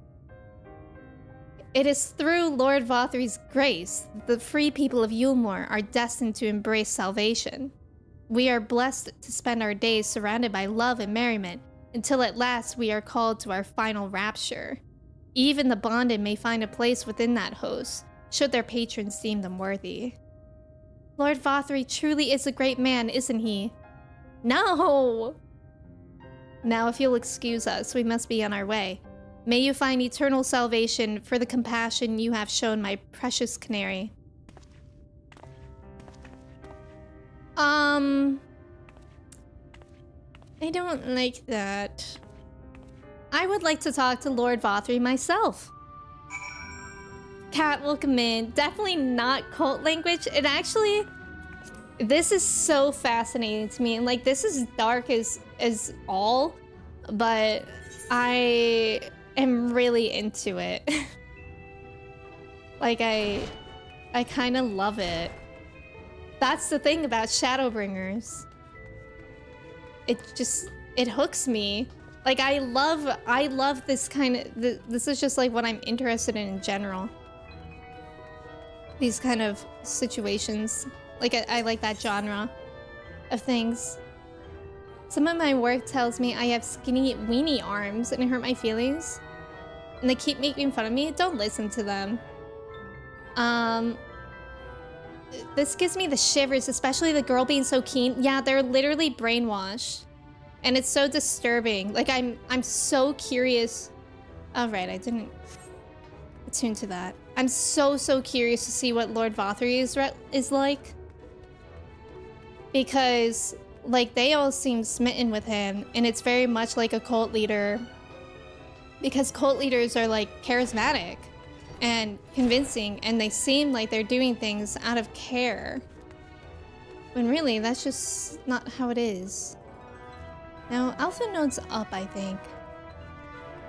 It is through Lord Vothri's grace that the free people of Yulmore are destined to embrace salvation. We are blessed to spend our days surrounded by love and merriment, until at last we are called to our final rapture. Even the bonded may find a place within that host, should their patrons deem them worthy. Lord Vothri truly is a great man, isn't he? No! Now if you'll excuse us, we must be on our way. May you find eternal salvation for the compassion you have shown my precious canary. I don't like that. I would like to talk to Lord Vothri myself. Cat, welcome in. Definitely not cult language. It actually... This is so fascinating to me. Like, this is dark as all, but I am really into it. Like, I kind of love it. That's the thing about Shadowbringers. It hooks me. Like, I love this kind of... This is just like what I'm interested in general. These kind of situations. Like, I like that genre of things. Some of my work tells me I have skinny weenie arms and it hurt my feelings. And they keep making fun of me. Don't listen to them. This gives me the shivers, especially the girl being so keen. Yeah, they're literally brainwashed. And it's so disturbing. Like, I'm so curious. Oh, right, I didn't attune to that. I'm so curious to see what Lord Vothri is like. Because, like, they all seem smitten with him. And it's very much like a cult leader. Because cult leaders are, like, charismatic and convincing. And they seem like they're doing things out of care. When really, that's just not how it is. Now, Alpha Node's up, I think.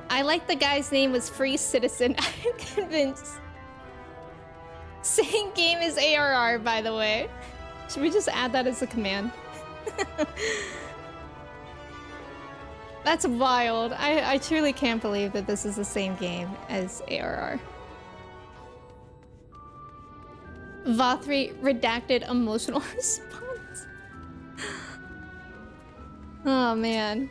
I like the guy's name was Free Citizen. I'm convinced. Same game as ARR, by the way. Should we just add that as a command? That's wild. I truly can't believe that this is the same game as ARR. Vothri redacted emotional response. Oh, man.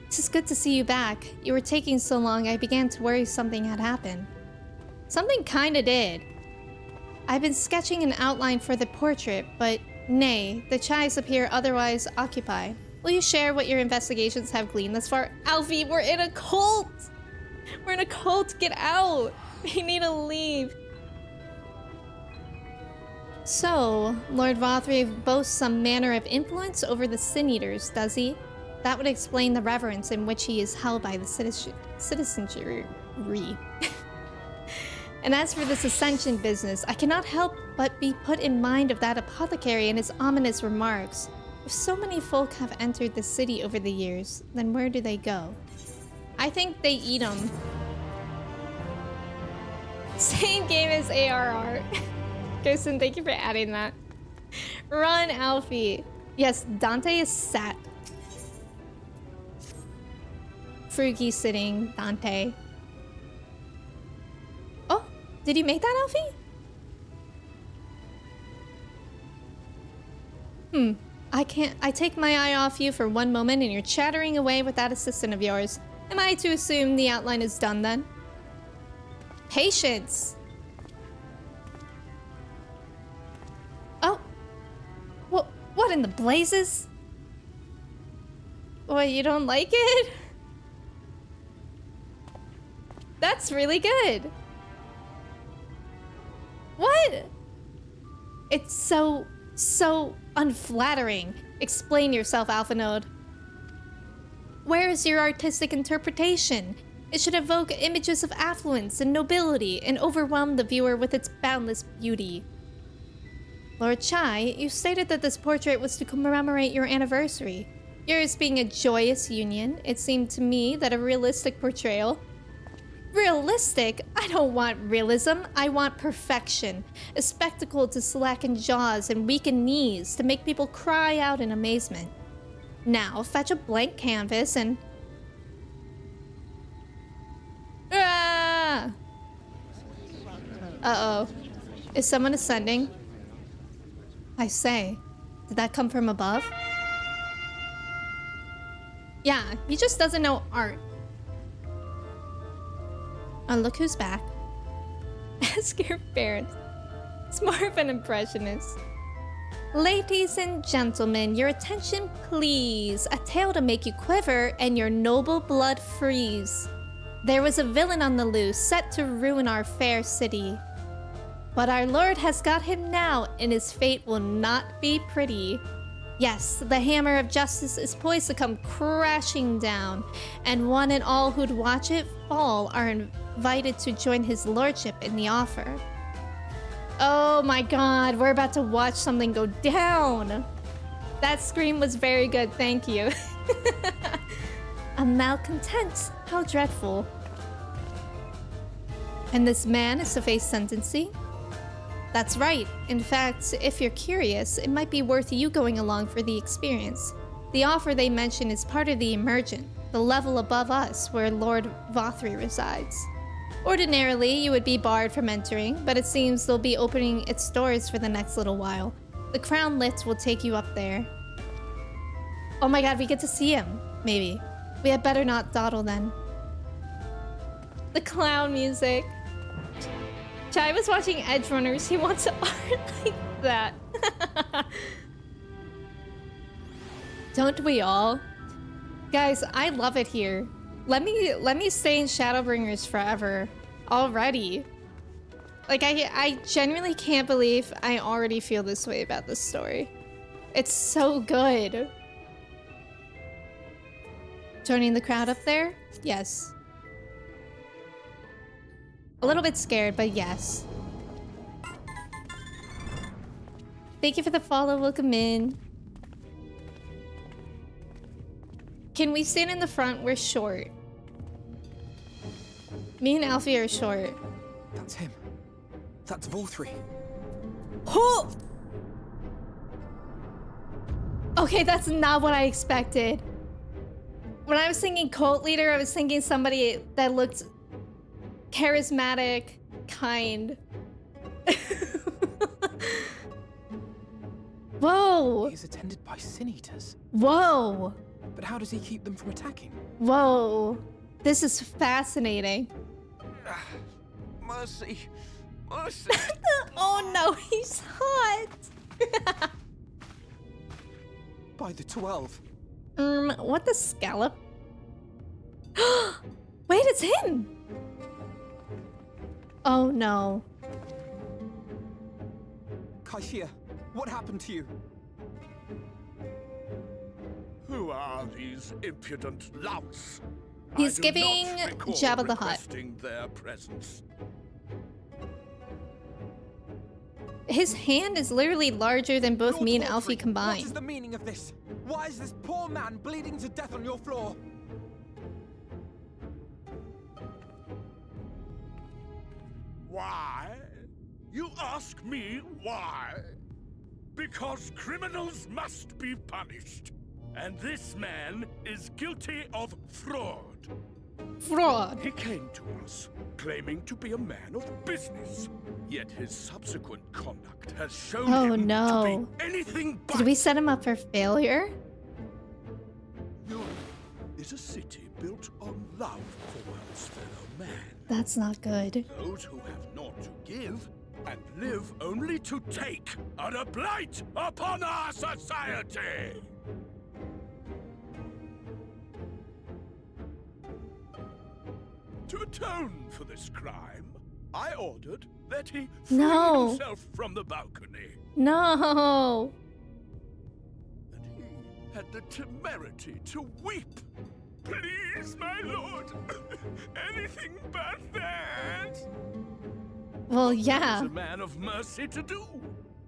It's just good to see you back. You were taking so long, I began to worry something had happened. Something kinda did. I've been sketching an outline for the portrait, but nay, the chives appear otherwise occupied. Will you share what your investigations have gleaned thus far? Alfie, we're in a cult! We're in a cult, get out! We need to leave. So, Lord Vothri boasts some manner of influence over the Sin Eaters, does he? That would explain the reverence in which he is held by the citizenry. And as for this ascension business, I cannot help but be put in mind of that apothecary and his ominous remarks. If so many folk have entered the city over the years, then where do they go? I think they eat them. Same game as ARR. Kirsten, thank you for adding that. Run, Alfie. Yes, Dante is sat. Frugi sitting, Dante. Oh, did you make that, Alfie? I take my eye off you for one moment and you're chattering away with that assistant of yours. Am I to assume the outline is done then? Patience! Oh! What in the blazes? What, you don't like it? That's really good. What? It's so unflattering. Explain yourself, Alpha Node. Where is your artistic interpretation? It should evoke images of affluence and nobility and overwhelm the viewer with its boundless beauty. Lord Chai, you stated that this portrait was to commemorate your anniversary. Yours being a joyous union, it seemed to me that a realistic portrayal Realistic? I don't want realism. I want perfection. A spectacle to slacken jaws and weaken knees to make people cry out in amazement. Now, fetch a blank canvas and... Ah! Uh-oh. Is someone ascending? I say, did that come from above? Yeah, he just doesn't know art. Oh, look who's back. Ask your parents. It's more of an impressionist. Ladies and gentlemen, your attention please. A tale to make you quiver and your noble blood freeze. There was a villain on the loose, set to ruin our fair city. But our Lord has got him now, and his fate will not be pretty. Yes, the hammer of justice is poised to come crashing down, and one and all who'd watch it fall are invited to join his lordship in the offer. Oh my god, we're about to watch something go down! That scream was very good, thank you. A malcontent, how dreadful. And this man is to face sentencing? That's right. In fact, if you're curious, it might be worth you going along for the experience. The offer they mention is part of the Emergent, the level above us where Lord Vothri resides. Ordinarily, you would be barred from entering, but it seems they'll be opening its doors for the next little while. The Crown Lit will take you up there. Oh my god, we get to see him. Maybe. We had better not dawdle then. The clown music. Chai was watching Edge Runners. He wants art like that. Don't we all? Guys, I love it here. Let me stay in Shadowbringers forever. Already. Like, I genuinely can't believe I already feel this way about this story. It's so good. Joining the crowd up there? Yes. A little bit scared, but yes. Thank you for the follow. Welcome in. Can we stand in the front? We're short. Me and Alfie are short. That's him. That's Vothri. Oh! Okay, that's not what I expected. When I was thinking cult leader, I was thinking somebody that looked charismatic, kind. Whoa! He's attended by sin eaters. Whoa! But how does he keep them from attacking? Whoa! This is fascinating. Mercy. Mercy. Oh no, he's hot! By the 12. What the scallop? Wait, it's him! Oh no. Kaishia, what happened to you? Who are these impudent louts? He's I do giving not recall Jabba the Hutt. requesting their presence. His hand is literally larger than both Lord me and Vothri, Alfie what combined. is the meaning of this? Why is this poor man bleeding to death on your floor? Why? You ask me why? Because criminals must be punished. And this man is guilty of fraud. Fraud. He came to us, claiming to be a man of business. Yet his subsequent conduct has shown Oh, him no. to be anything but. Did we set him up for failure? Europe is a city built on love for one's fellow man. That's not good. Those who have naught to give and live only to take are a blight upon our society. To atone for this crime, I ordered that he free No. himself from the balcony. No. And he had the temerity to weep. Please, my lord, anything but that. Well, What yeah. is a man of mercy to do,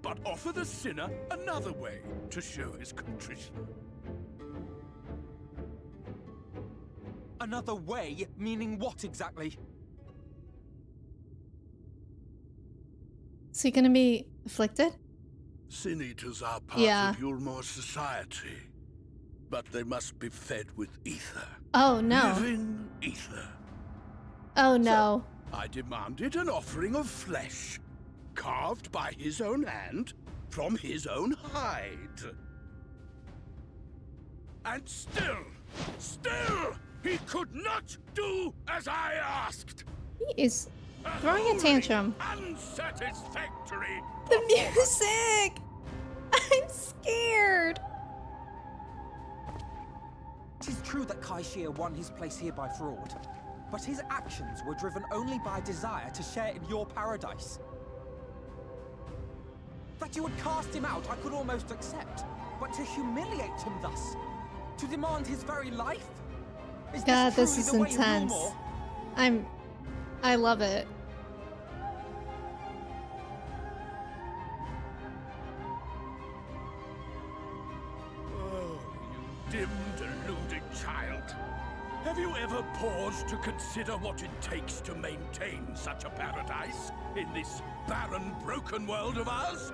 but offer the sinner another way to show his contrition. Another way? Meaning what exactly? Is he gonna be afflicted? Sin Eaters are part Yeah. of Yulmore's society, but they must be fed with ether. Oh no. Living ether. Oh no. I demanded an offering of flesh, carved by his own hand, from his own hide. And still, he could not do as I asked. He is throwing a tantrum. Unsatisfactory. The music! I'm scared. It is true that Kaishia won his place here by fraud, but his actions were driven only by desire to share in your paradise. That you would cast him out, I could almost accept, but to humiliate him thus, to demand his very life? Is God, this truly is the way of intense. Yulmore? I love it. Oh, you dim, deluded child. Have you ever paused to consider what it takes to maintain such a paradise in this barren, broken world of ours?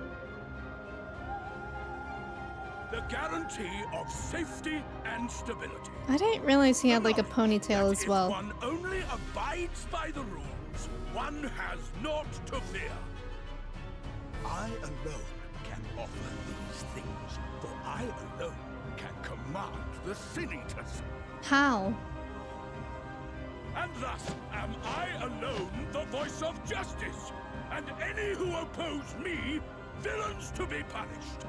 The guarantee of safety and stability. I didn't realize he had like a The ponytail knowledge as that well. If one only abides by the rules, one has naught to fear. I alone can offer these things, for I alone can command the Sin Eaters. How? And thus am I alone the voice of justice, and any who oppose me, villains to be punished.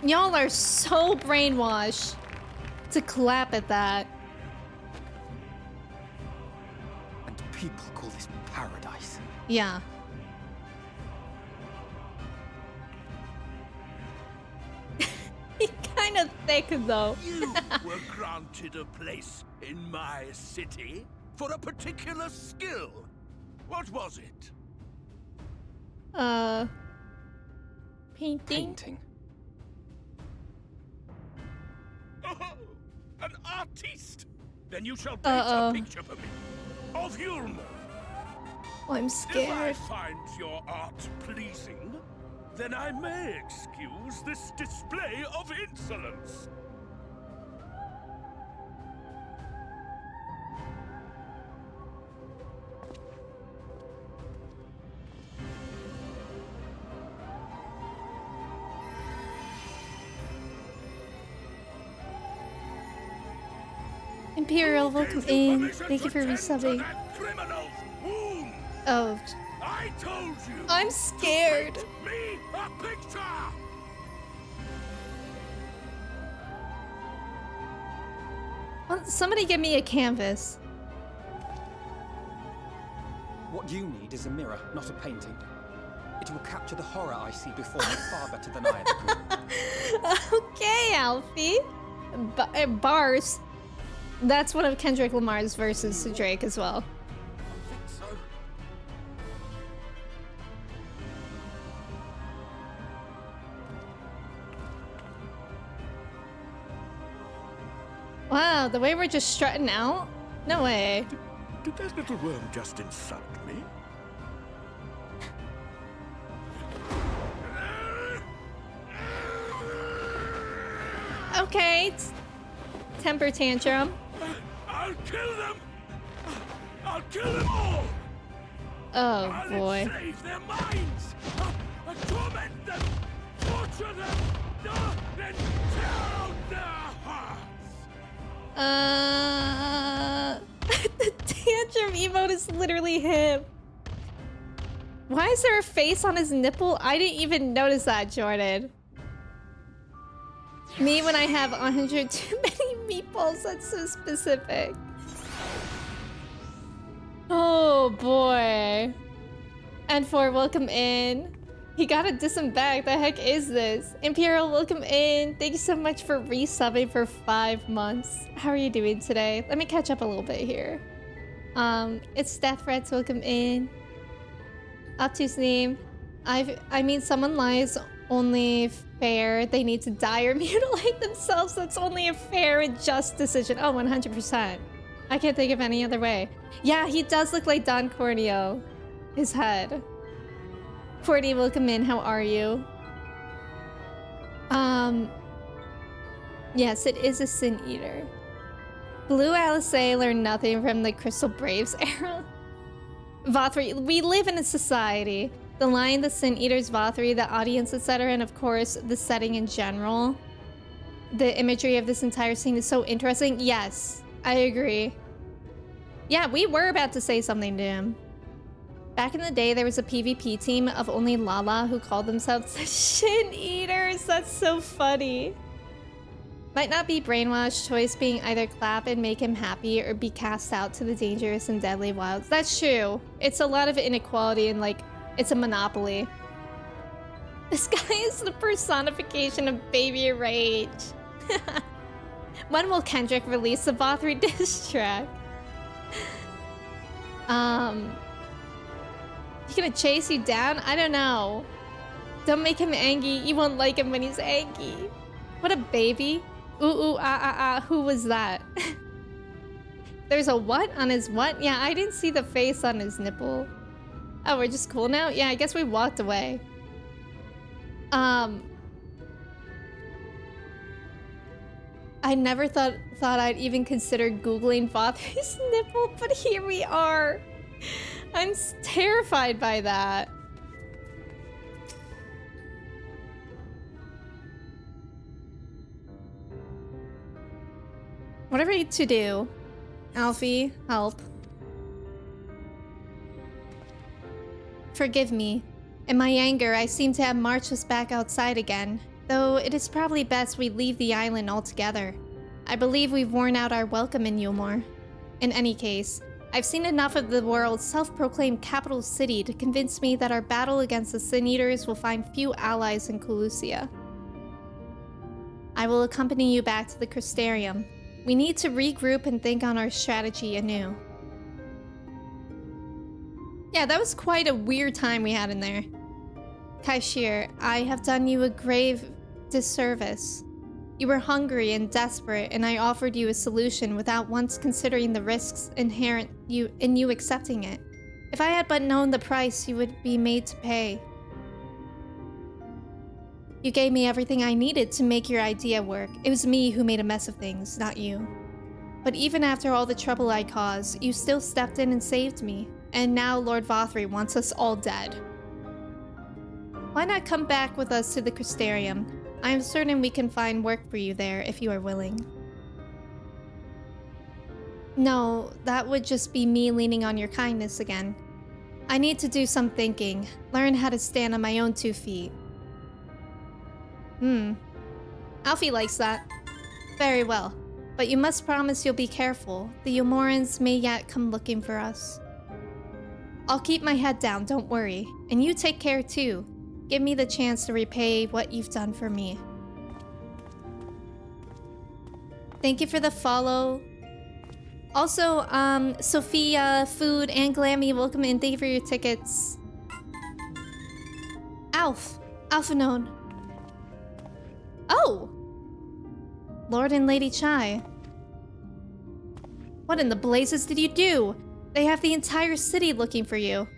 Y'all are so brainwashed to clap at that. And people call this paradise. Yeah. He's kind of thick though. You were granted a place in my city for a particular skill. What was it? Painting. Painting. Oh, an artiste! Then you shall paint a picture for me of Yulmore. Oh, I'm If I scared. find your art pleasing, then I may excuse this display of insolence. Imperial, Who welcome gave you in. permission Thank you to for tend to resubbing. that criminal's wound? Oh, I told you. I'm to scared. paint me a picture. Well, somebody give me a canvas. What you need is a mirror, not a painting. It will capture the horror I see before me far better than I ever could. Okay, Alfie. Bars. That's one of Kendrick Lamar's verses to Drake as well. I think so. Wow, the way we're just strutting out? No way. Did that little worm just insult me? Okay. Temper tantrum. I'll kill them! I'll kill them all! Oh I'll boy. enslave their minds! I'll torment them! Torture them! Then tear out their hearts! The tantrum emote is literally him. Why is there a face on his nipple? I didn't even notice that, Jordan. Me when I have 100 too many meatballs, that's so specific. Oh boy. And for welcome in. He got a disinfect. The heck is this? Imperial, welcome in. Thank you so much for resubbing for 5 months. How are you doing today? Let me catch up a little bit here. It's Death Threats, welcome in. Optu's name. I mean, someone lies only fair. They need to die or mutilate themselves. That's only a fair and just decision. Oh, 100%. I can't think of any other way. Yeah, he does look like Don Corneo. His head. Cordy, welcome in. How are you? Yes, it is a Sin Eater. Blue Alisei learned nothing from the Crystal Braves era. Vothri, we live in a society. The Lion, the Sin Eaters, Vothri, the audience, etc., and of course, the setting in general. The imagery of this entire scene is so interesting. Yes, I agree. Yeah, we were about to say something to him. Back in the day, there was a PvP team of only Lala who called themselves the Shin Eaters. That's so funny. Might not be brainwashed, choice being either clap and make him happy or be cast out to the dangerous and deadly wilds. That's true. It's a lot of inequality and like, it's a monopoly. This guy is the personification of baby rage. When will Kendrick release the Vothri diss track? He's gonna chase you down? I don't know. Don't make him angry. You won't like him when he's angry. What a baby. Ooh, ooh, ah, ah, ah. Who was that? There's a what on his what? Yeah, I didn't see the face on his nipple. Oh, we're just cool now? Yeah, I guess we walked away. I never thought I'd even consider Googling Vothri's nipple, but here we are. I'm terrified by that. What are we to do? Alfie, help. Forgive me. In my anger, I seem to have marched us back outside again, though it is probably best we leave the island altogether. I believe we've worn out our welcome in Yulmore. In any case, I've seen enough of the world's self-proclaimed capital city to convince me that our battle against the Sin Eaters will find few allies in Colusia. I will accompany you back to the Crystarium. We need to regroup and think on our strategy anew. Yeah, that was quite a weird time we had in there. Kaishir, I have done you a grave disservice. You were hungry and desperate, and I offered you a solution without once considering the risks inherent in you accepting it. If I had but known the price you would be made to pay. You gave me everything I needed to make your idea work. It was me who made a mess of things, not you. But even after all the trouble I caused, you still stepped in and saved me. And now Lord Vothri wants us all dead. Why not come back with us to the Crystarium? I am certain we can find work for you there if you are willing. No, that would just be me leaning on your kindness again. I need to do some thinking, learn how to stand on my own 2 feet. Alfie likes that. Very well, but you must promise you'll be careful. The Yulmorans may yet come looking for us. I'll keep my head down, don't worry. And you take care too. Give me the chance to repay what you've done for me. Thank you for the follow. Also, Sophia, Food, and Glammy, welcome in. Thank you for your tickets. Alphanone. Oh! Lord and Lady Chai. What in the blazes did you do? They have the entire city looking for you.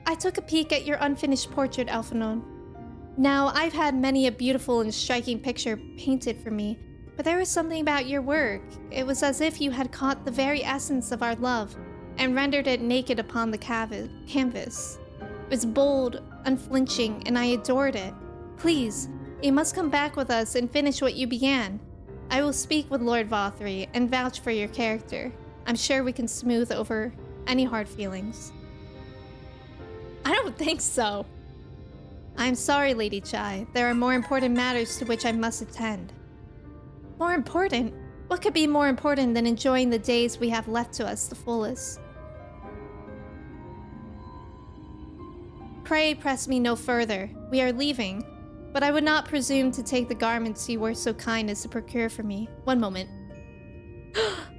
I took a peek at your unfinished portrait, Alphanone. Now, I've had many a beautiful and striking picture painted for me, but there was something about your work. It was as if you had caught the very essence of our love and rendered it naked upon the canvas. It was bold, unflinching, and I adored it. Please, you must come back with us and finish what you began. I will speak with Lord Vothri and vouch for your character. I'm sure we can smooth over any hard feelings. I don't think so. I'm sorry, Lady Chai. There are more important matters to which I must attend. More important? What could be more important than enjoying the days we have left to us the fullest? Pray press me no further. We are leaving, but I would not presume to take the garments you were so kind as to procure for me. One moment.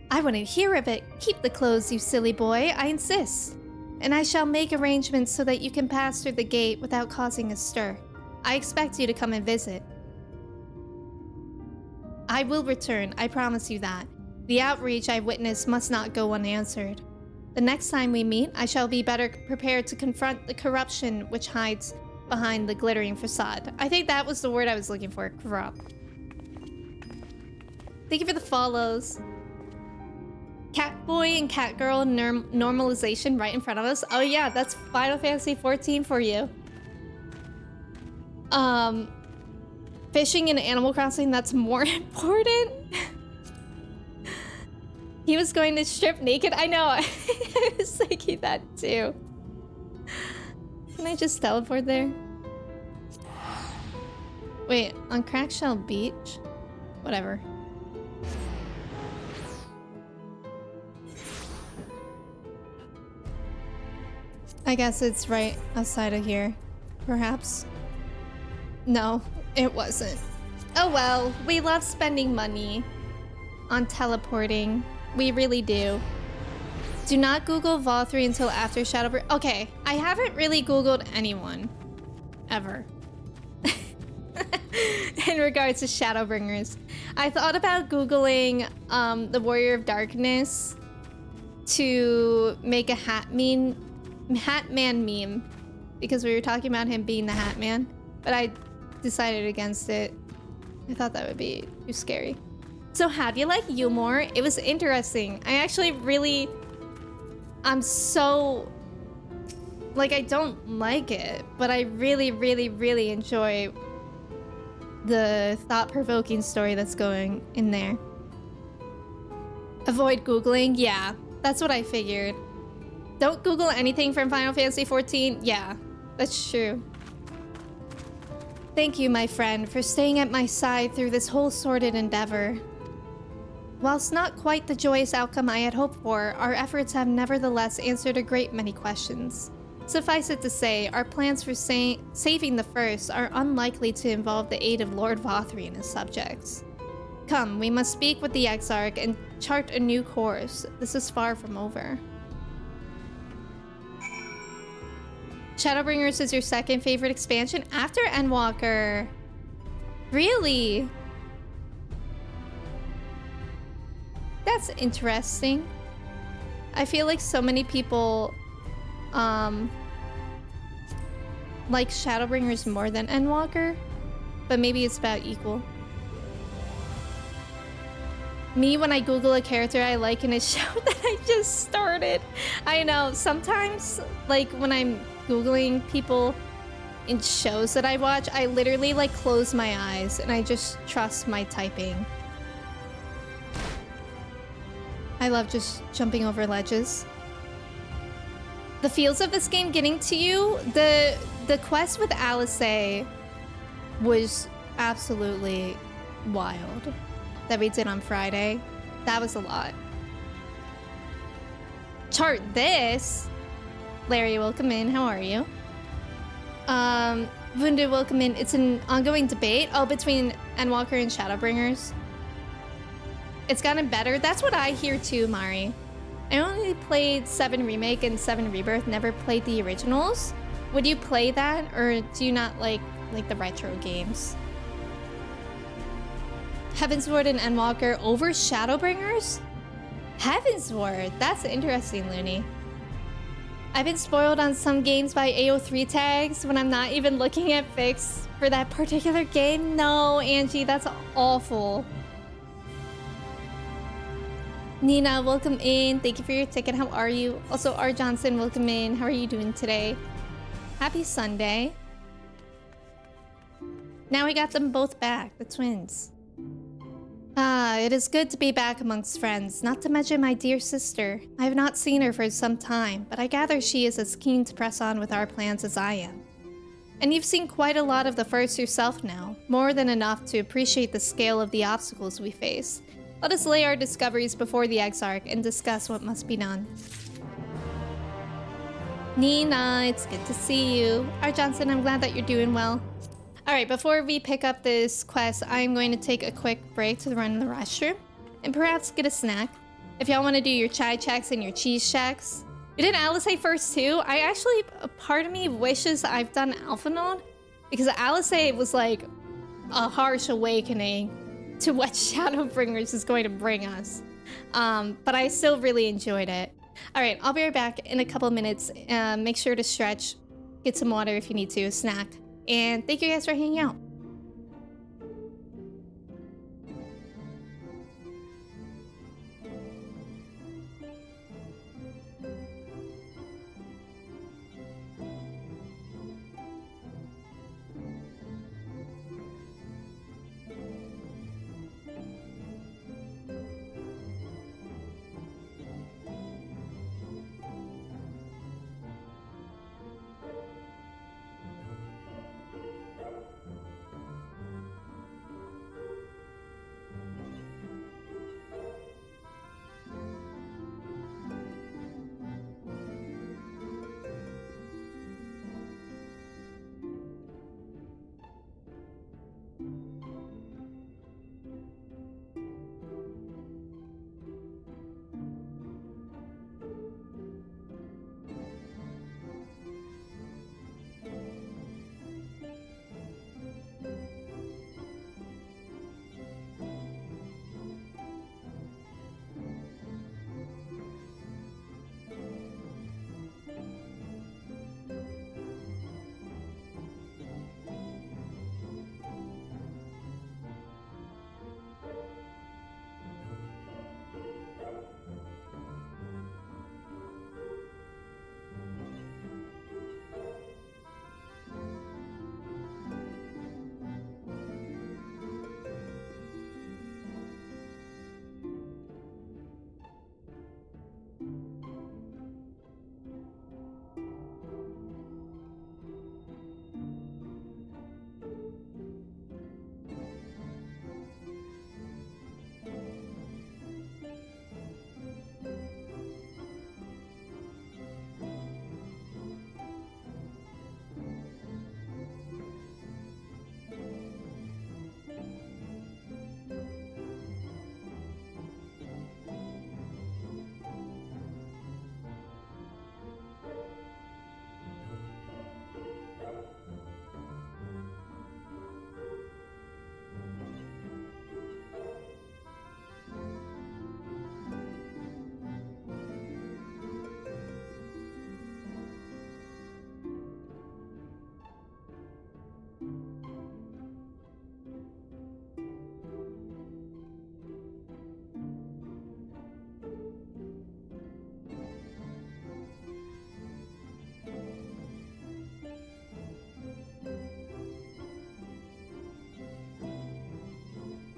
I wouldn't hear of it. Keep the clothes, you silly boy. I insist. And I shall make arrangements so that you can pass through the gate without causing a stir. I expect you to come and visit. I will return, I promise you that. The outrage I witnessed must not go unanswered. The next time we meet, I shall be better prepared to confront the corruption which hides behind the glittering facade. I think that was the word I was looking for, corrupt. Thank you for the follows. Catboy and Catgirl normalization right in front of us. Oh yeah, that's Final Fantasy XIV for you. Fishing in Animal Crossing, that's more important. He was going to strip naked. I know. I was thinking that too. Can I just teleport there? Wait, on Crackshell Beach? Whatever. I guess it's right outside of here. Perhaps. No, it wasn't. Oh well, we love spending money on teleporting. We really do. Do not Google Vol 3 until after Shadowbringers. Okay, I haven't really Googled anyone. Ever. In regards to Shadowbringers. I thought about Googling the Warrior of Darkness to make a Hatman meme. Because we were talking about him being the Hatman. But I decided against it. I thought that would be too scary. So how do you like humor? It was interesting. I actually really... I'm so... Like, I don't like it. But I really, really, really enjoy the thought-provoking story that's going in there. Avoid Googling? Yeah, that's what I figured. Don't Google anything from Final Fantasy XIV? Yeah, that's true. Thank you, my friend, for staying at my side through this whole sordid endeavor. Whilst not quite the joyous outcome I had hoped for, our efforts have nevertheless answered a great many questions. Suffice it to say, our plans for saving the First are unlikely to involve the aid of Lord Vothri and his subjects. Come, we must speak with the Exarch and chart a new course. This is far from over. Shadowbringers is your second favorite expansion after Endwalker. Really? That's interesting. I feel like so many people like Shadowbringers more than Endwalker, but maybe it's about equal. Me, when I Google a character I like in a show that I just started. I know, sometimes, like, when I'm Googling people in shows that I watch, I literally, like, close my eyes and I just trust my typing. I love just jumping over ledges. The feels of this game getting to you, the quest with Alice was absolutely wild. That we did on Friday. That was a lot. Chart this. Larry, welcome in. How are you? Vundu, welcome in. It's an ongoing debate. Oh, between Endwalker and Shadowbringers. It's gotten better. That's what I hear too, Mari. I only played 7 Remake and 7 Rebirth, never played the originals. Would you play that, or do you not like the retro games? Heavensward and Endwalker over Shadowbringers? Heavensward, that's interesting, Looney. I've been spoiled on some games by AO3 tags when I'm not even looking at fics for that particular game. No, Angie, that's awful. Nina, welcome in. Thank you for your ticket. How are you? Also, R. Johnson, welcome in. How are you doing today? Happy Sunday. Now we got them both back, the twins. Ah, it is good to be back amongst friends, not to mention my dear sister. I have not seen her for some time, but I gather she is as keen to press on with our plans as I am. And you've seen quite a lot of the First yourself now, more than enough to appreciate the scale of the obstacles we face. Let us lay our discoveries before the Exarch and discuss what must be done. Nina, it's good to see you. R. Johnson, I'm glad that you're doing well. Alright, before we pick up this quest, I'm going to take a quick break to run the restroom and perhaps get a snack. If y'all want to do your chai checks and your cheese checks. We did Alice first too. I actually, a part of me wishes I've done Alpha Node because Alice was like a harsh awakening to what Shadowbringers is going to bring us. But I still really enjoyed it. All right, I'll be right back in a couple of minutes. Make sure to stretch, get some water if you need to, a snack. And thank you guys for hanging out.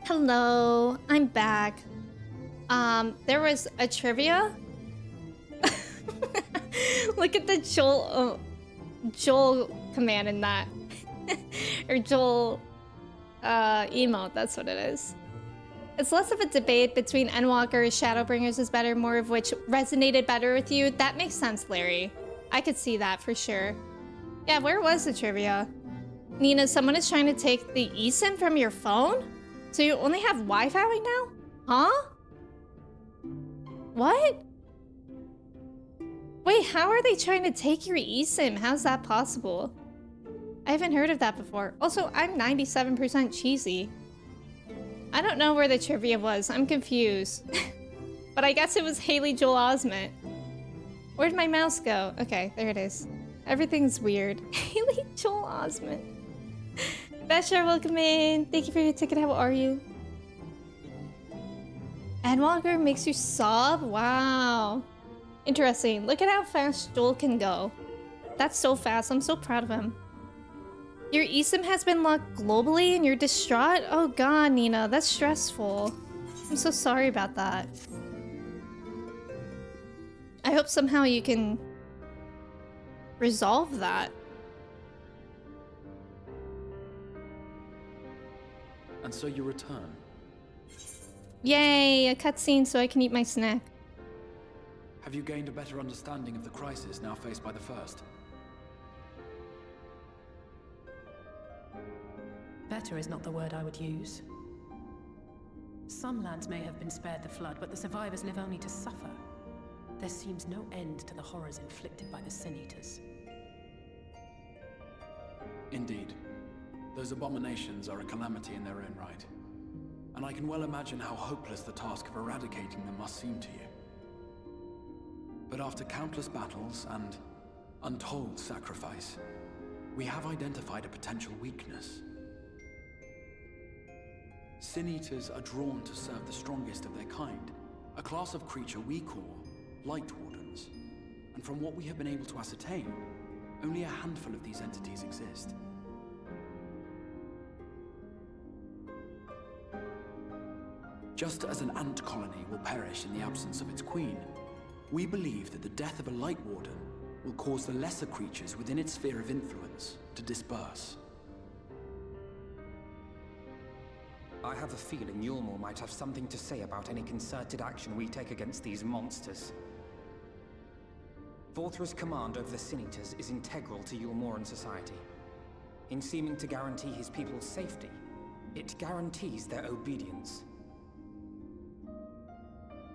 Hello, I'm back. There was a trivia. Look at the Joel command in that. Or Joel emote, that's what it is. It's less of a debate between Endwalker, Shadowbringers is better, more of which resonated better with you. That makes sense, Larry. I could see that for sure. Yeah, where was the trivia? Nina, someone is trying to take the eSIM from your phone? So you only have Wi-Fi right now? Huh? What? Wait, how are they trying to take your eSIM? How's that possible? I haven't heard of that before. Also, I'm 97% cheesy. I don't know where the trivia was. I'm confused. But I guess it was Haley Joel Osment. Where'd my mouse go? Okay, there it is. Everything's weird. Haley Joel Osment. Beshar, welcome in. Thank you for your ticket. How are you? Endwalker makes you sob? Wow. Interesting. Look at how fast Joel can go. That's so fast. I'm so proud of him. Your eSIM has been locked globally and you're distraught? Oh god, Nina. That's stressful. I'm so sorry about that. I hope somehow you can resolve that. And so you return. Yay, a cutscene so I can eat my snack. Have you gained a better understanding of the crisis now faced by the First? Better is not the word I would use. Some lands may have been spared the flood, but the survivors live only to suffer. There seems no end to the horrors inflicted by the Sin Eaters. Indeed. Those abominations are a calamity in their own right. and I can well imagine how hopeless the task of eradicating them must seem to you. But after countless battles and untold sacrifice, we have identified a potential weakness. Sin Eaters are drawn to serve the strongest of their kind, a class of creature we call Light Wardens. And from what we have been able to ascertain, only a handful of these entities exist. Just as an ant colony will perish in the absence of its queen, we believe that the death of a Light Warden will cause the lesser creatures within its sphere of influence to disperse. I have a feeling Yulmore might have something to say about any concerted action we take against these monsters. Vorthra's command over the Sin Eaters is integral to Yulmoran society. In seeming to guarantee his people's safety, it guarantees their obedience.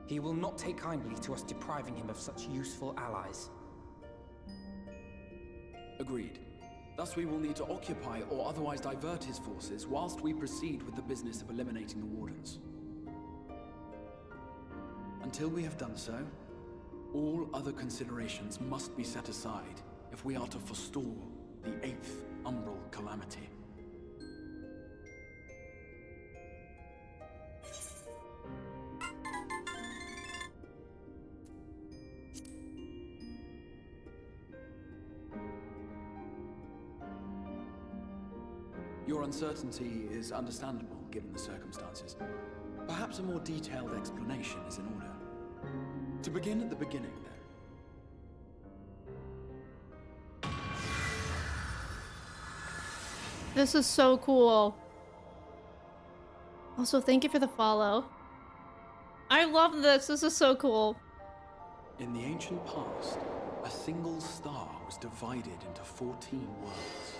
He will not take kindly to us depriving him of such useful allies. Agreed. Thus we will need to occupy or otherwise divert his forces whilst we proceed with the business of eliminating the Wardens. Until we have done so, all other considerations must be set aside if we are to forestall the 8th Umbral Calamity. Your uncertainty is understandable, given the circumstances. Perhaps a more detailed explanation is in order. To begin at the beginning, then. This is so cool. Also, thank you for the follow. I love this. This is so cool. In the ancient past, a single star was divided into 14 worlds.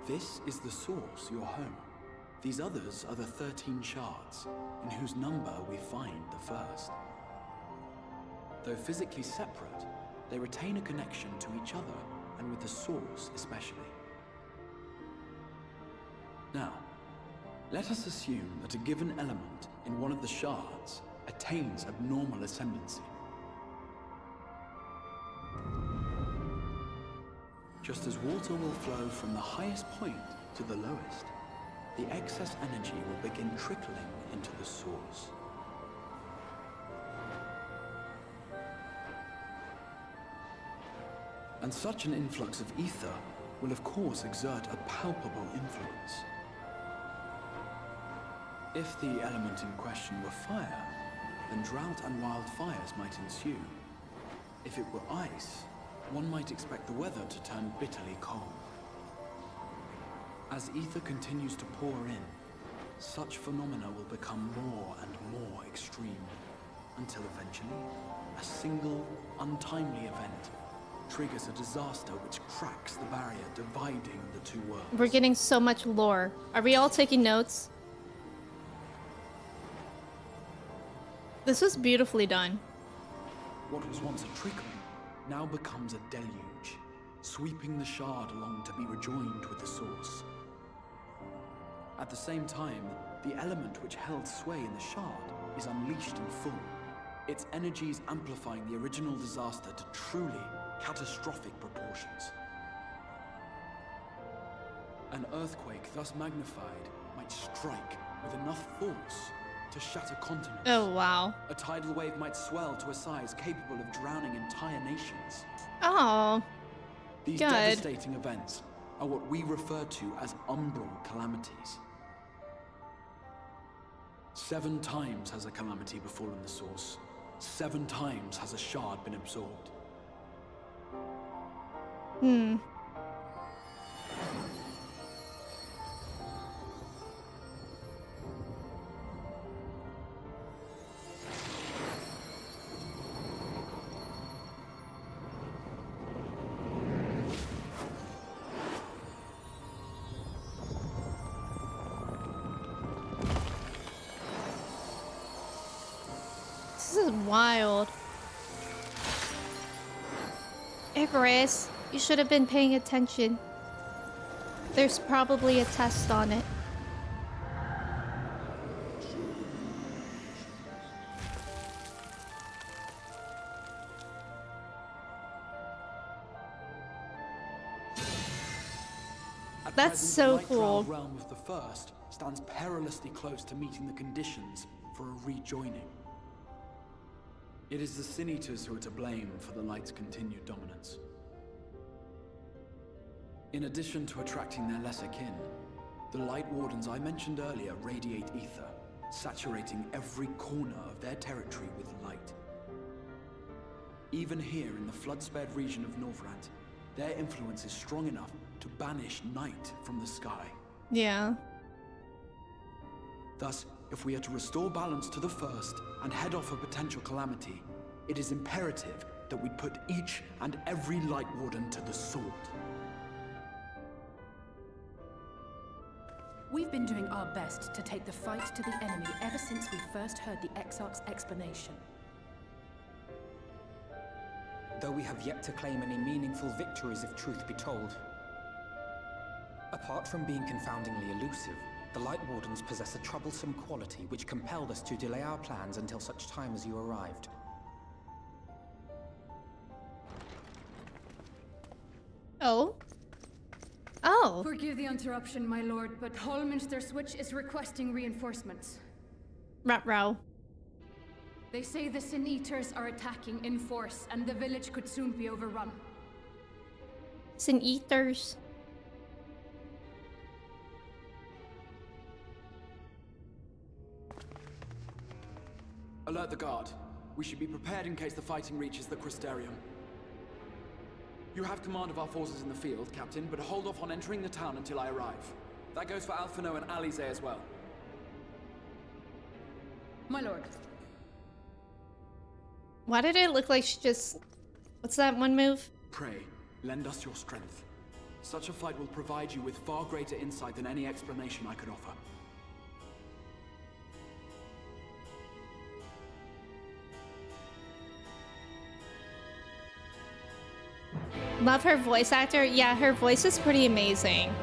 This is the source, your home. These others are the 13 shards, in whose number we find the first. Though physically separate, they retain a connection to each other, and with the source especially. Now, let us assume that a given element in one of the shards attains abnormal ascendancy. Just as water will flow from the highest point to the lowest, the excess energy will begin trickling into the source. And such an influx of ether will of course exert a palpable influence. If the element in question were fire, then drought and wildfires might ensue. If it were ice, one might expect the weather to turn bitterly cold. As ether continues to pour in, such phenomena will become more and more extreme, until eventually, a single, untimely event triggers a disaster which cracks the barrier dividing the two worlds. We're getting so much lore. Are we all taking notes? This is beautifully done. What was once a trickle now becomes a deluge, sweeping the shard along to be rejoined with the source. At the same time, the element which held sway in the shard is unleashed in full, its energies amplifying the original disaster to truly catastrophic proportions. An earthquake thus magnified might strike with enough force to shatter continents. Oh, wow. A tidal wave might swell to a size capable of drowning entire nations. Oh, These good. devastating events are what we refer to as umbral calamities. 7 times has a calamity befallen the source. 7 times has a shard been absorbed. This is wild. Icarus, you should have been paying attention. There's probably a test on it. That's present so Light cool. Drow realm of the First stands perilously close to meeting the conditions for a rejoining. It is the Sin Eaters who are to blame for the Light's continued dominance. In addition to attracting their lesser kin, the Light Wardens I mentioned earlier radiate ether, saturating every corner of their territory with light. Even here in the flood-spared region of Norvrant, their influence is strong enough to banish night from the sky. Yeah. Thus, if we are to restore balance to the First and head off a potential calamity, it is imperative that we put each and every Light Warden to the sword. We've been doing our best to take the fight to the enemy ever since we first heard the Exarch's explanation. Though we have yet to claim any meaningful victories if truth be told. Apart from being confoundingly elusive, the Light Wardens possess a troublesome quality which compelled us to delay our plans until such time as you arrived. Oh. Oh. Forgive the interruption, my lord, but Hallminster Switch is requesting reinforcements. Ruh-roh. They say the Sin Eaters are attacking in force, and the village could soon be overrun. Sin Eaters. Alert the guard. We should be prepared in case the fighting reaches the Crystarium. You have command of our forces in the field, Captain, but hold off on entering the town until I arrive. That goes for Alphino and Alize as well. My lord. Why did it look like she just... What's that one move? Pray, lend us your strength. Such a fight will provide you with far greater insight than any explanation I could offer. Love her voice actor. Yeah, her voice is pretty amazing.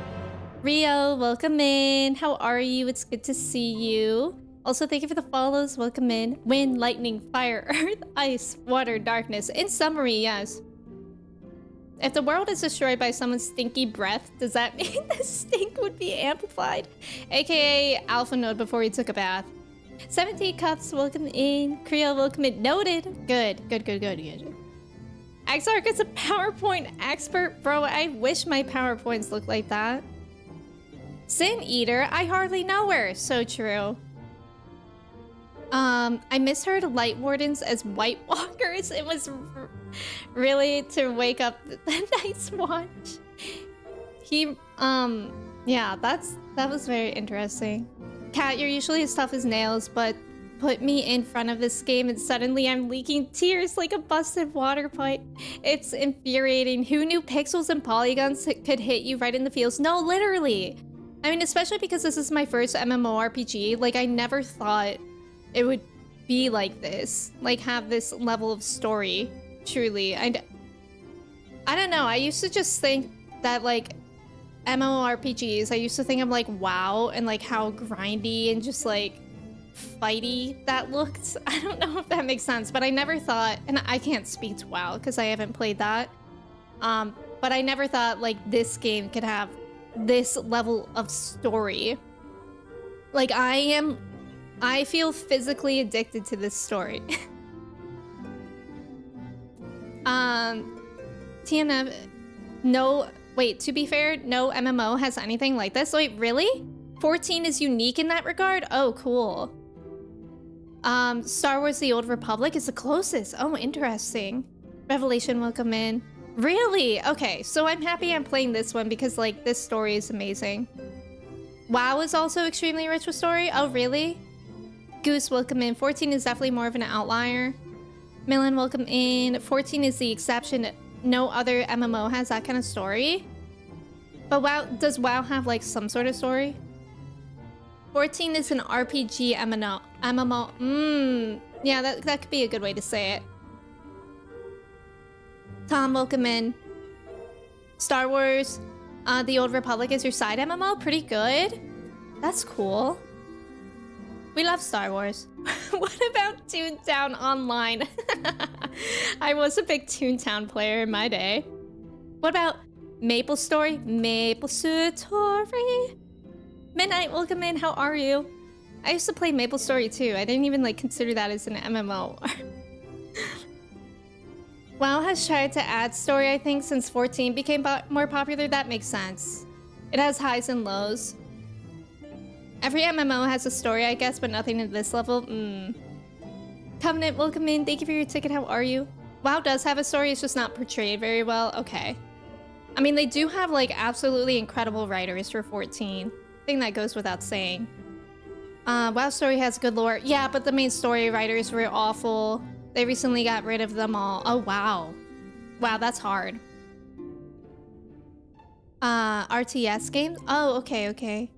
Rio, welcome in. How are you? It's good to see you. Also, thank you for the follows. Welcome in. Wind, lightning, fire, earth, ice, water, darkness. In summary, yes. If the world is destroyed by someone's stinky breath, does that mean the stink would be amplified? AKA Alpha Node before he took a bath. 17 cups, welcome in. Creole, welcome in. Noted. Good, good, good, good, good. Exarch is a PowerPoint expert. Bro, I wish my PowerPoints looked like that. Sin Eater, I hardly know her. So true. I misheard Light Wardens as White Walkers. It was really to wake up the Night's Watch. Yeah, that was very interesting. Kat, you're usually as tough as nails, but put me in front of this game and suddenly I'm leaking tears like a busted water pipe. It's infuriating. Who knew pixels and polygons could hit you right in the feels? No, literally. I mean, especially because this is my first MMORPG. Like, I never thought it would be like this. Like, have this level of story. Truly. I don't know. I used to just think that, like, MMORPGs, I used to think of, like, WoW and, like, how grindy and just, like, fighty that looked. I don't know if that makes sense, but I never thought, and I can't speak to WoW because I haven't played that, but I never thought like this game could have this level of story. Like I feel physically addicted to this story. TNF, no, wait, to be fair, no MMO has anything like this. Wait, really? 14 is unique in that regard? Oh, cool. Star Wars The Old Republic is the closest. Oh, interesting. Revelation, welcome in. Really? Okay, so I'm happy I'm playing this one because, like, this story is amazing. WoW is also extremely rich with story. Oh, really? Goose, welcome in. 14 is definitely more of an outlier. Millen, welcome in. 14 is the exception. No other MMO has that kind of story. But WoW, does WoW have, like, some sort of story? 14 is an RPG MMO. Yeah, that could be a good way to say it. Tom, welcome in. Star Wars, The Old Republic is your side MMO? Pretty good. That's cool. We love Star Wars. What about Toontown Online? I was a big Toontown player in my day. What about Maple Story? Maple Story? Midnight, welcome in. How are you? I used to play Maple Story too. I didn't even like consider that as an MMO. WoW has tried to add story, I think, since 14 became more popular. That makes sense. It has highs and lows. Every MMO has a story, I guess, but nothing at this level. Covenant, welcome in. Thank you for your ticket. How are you? WoW does have a story. It's just not portrayed very well. Okay. I mean, they do have, like, absolutely incredible writers for 14. I think that goes without saying. WoW story has good lore. Yeah, but the main story writers were awful. They recently got rid of them all. Oh, wow. Wow, that's hard. RTS games? Oh, okay, okay.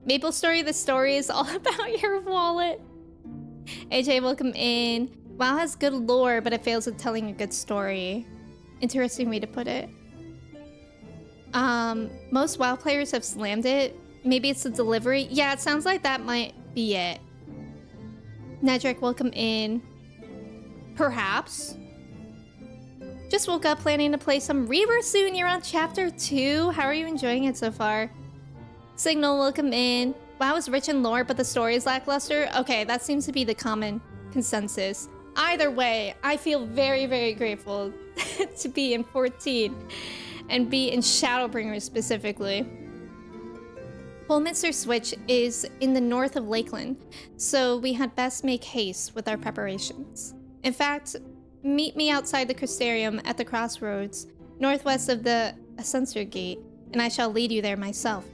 Maple Story, the story is all about your wallet. AJ, welcome in. WoW has good lore, but it fails at telling a good story. Interesting way to put it. Most WoW players have slammed it. Maybe it's the delivery. Yeah, it sounds like that might be it. Nedrick, welcome in. Perhaps. Just woke up planning to play some Rebirth soon. You're on chapter 2. How are you enjoying it so far? Signal, welcome in. WoW is rich in lore, but the story is lackluster. Okay, that seems to be the common consensus. Either way, I feel very, very grateful to be in 14 and be in Shadowbringers specifically. Holminster Switch is in the north of Lakeland, so we had best make haste with our preparations. In fact, meet me outside the Crystarium at the crossroads, northwest of the Ascensor Gate, and I shall lead you there myself.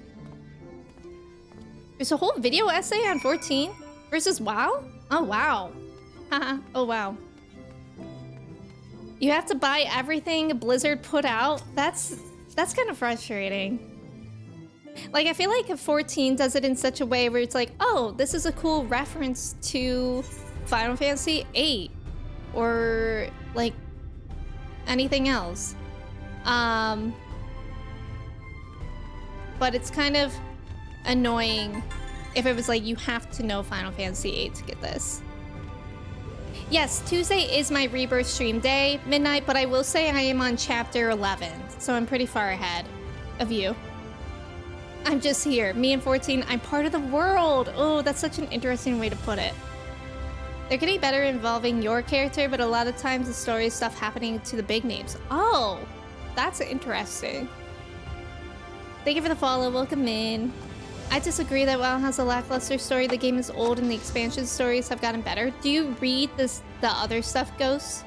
There's a whole video essay on 14 versus WoW? Oh, wow. Haha, oh, wow. You have to buy everything Blizzard put out? That's kind of frustrating. Like, I feel like 14 does it in such a way where it's like, oh, this is a cool reference to Final Fantasy VIII. Or, like, anything else. But it's kind of annoying if it was like, you have to know Final Fantasy VIII to get this. Yes, Tuesday is my Rebirth stream day, midnight, but I will say I am on chapter 11, so I'm pretty far ahead of you. I'm just here. Me and 14, I'm part of the world. Oh, that's such an interesting way to put it. They're getting better involving your character, but a lot of times the story is stuff happening to the big names. Oh, that's interesting. Thank you for the follow. Welcome in. I disagree that WoW has a lackluster story. The game is old and the expansion stories have gotten better. Do you read the other stuff, Ghost?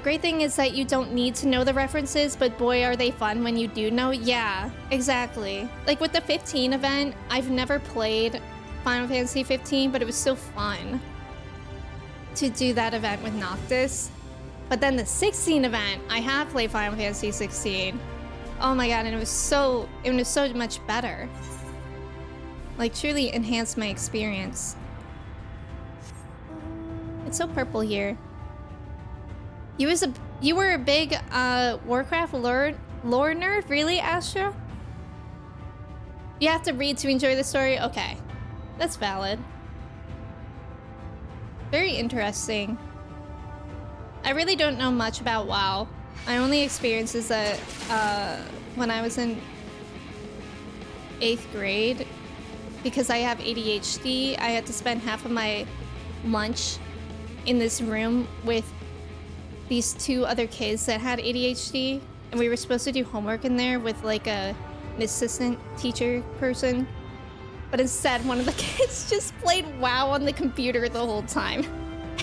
Great thing is that you don't need to know the references, but boy, are they fun when you do know. Yeah, exactly. Like with the 15 event, I've never played Final Fantasy 15, but it was so fun to do that event with Noctis. But then the 16 event, I have played Final Fantasy 16. Oh my god, and it was so much better. Like, truly enhanced my experience. It's so purple here. You were a big Warcraft lore nerd? Really, Astra? You have to read to enjoy the story? Okay. That's valid. Very interesting. I really don't know much about WoW. My only experience is that when I was in 8th grade, because I have ADHD, I had to spend half of my lunch in this room with these 2 other kids that had ADHD, and we were supposed to do homework in there with like an assistant teacher person. But instead, one of the kids just played WoW on the computer the whole time.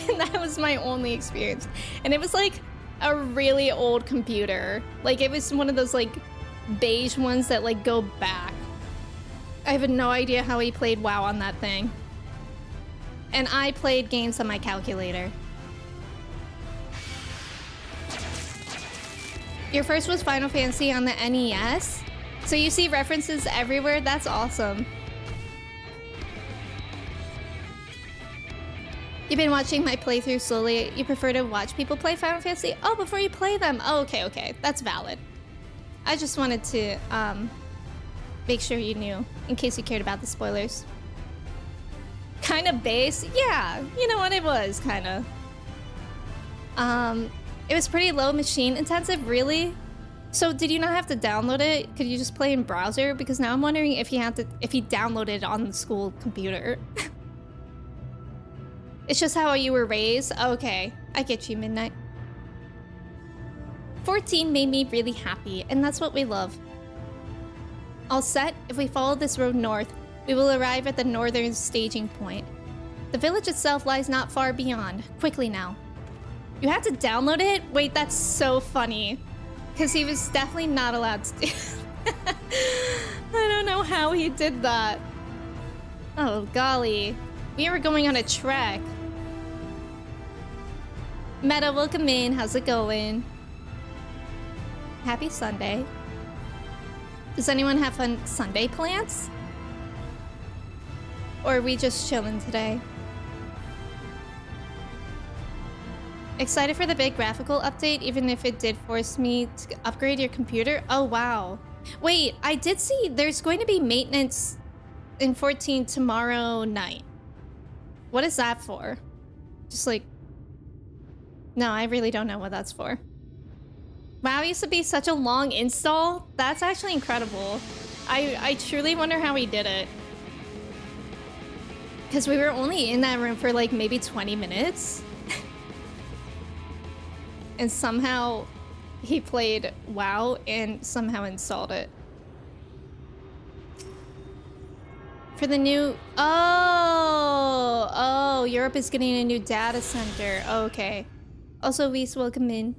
And that was my only experience. And it was like a really old computer. Like, it was one of those like beige ones that like go back. I have no idea how he played WoW on that thing. And I played games on my calculator. Your first was Final Fantasy on the NES? So you see references everywhere? That's awesome. You've been watching my playthrough slowly. You prefer to watch people play Final Fantasy? Oh, before you play them. Oh, okay, okay. That's valid. I just wanted to make sure you knew, in case you cared about the spoilers. Kind of base? Yeah, you know what, it was, kind of. It was pretty low machine intensive, really? So did you not have to download it? Could you just play in browser? Because now I'm wondering if he downloaded it on the school computer. It's just how you were raised? Okay, I get you, Midnight. 14 made me really happy, and that's what we love. All set? If we follow this road north, we will arrive at the northern staging point. The village itself lies not far beyond. Quickly now. You had to download it? Wait, that's so funny. Because he was definitely not allowed to do I don't know how he did that. Oh, golly. We were going on a trek. Meta, welcome in. How's it going? Happy Sunday. Does anyone have fun Sunday plans? Or are we just chilling today? Excited for the big graphical update, even if it did force me to upgrade your computer? Oh, wow. Wait, I did see there's going to be maintenance in 14 tomorrow night. What is that for? Just like... No, I really don't know what that's for. WoW used to be such a long install. That's actually incredible. I truly wonder how he did it. Because we were only in that room for like maybe 20 minutes. And somehow he played WoW and somehow installed it. For the new... Oh, Europe is getting a new data center. Okay. Also, Weiss, welcome in.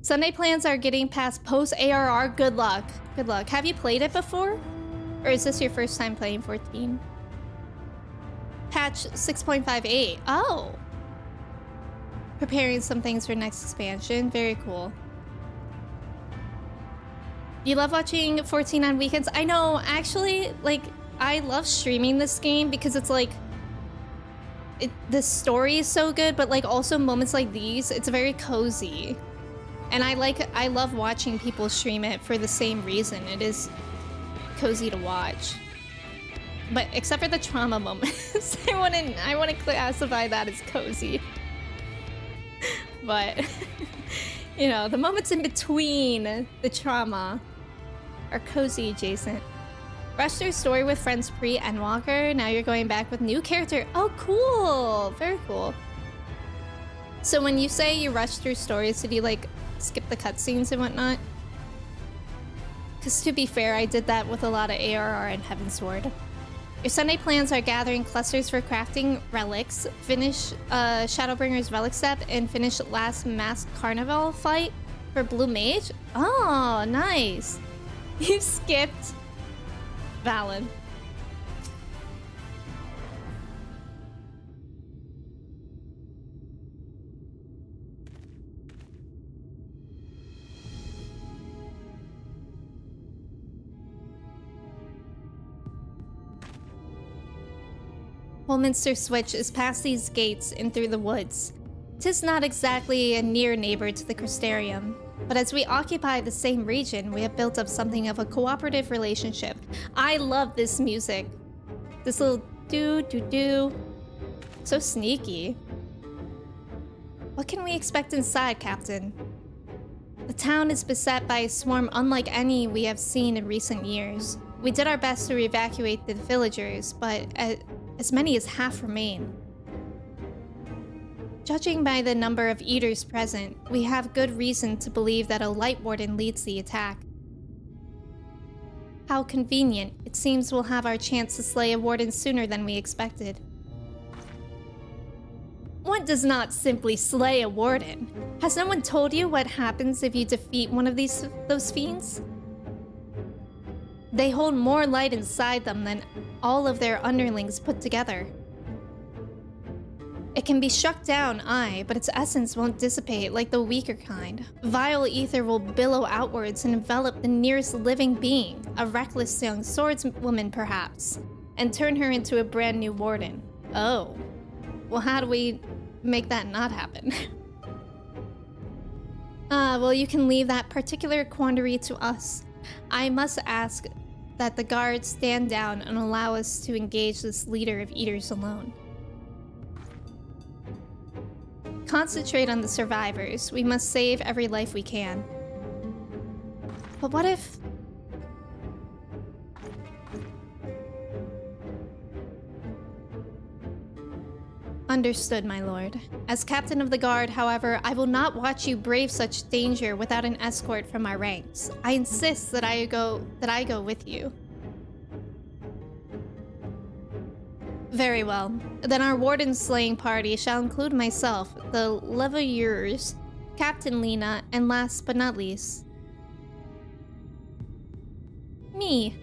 Sunday plans are getting past post-ARR. Good luck. Good luck. Have you played it before? Or is this your first time playing 14? Patch 6.58. Oh. Preparing some things for next expansion. Very cool. You love watching 14 on weekends? I know, actually, like, I love streaming this game because it's like... the story is so good, but like also moments like these, it's very cozy. And I love watching people stream it for the same reason. It is cozy to watch. But except for the trauma moments, I wouldn't classify that as cozy. But, you know, the moments in between the trauma are cozy adjacent. Rushed through story with friends Pre and Walker. Now you're going back with new character. Oh, cool. Very cool. So when you say you rushed through stories, did you like skip the cutscenes and whatnot? Because to be fair, I did that with a lot of ARR and Heavensward. Your Sunday plans are gathering clusters for crafting relics, finish Shadowbringers relic step, and finish last masked carnival fight for Blue Mage. Oh, nice. You skipped. Valid. Holminster Switch is past these gates and through the woods. 'Tis not exactly a near neighbor to the Crystarium, but as we occupy the same region, we have built up something of a cooperative relationship. I love this music. This little do-do-do. So sneaky. What can we expect inside, Captain? The town is beset by a swarm unlike any we have seen in recent years. We did our best to evacuate the villagers, but as many as half remain. Judging by the number of eaters present, we have good reason to believe that a light warden leads the attack. How convenient. It seems we'll have our chance to slay a warden sooner than we expected. One does not simply slay a warden. Has no one told you what happens if you defeat one of those fiends? They hold more light inside them than all of their underlings put together. It can be struck down, aye, but its essence won't dissipate like the weaker kind. Vile ether will billow outwards and envelop the nearest living being, a reckless young swordswoman perhaps, and turn her into a brand new warden. Oh. Well, how do we make that not happen? Well, you can leave that particular quandary to us. I must ask that the guards stand down and allow us to engage this leader of eaters alone. Concentrate on the survivors. We must save every life we can. But what if... Understood, my lord. As captain of the guard, however, I will not watch you brave such danger without an escort from our ranks. I insist that I go with you. Very well. Then our warden slaying party shall include myself, the Leveilleurs, Captain Lena, and last but not least, me.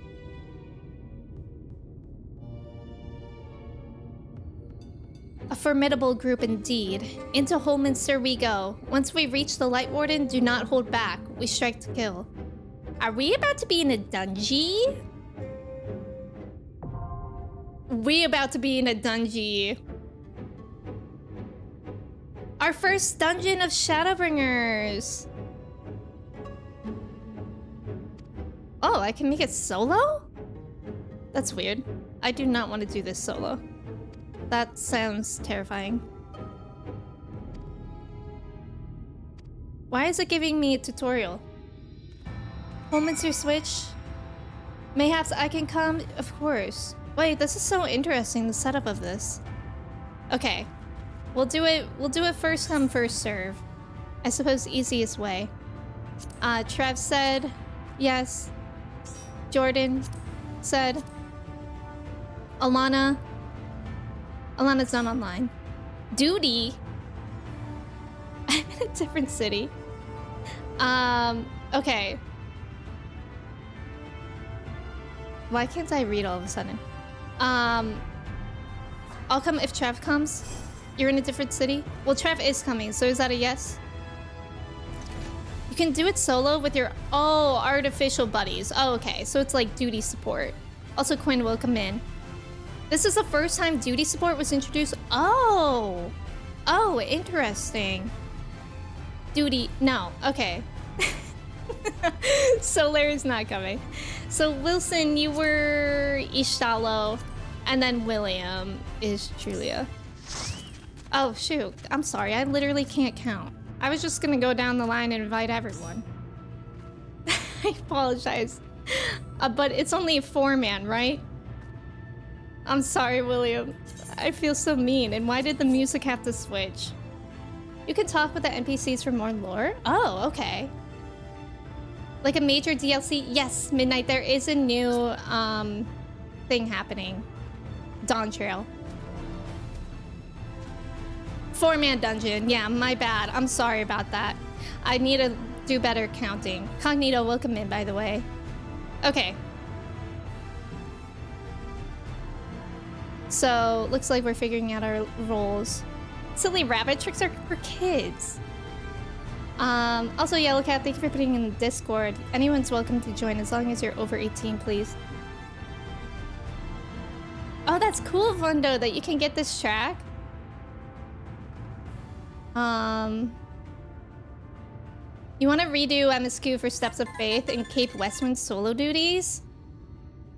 A formidable group indeed. Into Holminster we go. Once we reach the Light Warden, do not hold back. We strike to kill. Are we about to be in a dungeon? We about to be in a dungeon. Our first dungeon of Shadowbringers. Oh, I can make it solo? That's weird. I do not want to do this solo. That sounds terrifying. Why is it giving me a tutorial? Holminster switch? Mayhaps I can come? Of course. Wait, this is so interesting, the setup of this. Okay. We'll do it first come, first serve. I suppose easiest way. Trev said yes. Jordan said. Alana's not online. Duty? I'm in a different city. Okay. Why can't I read all of a sudden? I'll come if Trev comes. You're in a different city? Well, Trev is coming, so is that a yes? You can do it solo with your... Oh, artificial buddies. Oh, okay. So it's like duty support. Also, Quinn, welcome in. This is the first time duty support was introduced. Oh! Oh, interesting. Duty... No. Okay. Solar is not coming. So, Wilson, you were Ishtalo, and then William is Julia. Oh, shoot. I'm sorry. I literally can't count. I was just gonna go down the line and invite everyone. I apologize. But it's only a 4-man, right? I'm sorry, William. I feel so mean. And why did the music have to switch? You can talk with the NPCs for more lore? Oh, okay. Like a major DLC? Yes, Midnight. There is a new thing happening. Dawn Trail. 4-man dungeon. Yeah, my bad. I'm sorry about that. I need to do better counting. Cognito, welcome in, by the way. Okay. So, looks like we're figuring out our roles. Silly rabbit tricks are for kids. Also, Yellowcat, thank you for putting in the Discord. Anyone's welcome to join as long as you're over 18, please. Oh, that's cool, Vundo, that you can get this track. You want to redo MSQ for Steps of Faith and Cape Westwind solo duties?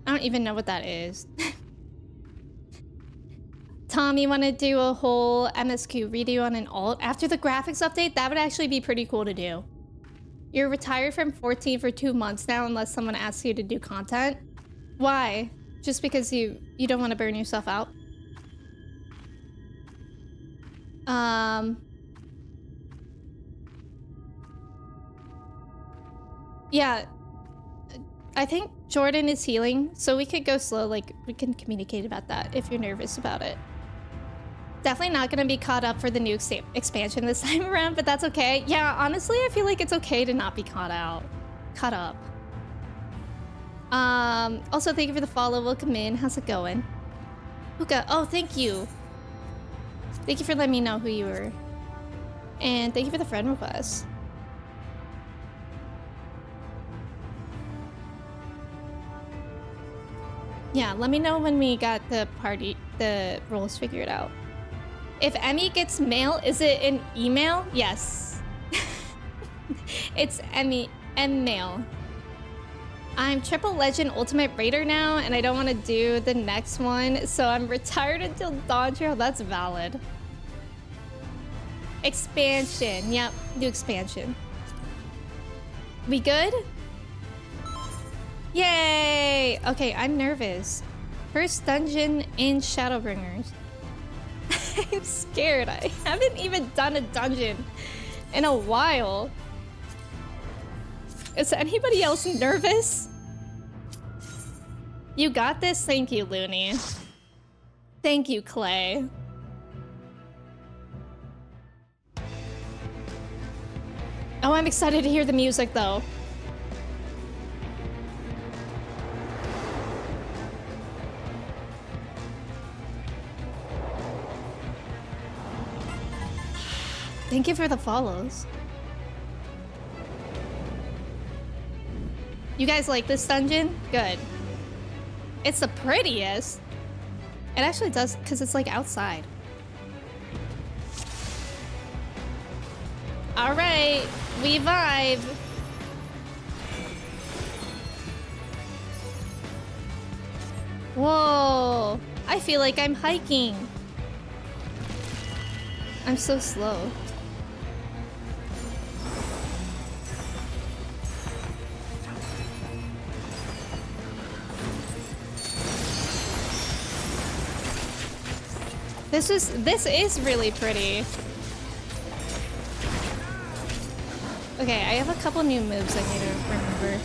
I don't even know what that is. Tom, you want to do a whole MSQ redo on an alt? After the graphics update, that would actually be pretty cool to do. You're retired from 14 for 2 months now unless someone asks you to do content. Why? Just because you don't want to burn yourself out? Yeah. I think Jordan is healing, so we could go slow. Like, we can communicate about that if you're nervous about it. Definitely not going to be caught up for the new expansion this time around, but that's okay. Yeah, honestly, I feel like it's okay to not be caught up. Also, thank you for the follow. Welcome in. How's it going? Hookah. Oh, thank you. Thank you for letting me know who you were. And thank you for the friend request. Yeah, let me know when we got the roles figured out. If Emmy gets mail, is it an email? Yes. It's M-mail. I'm Triple Legend Ultimate Raider now, and I don't want to do the next one, so I'm retired until Dawn Trail. That's valid. Expansion. Yep, do expansion. We good? Yay! Okay, I'm nervous. First dungeon in Shadowbringers. I'm scared. I haven't even done a dungeon in a while. Is anybody else nervous? You got this? Thank you, Looney. Thank you, Clay. Oh, I'm excited to hear the music, though. Thank you for the follows. You guys like this dungeon? Good. It's the prettiest. It actually does, because it's like outside. All right, we vibe. Whoa, I feel like I'm hiking. I'm so slow. This is really pretty. Okay, I have a couple new moves I need to remember.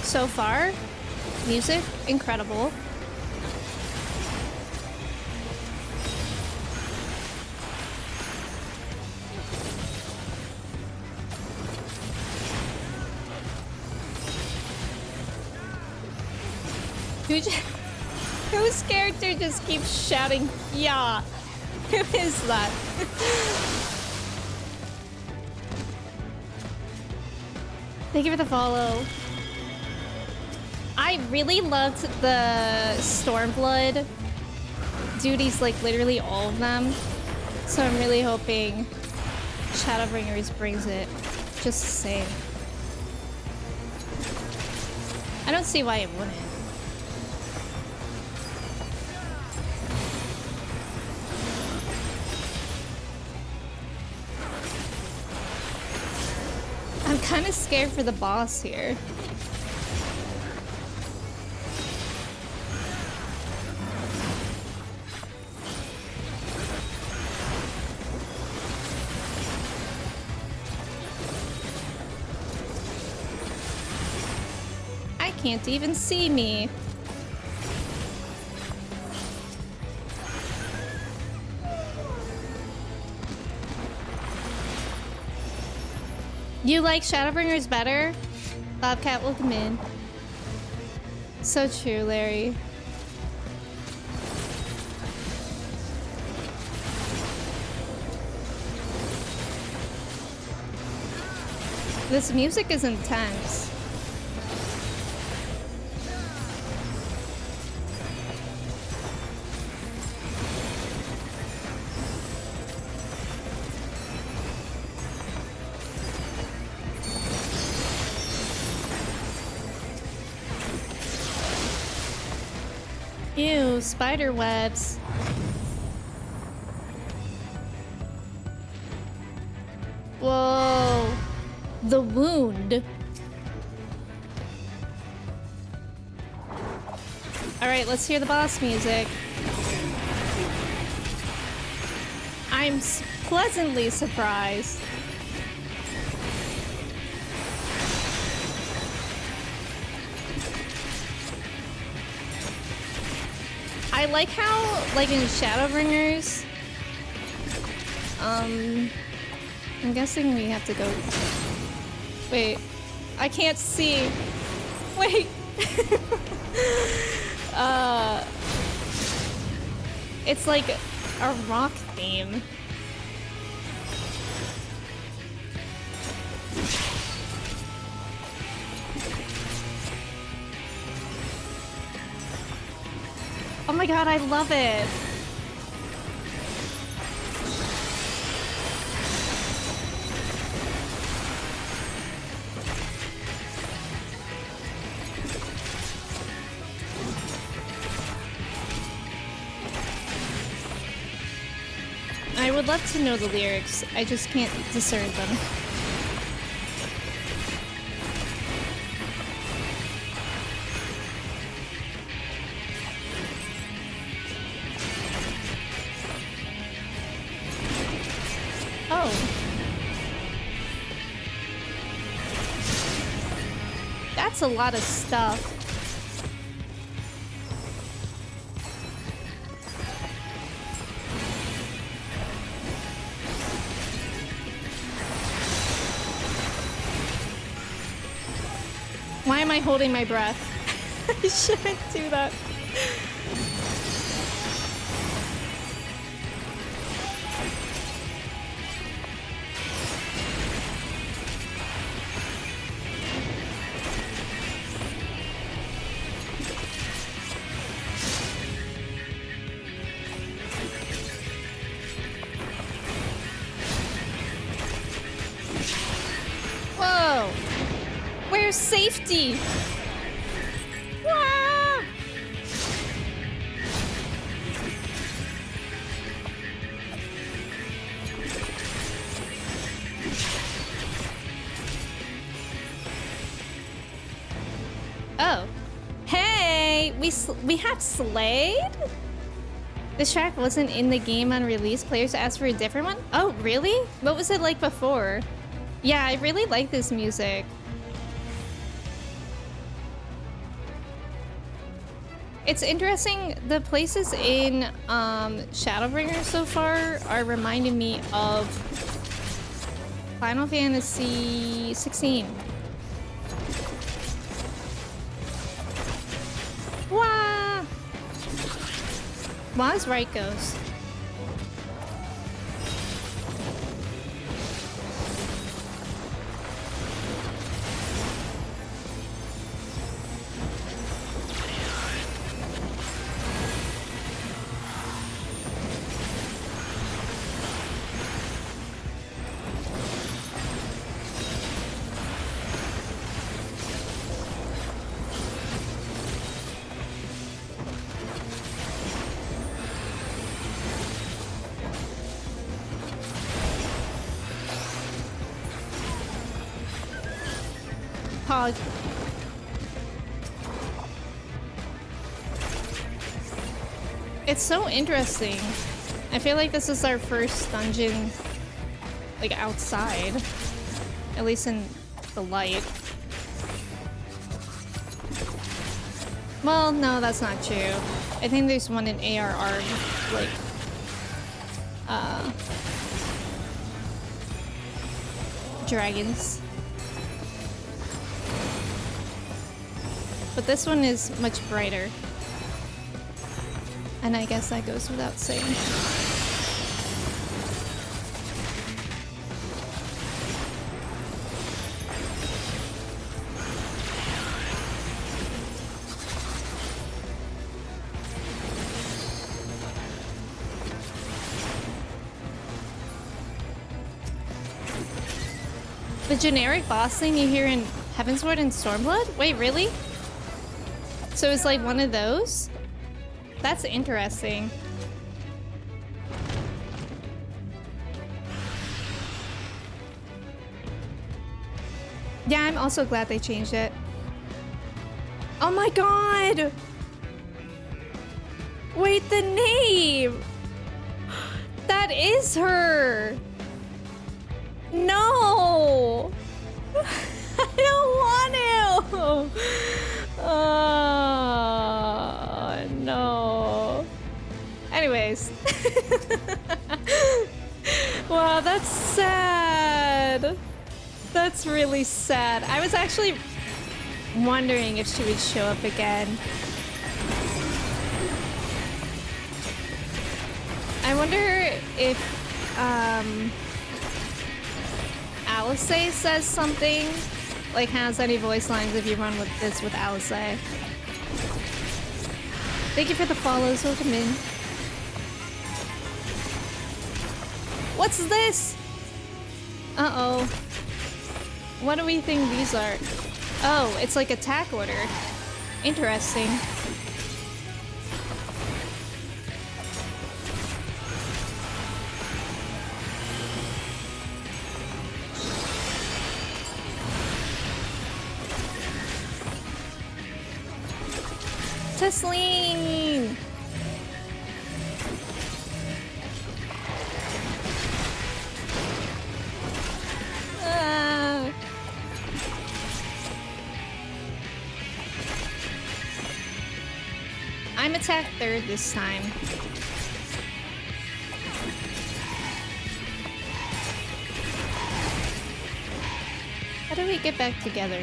So far, music, incredible. Whose character just keeps shouting, yeah? Who is that? Thank you for the follow. I really loved the Stormblood duties, like literally all of them. So I'm really hoping Shadowbringers brings it just the same. I don't see why it wouldn't. I'm kind of scared for the boss here. I can't even see me. You like Shadowbringers better? Bobcat, welcome in. So true, Larry. This music is intense. Ew, spider webs. Whoa. The wound. Alright, let's hear the boss music. I'm pleasantly surprised. I like how, like in Shadowbringers, I'm guessing we have to go. Wait, I can't see. Wait. It's like a rock theme. Oh my god, I love it. would love to know the lyrics. I just can't discern them. Oh. That's a lot of stuff. Why am I holding my breath? I shouldn't do that. Whoa! Where's safety? Wah! Oh. Hey! We have Slade? This track wasn't in the game on release. Players asked for a different one? Oh, really? What was it like before? Yeah, I really like this music. It's interesting, the places in Shadowbringers so far are reminding me of Final Fantasy 16. Wah! Wah's right goes. Pog. It's so interesting. I feel like this is our first dungeon, like, outside. At least in the light. Well, no, that's not true. I think there's one in ARR, like, dragons. But this one is much brighter. And I guess that goes without saying. The generic boss thing you hear in Heavensward and Stormblood? Wait, really? So it's like one of those? That's interesting. Yeah, I'm also glad they changed it. Oh my god! Wait, the name! That is her! No! I don't want to! Oh, no. Anyways. Wow, that's sad. That's really sad. I was actually wondering if she would show up again. I wonder if Alice says something, like has any voice lines if you run with this with Alice. Thank you for the follows, welcome in. What's this? Uh-oh. What do we think these are? Oh, it's like attack order. Interesting. Tesleen! Ah. I'm attacked third this time. How do we get back together?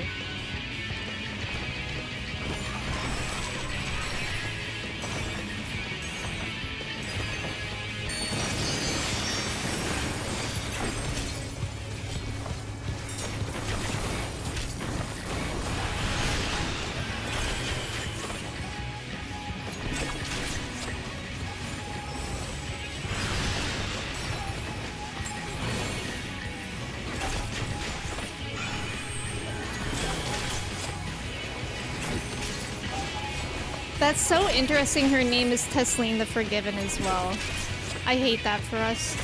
That's so interesting. Her name is Tesleen the Forgiven as well. I hate that for us.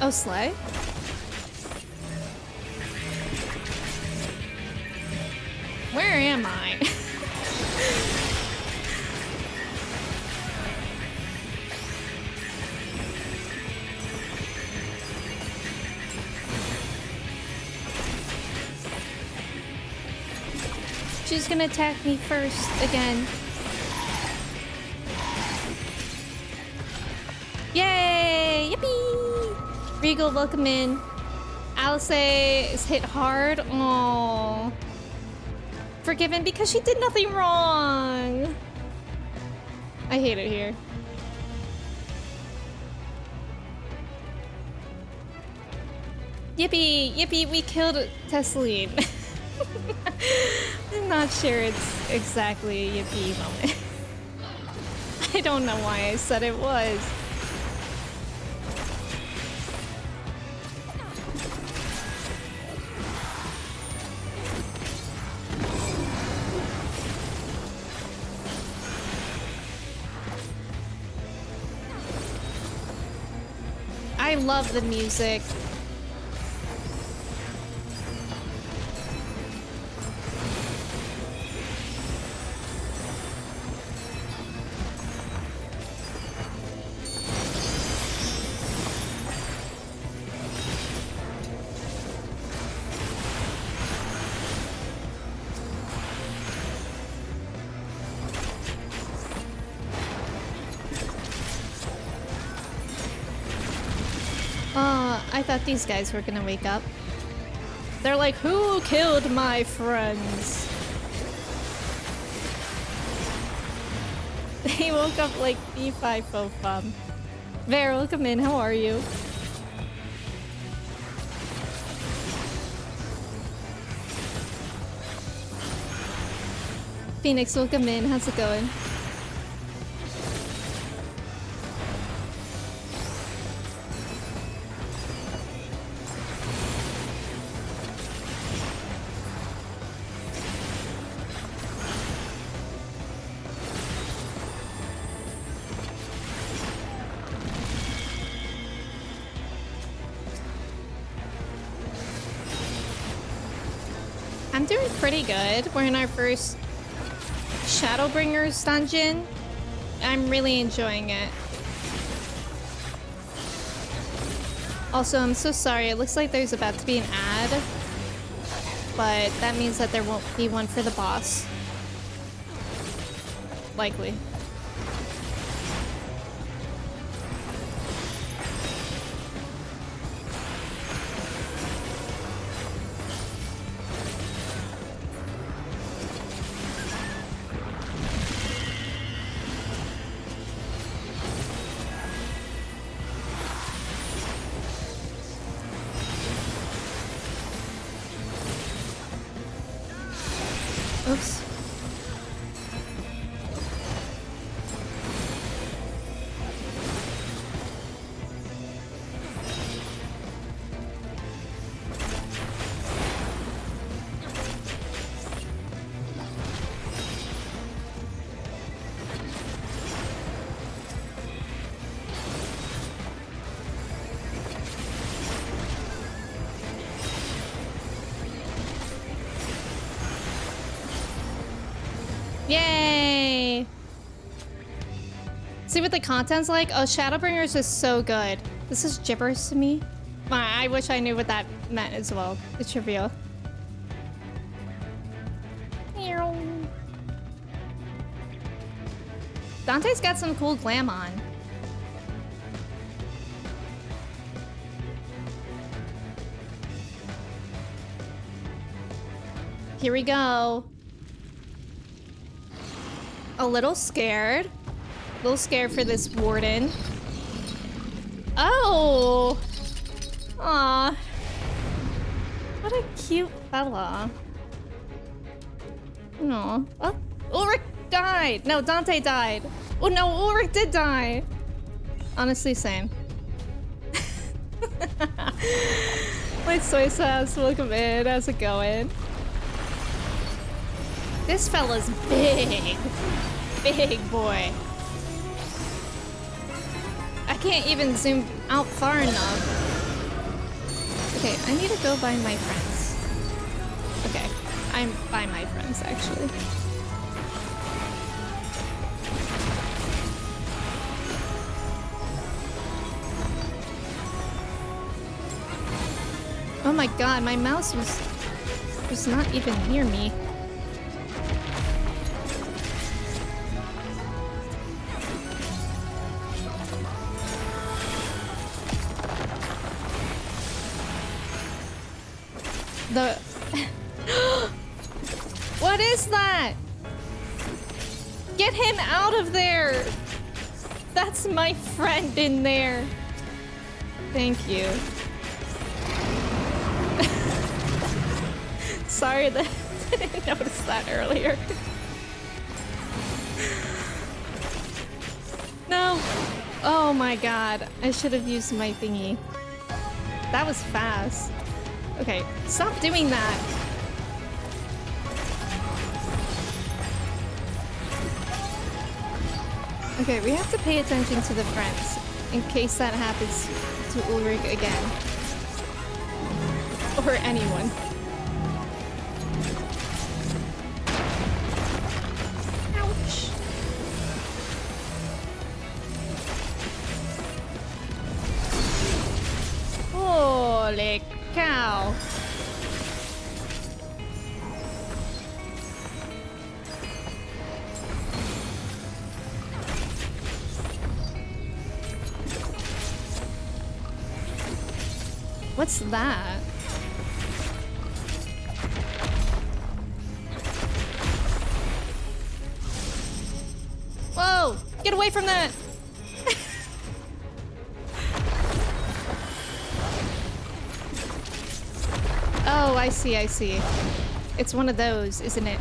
Oh, Slay? Where am I? She's gonna attack me first again. Yay! Yippee! Regal, welcome in. Alice is hit hard. Aww. Forgiven because she did nothing wrong. I hate it here. Yippee! Yippee! We killed Tesleen. I'm not sure it's exactly a yippee moment. I don't know why I said it was. I love the music. I thought these guys were gonna wake up. They're like, who killed my friends? They woke up like B5 Fofum. Ver, welcome in, how are you? Phoenix, welcome in, how's it going? I'm doing pretty good. We're in our first Shadowbringers dungeon. I'm really enjoying it. Also, I'm so sorry. It looks like there's about to be an ad, but that means that there won't be one for the boss. Likely. Oops. Yay! See what the content's like? Oh, Shadowbringers is so good. This is gibberish to me. I wish I knew what that meant as well. It's trivial. Dante's got some cool glam on. Here we go. A little scared. A little scared for this warden. Oh! Aw. What a cute fella. No. Oh, Ulrich died! No, Dante died. Oh no, Ulrich did die! Honestly, same. My soy sauce, welcome in. How's it going? This fella's big. Big boy. I can't even zoom out far enough. Okay, I need to go by my friends. Okay, I'm by my friends, actually. Oh my god, my mouse was not even near me. What is that? Get him out of there! That's my friend in there. Thank you. Sorry that I didn't notice that earlier. No. Oh my god. I should have used my thingy. That was fast. Okay, stop doing that. Okay, we have to pay attention to the friends in case that happens to Ulrich again. Or anyone. Ouch. Holy cow. What's that? Whoa! Get away from that! Oh, I see, I see. It's one of those, isn't it?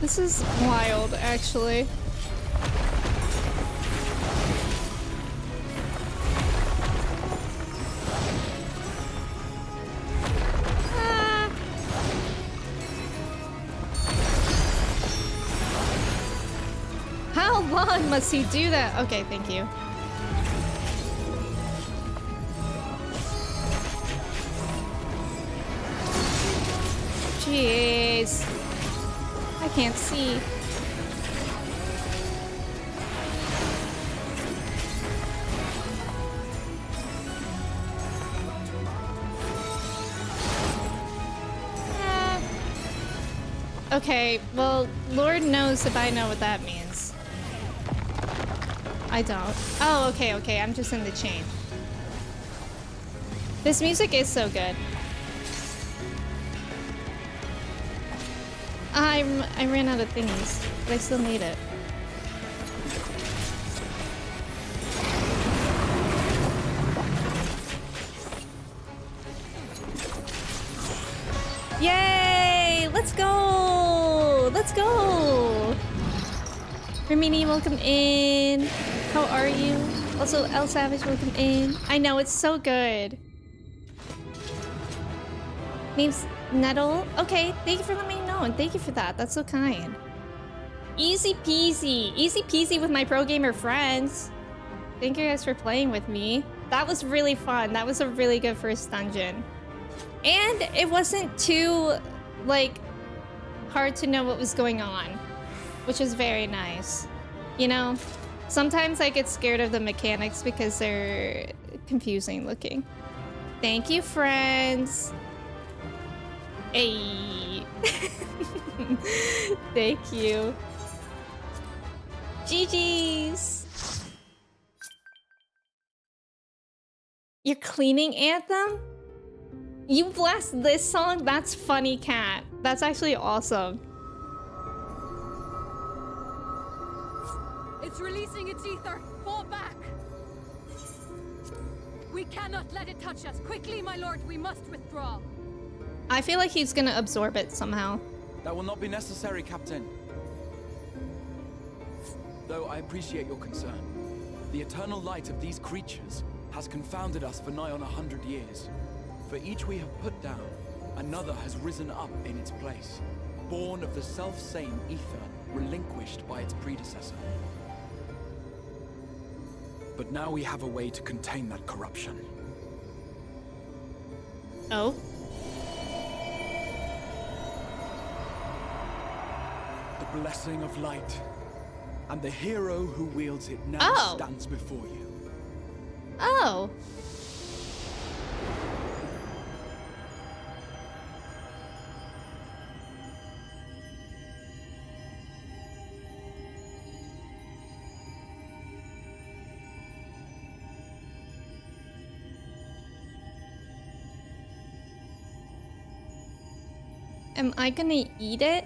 This is wild, actually. How long must he do that? Okay, thank you. Jeez. I can't see. Okay, well, Lord knows if I know what that means. I don't. Oh, okay, okay, I'm just in the chain. This music is so good. I ran out of thingies, but I still need it. Yay! Let's go! Let's go! Hermini, welcome in. How are you? Also, El Savage, welcome in. I know, it's so good. Name's Nettle. Okay, thank you for letting me know, and thank you for that. That's so kind. Easy peasy. Easy peasy with my pro gamer friends. Thank you guys for playing with me. That was really fun. That was a really good first dungeon. And it wasn't too, like, hard to know what was going on, which is very nice. You know, sometimes I get scared of the mechanics because they're confusing looking. Thank you, friends. Hey. Thank you. GG's. Your cleaning anthem? You blast this song? That's funny, Cat. That's actually awesome. It's releasing its ether. Fall back. We cannot let it touch us. Quickly, my lord, we must withdraw. I feel like he's gonna absorb it somehow. That will not be necessary, Captain. Though I appreciate your concern. The eternal light of these creatures has confounded us for nigh on 100 years. For each we have put down, another has risen up in its place, born of the self-same ether relinquished by its predecessor. But now we have a way to contain that corruption. Oh? The blessing of light. And the hero who wields it now stands before you. Oh. Am I gonna eat it?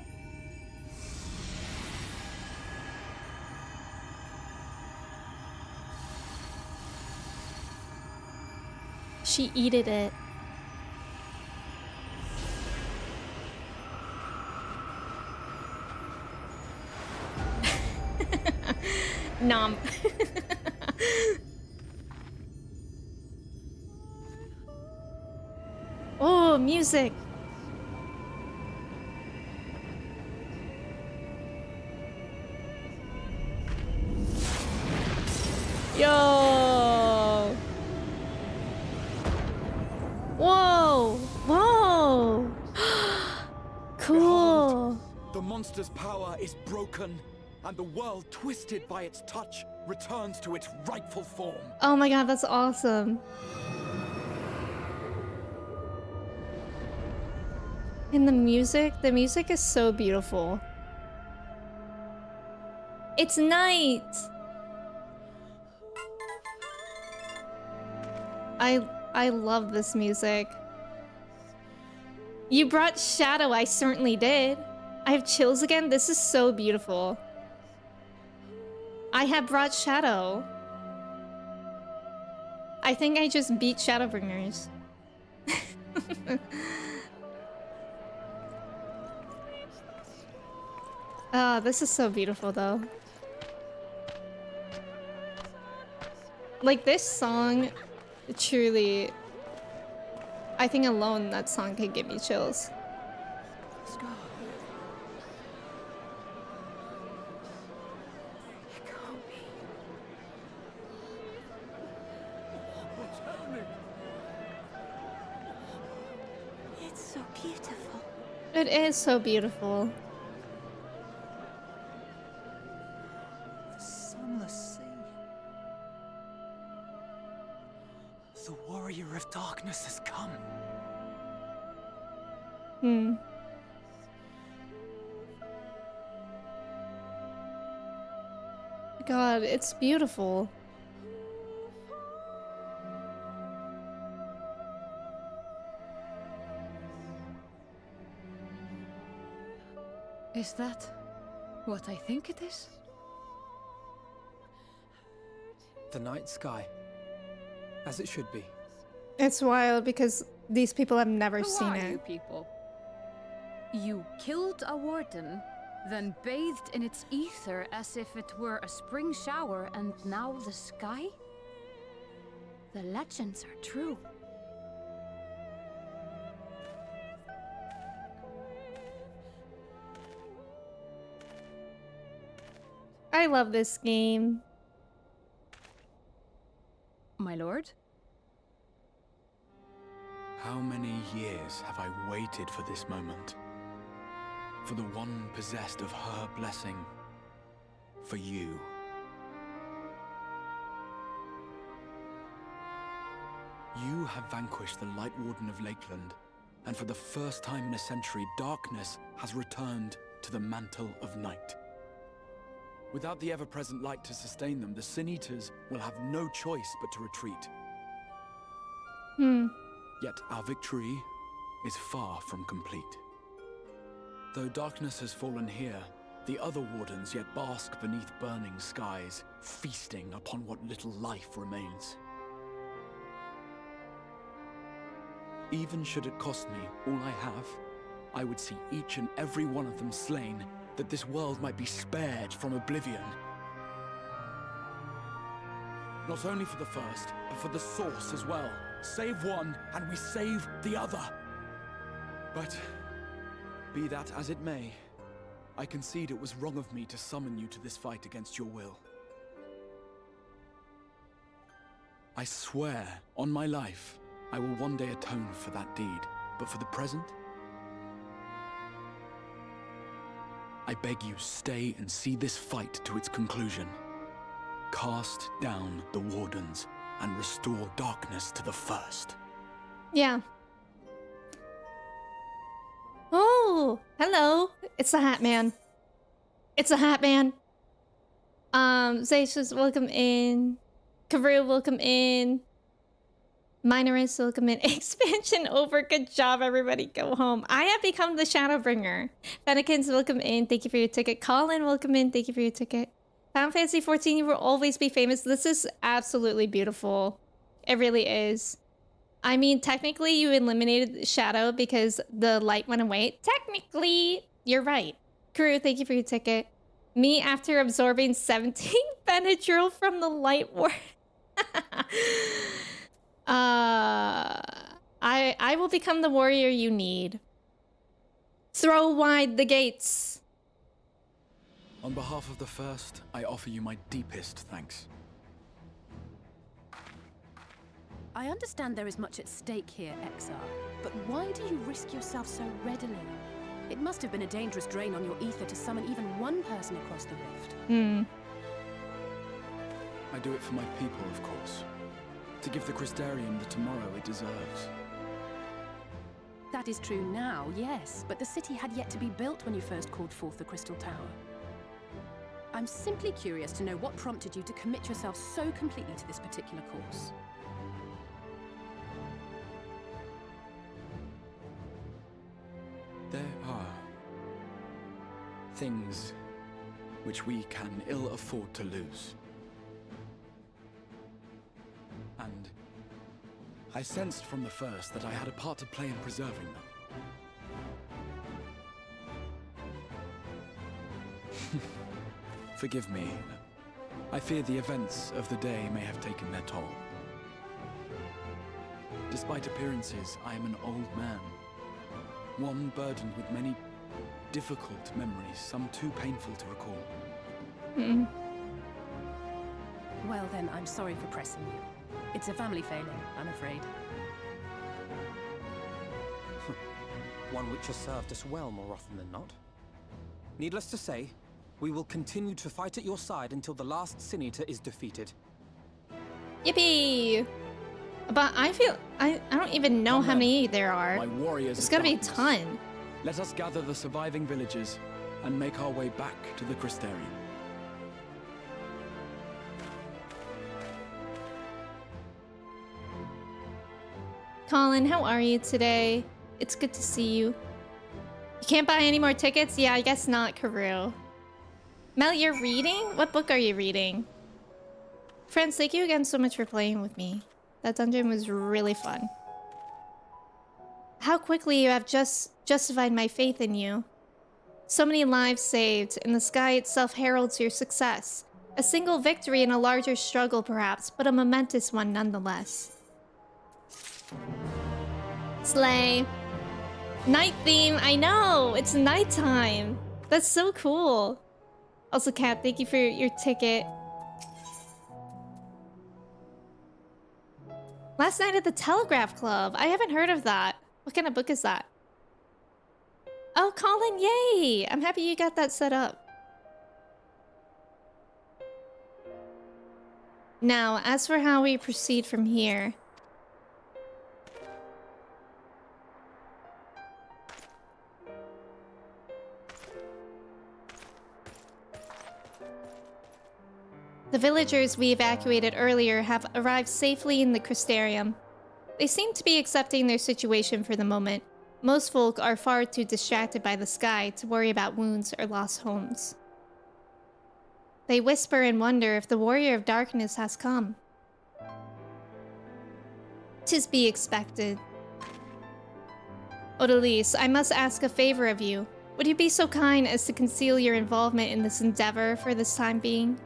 She eated it. Nom. Oh, music. Yo. Whoa. Whoa. Cool. Behold, the monster's power is broken, and the world, twisted by its touch, returns to its rightful form. Oh my god, that's awesome. And the music is so beautiful. It's night. I love this music. You brought Shadow, I certainly did. I have chills again. This is so beautiful. I have brought Shadow. I think I just beat Shadowbringers. This is so beautiful though. Like this song, truly, I think alone that song could give me chills. It's so beautiful. It is so beautiful. The sunless sea. The warrior of darkness has come. God, it's beautiful. Is that what I think it is? The night sky. As it should be. It's wild because these people have never Who seen are it. you people? You killed a warden, then bathed in its ether as if it were a spring shower, and now the sky? The legends are true. I love this game. My lord? How many years have I waited for this moment? For the one possessed of her blessing. For you. You have vanquished the Light Warden of Lakeland, and for the first time in a century, darkness has returned to the mantle of night. Without the ever-present light to sustain them, the Sin Eaters will have no choice but to retreat. Yet our victory is far from complete. Though darkness has fallen here, the other wardens yet bask beneath burning skies, feasting upon what little life remains. Even should it cost me all I have, I would see each and every one of them slain, that this world might be spared from oblivion. Not only for the first, but for the source as well. Save one, and we save the other. But, be that as it may, I concede it was wrong of me to summon you to this fight against your will. I swear, on my life, I will one day atone for that deed, but for the present, I beg you stay and see this fight to its conclusion. Cast down the wardens and restore darkness to the first. Yeah. Oh, hello. It's the Hat Man. It's the Hat Man. Zacius, welcome in. Karu, welcome in. Minorist, welcome in. Expansion over. Good job, everybody. Go home. I have become the Shadowbringer. Fennekins, welcome in. Thank you for your ticket. Colin, welcome in. Thank you for your ticket. Final Fantasy 14, you will always be famous. This is absolutely beautiful. It really is. I mean, technically, you eliminated Shadow because the light went away. Technically, you're right. Karu, thank you for your ticket. Me, after absorbing 17 Benadryl from the Light Ward. I will become the warrior you need. Throw wide the gates. On behalf of the first, I offer you my deepest thanks. I understand there is much at stake here, XR, but why do you risk yourself so readily? It must have been a dangerous drain on your ether to summon even one person across the rift. I do it for my people, of course. To give the Crystarium the tomorrow it deserves. That is true now, yes, but the city had yet to be built when you first called forth the Crystal Tower. I'm simply curious to know what prompted you to commit yourself so completely to this particular course. There are things which we can ill afford to lose. And I sensed from the first that I had a part to play in preserving them. Forgive me. I fear the events of the day may have taken their toll. Despite appearances, I am an old man. One burdened with many difficult memories, some too painful to recall. Well then, I'm sorry for pressing you. It's a family failing, I'm afraid. One which has served us well more often than not. Needless to say, we will continue to fight at your side until the last Sin Eater is defeated. Yippee! But I feel... I don't even know how many there are. My warriors It's of gotta be a darkness. ton. Let us gather the surviving villagers and make our way back to the Crystarium. Colin, how are you today? It's good to see you. You can't buy any more tickets? Yeah, I guess not, Karu. Mel, you're reading? What book are you reading? Friends, thank you again so much for playing with me. That dungeon was really fun. How quickly you have justified my faith in you. So many lives saved, and the sky itself heralds your success. A single victory in a larger struggle, perhaps, but a momentous one nonetheless. Slay. Night theme, I know! It's nighttime! That's so cool. Also, Kat, thank you for your ticket. Last Night at the Telegraph Club. I haven't heard of that. What kind of book is that? Oh, Colin, yay! I'm happy you got that set up. Now, as for how we proceed from here... The villagers we evacuated earlier have arrived safely in the Crystarium. They seem to be accepting their situation for the moment. Most folk are far too distracted by the sky to worry about wounds or lost homes. They whisper and wonder if the Warrior of Darkness has come. 'Tis be expected. Odalise, I must ask a favor of you. Would you be so kind as to conceal your involvement in this endeavor for this time being?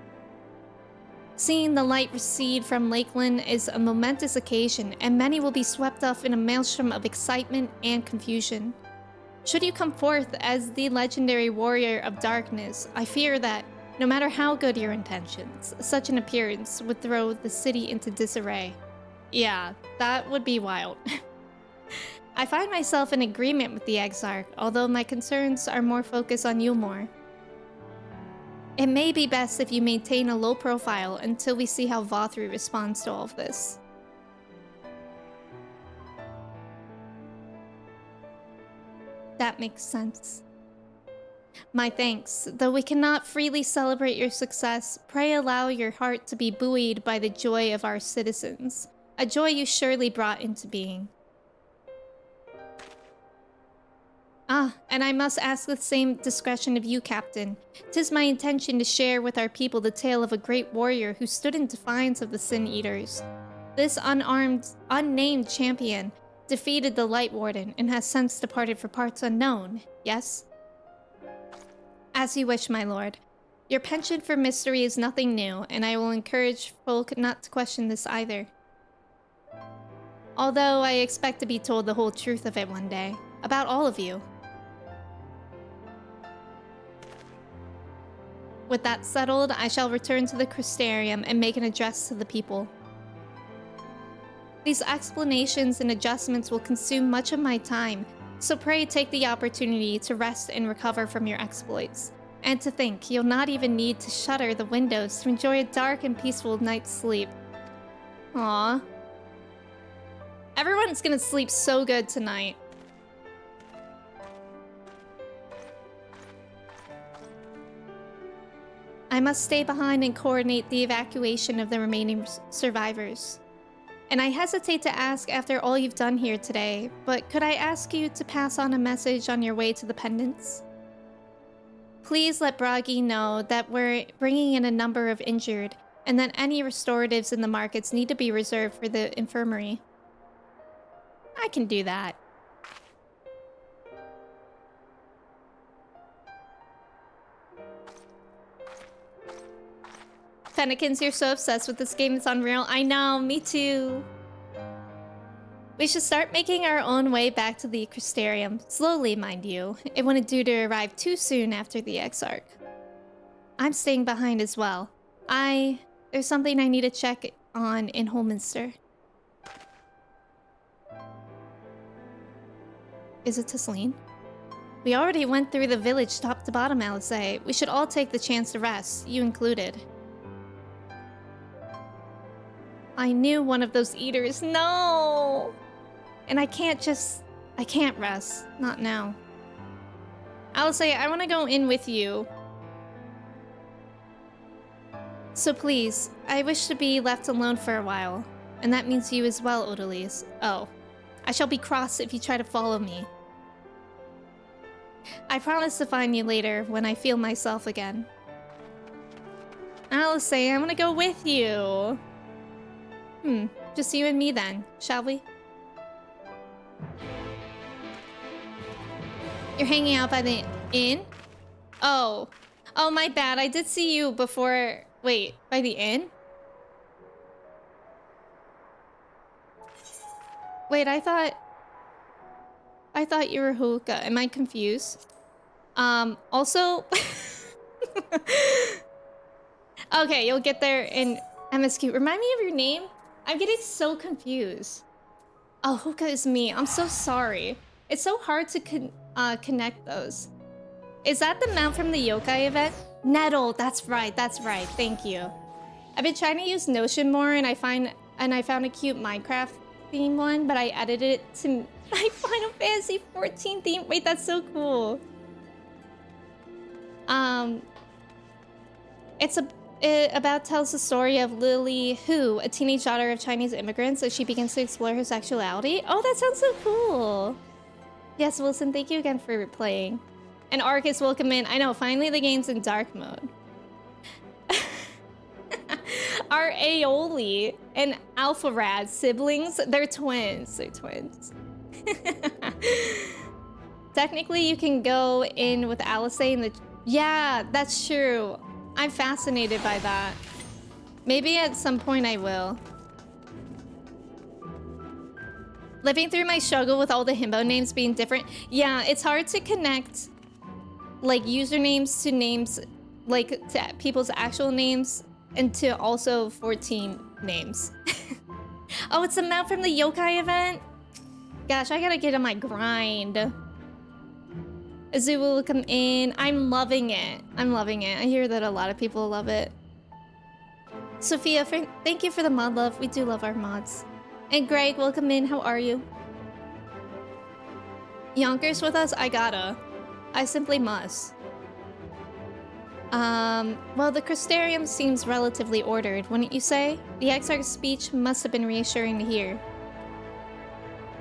Seeing the light recede from Lakeland is a momentous occasion, and many will be swept off in a maelstrom of excitement and confusion. Should you come forth as the legendary Warrior of Darkness, I fear that, no matter how good your intentions, such an appearance would throw the city into disarray. Yeah, that would be wild. I find myself in agreement with the Exarch, although my concerns are more focused on Yulmore. It may be best if you maintain a low profile until we see how Vothru responds to all of this. That makes sense. My thanks. Though we cannot freely celebrate your success, pray allow your heart to be buoyed by the joy of our citizens, a joy you surely brought into being. Ah, and I must ask the same discretion of you, Captain. 'Tis my intention to share with our people the tale of a great warrior who stood in defiance of the Sin Eaters. This unnamed champion defeated the Light Warden and has since departed for parts unknown, yes? As you wish, my lord. Your penchant for mystery is nothing new, and I will encourage folk not to question this either. Although I expect to be told the whole truth of it one day, about all of you. With that settled, I shall return to the Crystarium and make an address to the people. These explanations and adjustments will consume much of my time, so pray take the opportunity to rest and recover from your exploits. And to think, you'll not even need to shutter the windows to enjoy a dark and peaceful night's sleep. Aww. Everyone's gonna sleep so good tonight. I must stay behind and coordinate the evacuation of the remaining survivors. And I hesitate to ask after all you've done here today, but could I ask you to pass on a message on your way to the pendants? Please let Bragi know that we're bringing in a number of injured, and that any restoratives in the markets need to be reserved for the infirmary. I can do that. Fennekins, you're so obsessed with this game, it's unreal. I know, me too. We should start making our own way back to the Crystarium. Slowly, mind you. It wouldn't do to arrive too soon after the Exarch. I'm staying behind as well. There's something I need to check on in Holminster. Is it Tesleen? We already went through the village top to bottom, Alice. We should all take the chance to rest, you included. I knew one of those eaters. No! And I can't rest. Not now. Alice, I want to go in with you. So please, I wish to be left alone for a while. And that means you as well, Odalise. Oh. I shall be cross if you try to follow me. I promise to find you later when I feel myself again. Alice, I'm gonna go with you. Just you and me then, shall we? You're hanging out by the inn? Oh. Oh, my bad. I did see you before... Wait, by the inn? Wait, I thought you were Hookah. Am I confused? Also... Okay, you'll get there in MSQ. Remind me of your name? I'm getting so confused. Oh, hookah is me. I'm so sorry. It's so hard to connect those. Is that the mount from the yokai event? Nettle, that's right, that's right. Thank you. I've been trying to use Notion more, and I found a cute Minecraft theme one, but I edited it to my Final Fantasy 14 theme. Wait, that's so cool. It about tells the story of Lily Hu, a teenage daughter of Chinese immigrants, as she begins to explore her sexuality. Oh, that sounds so cool. Yes, Wilson, thank you again for playing. And Arcus, welcome in. I know, finally the game's in dark mode. Are Aeoli and Alpharad siblings? They're twins. They're twins. Technically, you can go in with Alice in the... Yeah, that's true. I'm fascinated by that. Maybe at some point I will. Living through my struggle with all the himbo names being different. Yeah, it's hard to connect like usernames to names, like to people's actual names, and to also 14 names. Oh, it's a map from the yokai event? Gosh, I gotta get on my grind. Azu will come in. I'm loving it. I'm loving it. I hear that a lot of people love it. Sophia, thank you for the mod love. We do love our mods. And Greg, welcome in. How are you? Yonkers with us? I gotta. I simply must. Well, the Crystarium seems relatively ordered, wouldn't you say? The Exarch's speech must have been reassuring to hear.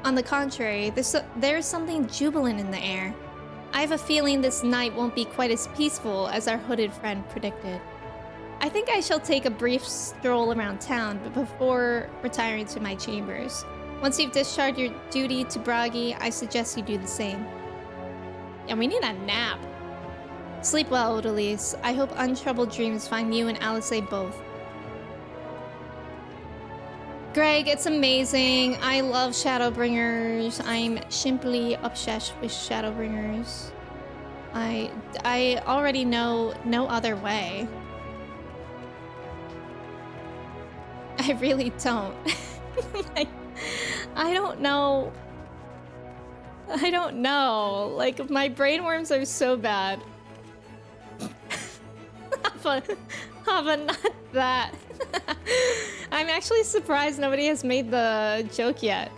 On the contrary, there's something jubilant in the air. I have a feeling this night won't be quite as peaceful as our hooded friend predicted. I think I shall take a brief stroll around town, but before retiring to my chambers. Once you've discharged your duty to Bragi, I suggest you do the same. Yeah, we need a nap. Sleep well, Odalise. I hope untroubled dreams find you and Alice both. Greg, it's amazing. I love Shadowbringers. I'm simply obsessed with Shadowbringers. I already know no other way. I really don't. Like, I don't know. I don't know. Like, my brainworms are so bad. But not that. I'm actually surprised nobody has made the joke yet.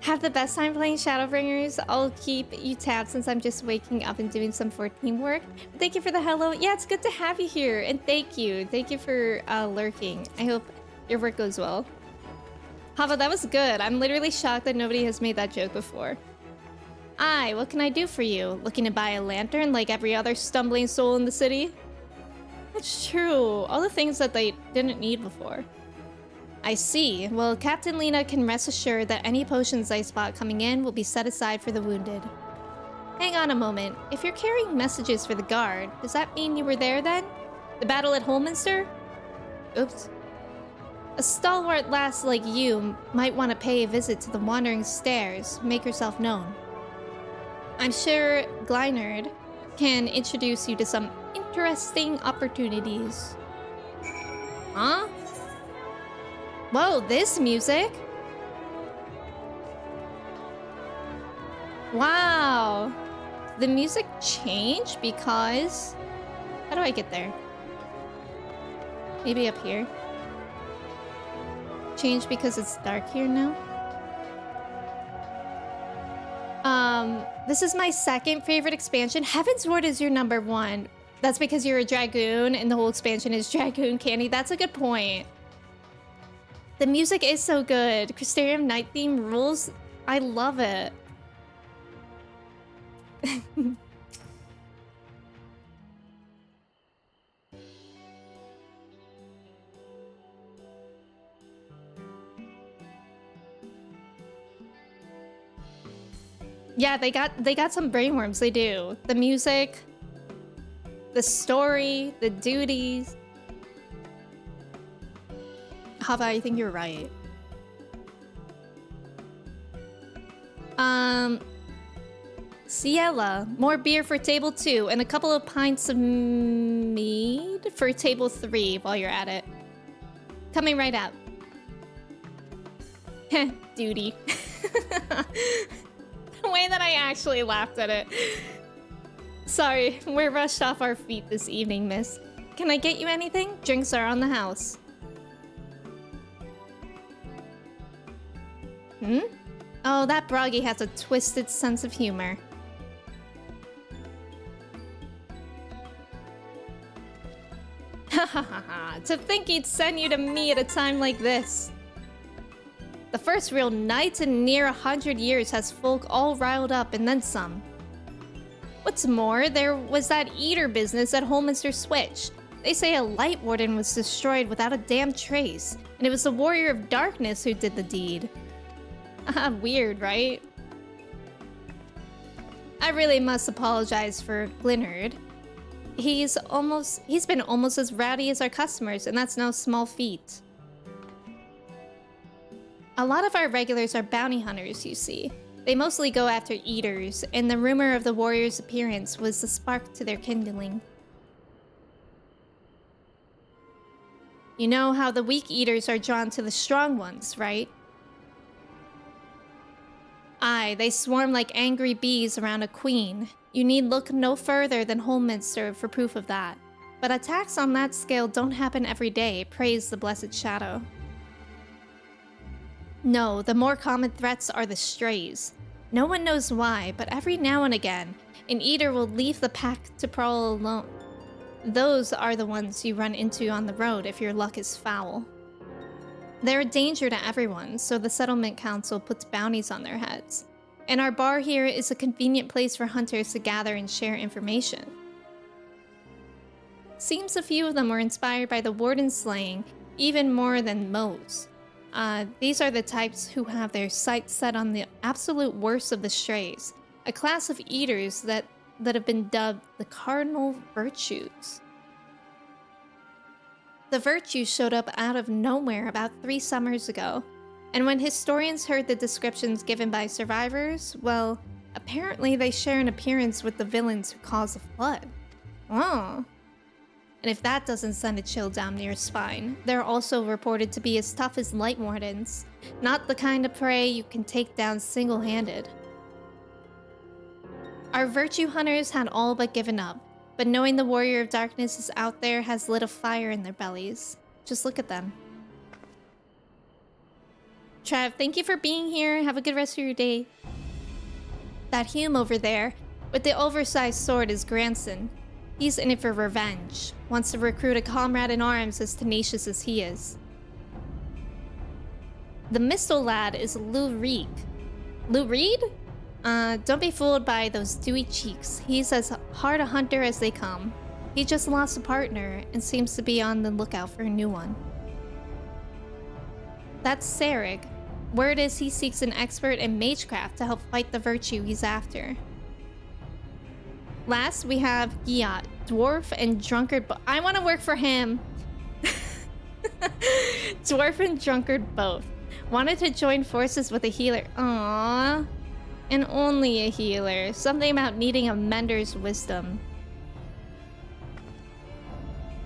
Have the best time playing Shadowbringers. I'll keep you tabbed since I'm just waking up and doing some 14 work. Thank you for the hello. Yeah, it's good to have you here. And thank you. Thank you for lurking. I hope your work goes well. Hava, that was good. I'm literally shocked that nobody has made that joke before. Aye, what can I do for you? Looking to buy a lantern like every other stumbling soul in the city? That's true. All the things that they didn't need before. I see. Well, Captain Lena can rest assured that any potions I spot coming in will be set aside for the wounded. Hang on a moment. If you're carrying messages for the guard, does that mean you were there then? The battle at Holminster? Oops. A stalwart lass like you might want to pay a visit to the Wandering Stairs. Make yourself known. I'm sure Glynard can introduce you to some interesting opportunities. Huh? Whoa, this music? Wow. The music changed because... How do I get there? Maybe up here. Changed because it's dark here now? This is my second favorite expansion. Heaven's Ward is your number one. That's because you're a Dragoon and the whole expansion is Dragoon candy. That's a good point. The music is so good. Crystarium Night Theme rules. I love it. Yeah, they got some brainworms, they do. The music, the story, the duties. Hava, I think you're right. Ciela, more beer for table 2 and a couple of pints of mead for table 3 while you're at it. Coming right out. Heh, duty. The way that I actually laughed at it. Sorry, we're rushed off our feet this evening, miss. Can I get you anything? Drinks are on the house. Hmm? Oh, that Broggy has a twisted sense of humor. Ha ha ha ha. To think he'd send you to me at a time like this. The first real night in near 100 years has folk all riled up and then some. What's more, there was that eater business at Holminster Switch. They say a light warden was destroyed without a damn trace, and it was the warrior of darkness who did the deed. Weird, right? I really must apologize for Glinard. He's been almost as rowdy as our customers, and that's no small feat. A lot of our regulars are bounty hunters, you see. They mostly go after eaters, and the rumor of the warrior's appearance was the spark to their kindling. You know how the weak eaters are drawn to the strong ones, right? Aye, they swarm like angry bees around a queen. You need look no further than Holminster for proof of that. But attacks on that scale don't happen every day, praise the blessed shadow. No, the more common threats are the strays. No one knows why, but every now and again, an eater will leave the pack to prowl alone. Those are the ones you run into on the road if your luck is foul. They're a danger to everyone, so the settlement council puts bounties on their heads. And our bar here is a convenient place for hunters to gather and share information. Seems a few of them were inspired by the warden slaying, even more than most. These are the types who have their sights set on the absolute worst of the strays, a class of eaters that have been dubbed the cardinal virtues. The virtues showed up out of nowhere about 3 summers ago, and when historians heard the descriptions given by survivors, well, apparently they share an appearance with the villains who caused the flood. Oh. And if that doesn't send a chill down your spine, they're also reported to be as tough as light wardens, not the kind of prey you can take down single-handed. Our virtue hunters had all but given up, but knowing the warrior of darkness is out there has lit a fire in their bellies. Just look at them. Trav, thank you for being here. Have a good rest of your day. That Hume over there, with the oversized sword, is Granson. He's in it for revenge. Wants to recruit a comrade in arms as tenacious as he is. The Mistle lad is Lou Reed. Lou Reed? Don't be fooled by those dewy cheeks. He's as hard a hunter as they come. He just lost a partner and seems to be on the lookout for a new one. That's Sarig. Word is he seeks an expert in magecraft to help fight the virtue he's after. Last, we have Giat, dwarf and drunkard. I want to work for him. Dwarf and drunkard both. Wanted to join forces with a healer. Aww. And only a healer. Something about needing a mentor's wisdom.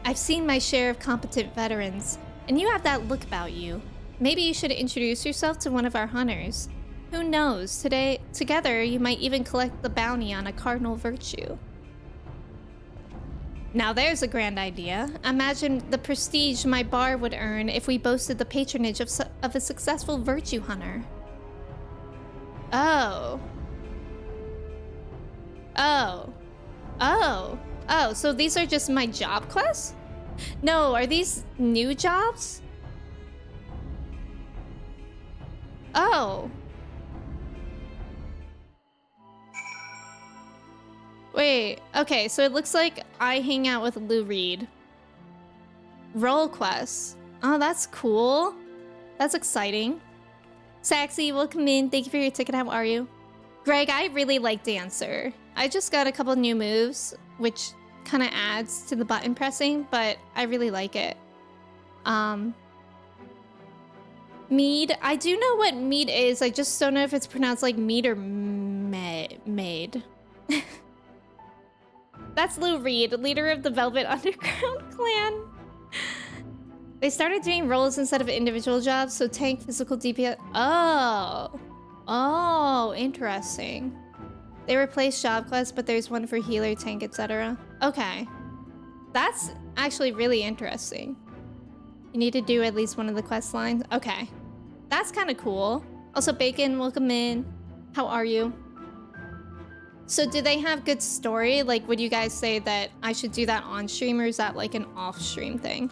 I've seen my share of competent veterans, and you have that look about you. Maybe you should introduce yourself to one of our hunters. Who knows, together you might even collect the bounty on a cardinal virtue. Now there's a grand idea. Imagine the prestige my bar would earn if we boasted the patronage of a successful virtue hunter. Oh. Oh. Oh. Oh, so these are just my job quests? No, are these new jobs? Oh. Wait, okay, so it looks like I hang out with Lou Reed. Role quests. Oh, that's cool. That's exciting. Saxy, welcome in. Thank you for your ticket. How are you? Greg, I really like Dancer. I just got a couple new moves, which kind of adds to the button pressing, but I really like it. Mead. I do know what mead is. I just don't know if it's pronounced like mead or maid. That's Lou Reed, leader of the Velvet Underground clan. They started doing roles instead of individual jobs, so tank, physical DPS. Oh. Oh, interesting. They replaced job quests, but there's one for healer, tank, etc. Okay. That's actually really interesting. You need to do at least one of the quest lines. Okay. That's kind of cool. Also, Bacon, welcome in. How are you? So do they have good story? Like, would you guys say that I should do that on stream, or is that like an off stream thing?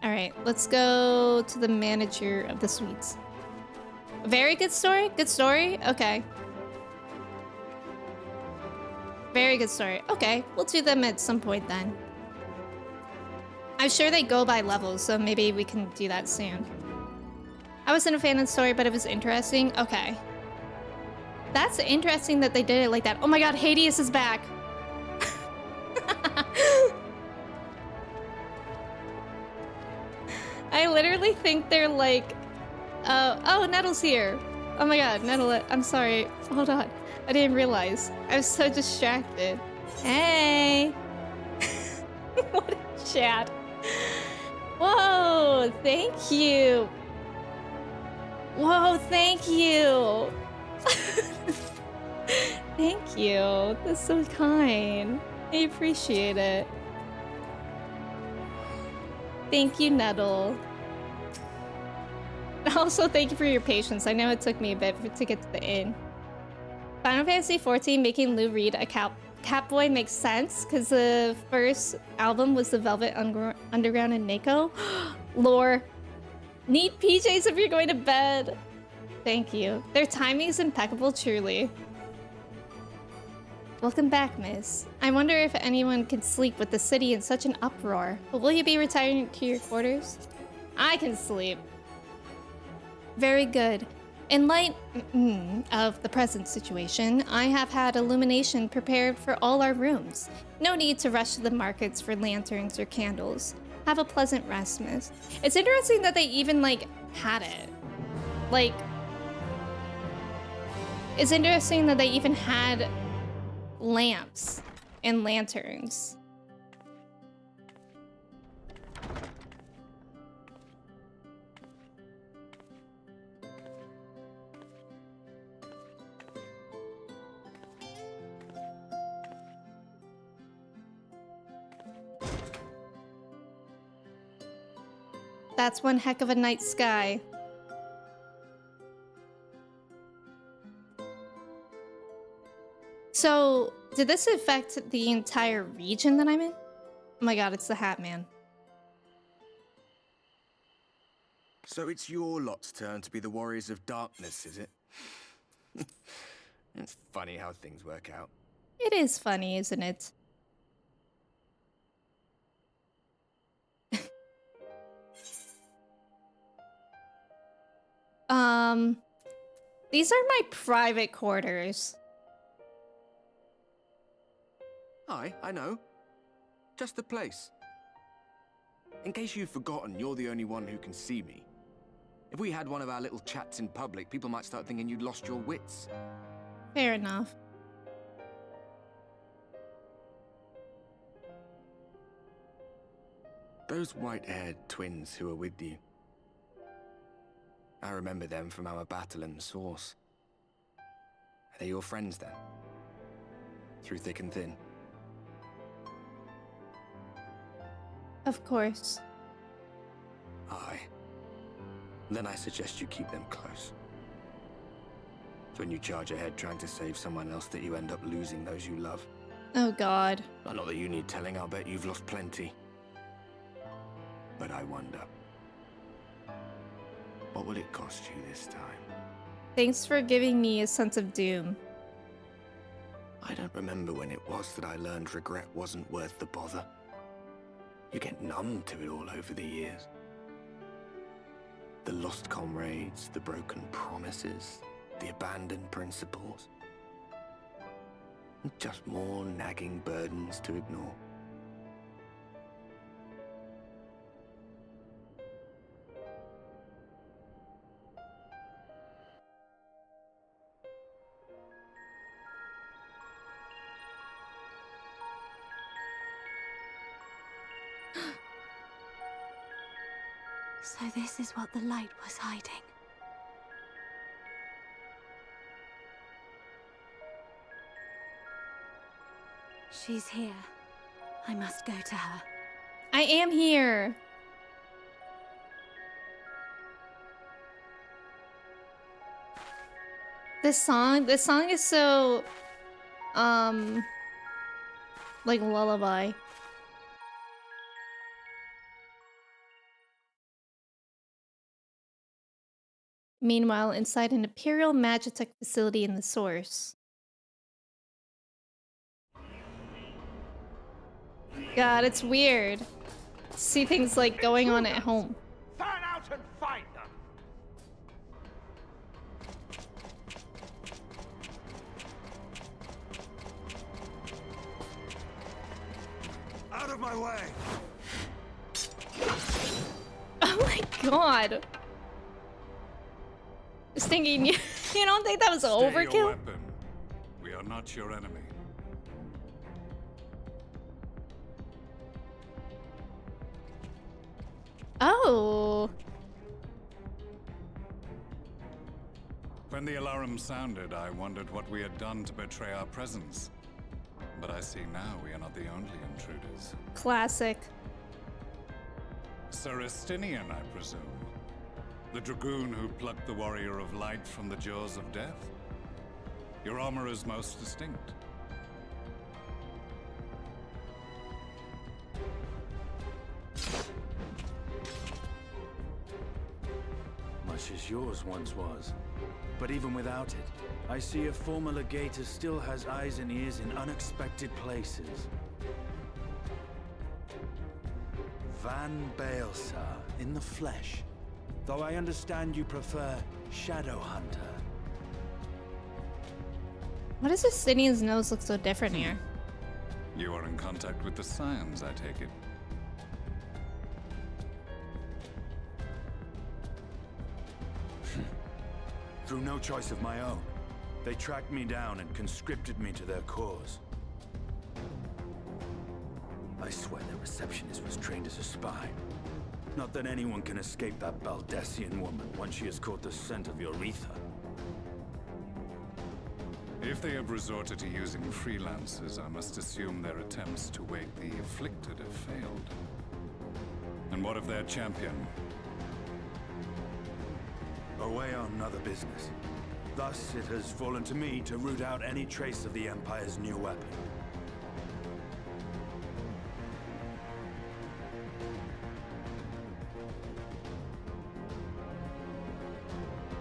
All right, let's go to the manager of the suites. Very good story? Good story? Okay. Very good story. Okay, we'll do them at some point then. I'm sure they go by levels, so maybe we can do that soon. I wasn't a fan of the story, but it was interesting. Okay. That's interesting that they did it like that. Oh my god, Hades is back. I literally think they're like... oh, Nettle's here. Oh my god, Nettle, I'm sorry. Hold on. I didn't realize. I was so distracted. Hey! What a chat. Whoa, thank you. Whoa, thank you. Thank you. That's so kind. I appreciate it. Thank you, Nettle. Also, thank you for your patience. I know it took me a bit to get to the inn. Final Fantasy XIV making Lou Reed a Catboy makes sense, because the first album was the Velvet Underground and Mako. Lore. Need PJs if you're going to bed. Thank you. Their timing is impeccable, truly. Welcome back, miss. I wonder if anyone can sleep with the city in such an uproar. But will you be retiring to your quarters? I can sleep. Very good. In light of the present situation, I have had illumination prepared for all our rooms. No need to rush to the markets for lanterns or candles. Have a pleasant rest, miss. It's interesting that they even, like, had it. Like, it's interesting that they even had lamps and lanterns. That's one heck of a night sky. So, did this affect the entire region that I'm in? Oh my god, it's the Hat Man. So it's your lot's turn to be the Warriors of Darkness, is it? It's funny how things work out. It is funny, isn't it? These are my private quarters. Aye, I know. Just the place. In case you've forgotten, you're the only one who can see me. If we had one of our little chats in public, people might start thinking you'd lost your wits. Fair enough. Those white-haired twins who are with you. I remember them from our battle in the Source. Are they your friends then? Through thick and thin? Of course. Aye. Then I suggest you keep them close. It's when you charge ahead trying to save someone else that you end up losing those you love. Oh god. Not that you need telling, I'll bet you've lost plenty. But I wonder, what will it cost you this time? Thanks for giving me a sense of doom. I don't remember when it was that I learned regret wasn't worth the bother. You get numb to it all over the years. The lost comrades, the broken promises, the abandoned principles. Just more nagging burdens to ignore. So this is what the light was hiding. She's here. I must go to her. I am here. This song is so, like lullaby. Meanwhile, inside an Imperial Magitech facility in the Source. God, it's weird. See things like going on at home. Fan out and find them! Out of my way! Oh my god. Just thinking, you don't think that was Stay your overkill? weapon. We are not your enemy. Oh. When the alarm sounded, I wondered what we had done to betray our presence. But I see now we are not the only intruders. Classic. Sir Estinian, I presume. The dragoon who plucked the warrior of light from the jaws of death. Your armor is most distinct. Much as yours once was. But even without it, I see a former legator still has eyes and ears in unexpected places. Van Baelsar, in the flesh. Though I understand you prefer Shadow Hunter. Why does Justinian's nose look so different here? You are in contact with the Scions, I take it. Through no choice of my own, they tracked me down and conscripted me to their cause. I swear their receptionist was trained as a spy. Not that anyone can escape that Baldessian woman once she has caught the scent of your ether. If they have resorted to using freelancers, I must assume their attempts to wake the afflicted have failed. And what of their champion? Away on other business. Thus, it has fallen to me to root out any trace of the Empire's new weapon.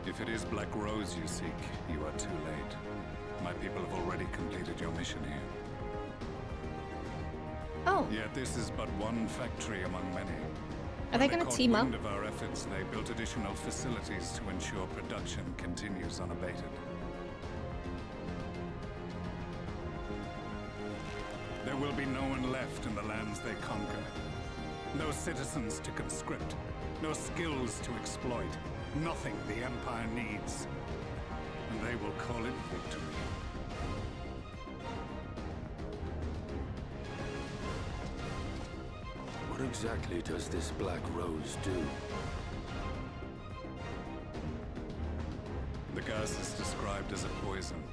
If it is Black Rose you seek, you are too late. My people have already completed your mission here. Oh. Yet this is but one factory among many. Are they gonna team up? When they caught wind of our efforts, they built additional facilities to ensure production continues unabated. There will be no one left in the lands they conquer. No citizens to conscript. No skills to exploit. Nothing the Empire needs. And they will call it victory. What exactly does this Black Rose do? The gas is described as a poison,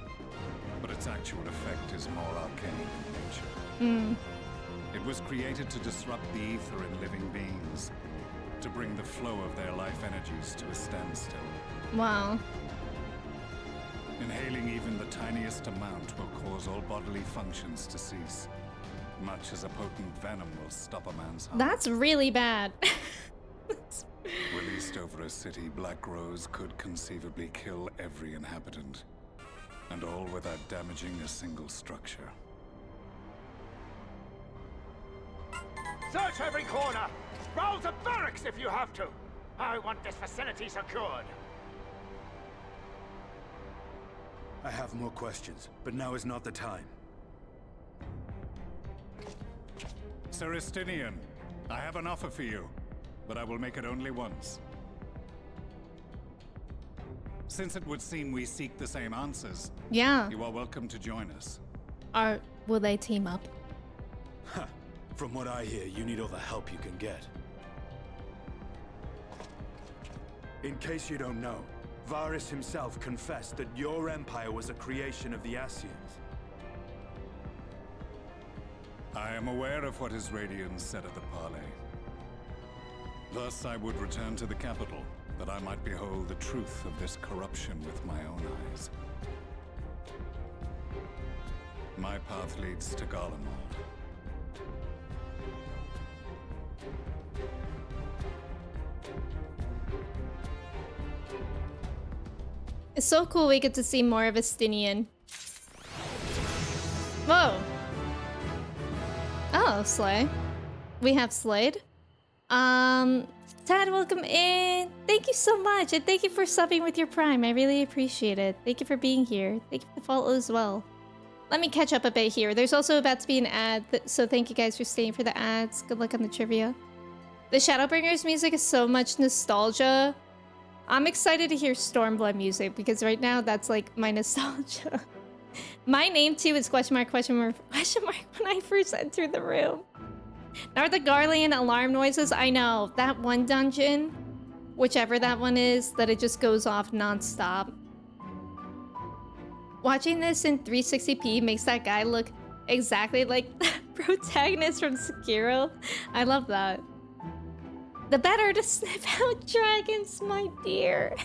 but its actual effect is more arcane in nature. It was created to disrupt the ether in living beings, to bring the flow of their life energies to a standstill. Wow. Inhaling even the tiniest amount will cause all bodily functions to cease, much as a potent venom will stop a man's heart. That's really bad. Released over a city, Black Rose could conceivably kill every inhabitant, and all without damaging a single structure. Search every corner! Roll the barracks if you have to! I want this facility secured! I have more questions, but now is not the time. Sir Estinian, I have an offer for you, but I will make it only once. Since it would seem we seek the same answers, Yeah. you are welcome to join us. Will they team up? From what I hear, you need all the help you can get. In case you don't know, Varys himself confessed that your empire was a creation of the Ascians. I am aware of what his Radiance said at the parley. Thus I would return to the capital, that I might behold the truth of this corruption with my own eyes. My path leads to Garlemald. It's so cool we get to see more of Estinian. Whoa. Oh, Slay. We have Slade. Tad, welcome in. Thank you so much, and thank you for subbing with your Prime. I really appreciate it. Thank you for being here. Thank you for the follow as well. Let me catch up a bit here. There's also about to be an ad, so thank you guys for staying for the ads. Good luck on the trivia. The Shadowbringers music is so much nostalgia. I'm excited to hear Stormblood music because right now that's like my nostalgia. My name too is question mark when I first entered the room. Now the Garlean alarm noises, I know. That one dungeon, whichever that one is, that it just goes off non-stop. Watching this in 360p makes that guy look exactly like the protagonist from Sekiro. I love that. The better to sniff out dragons, my dear.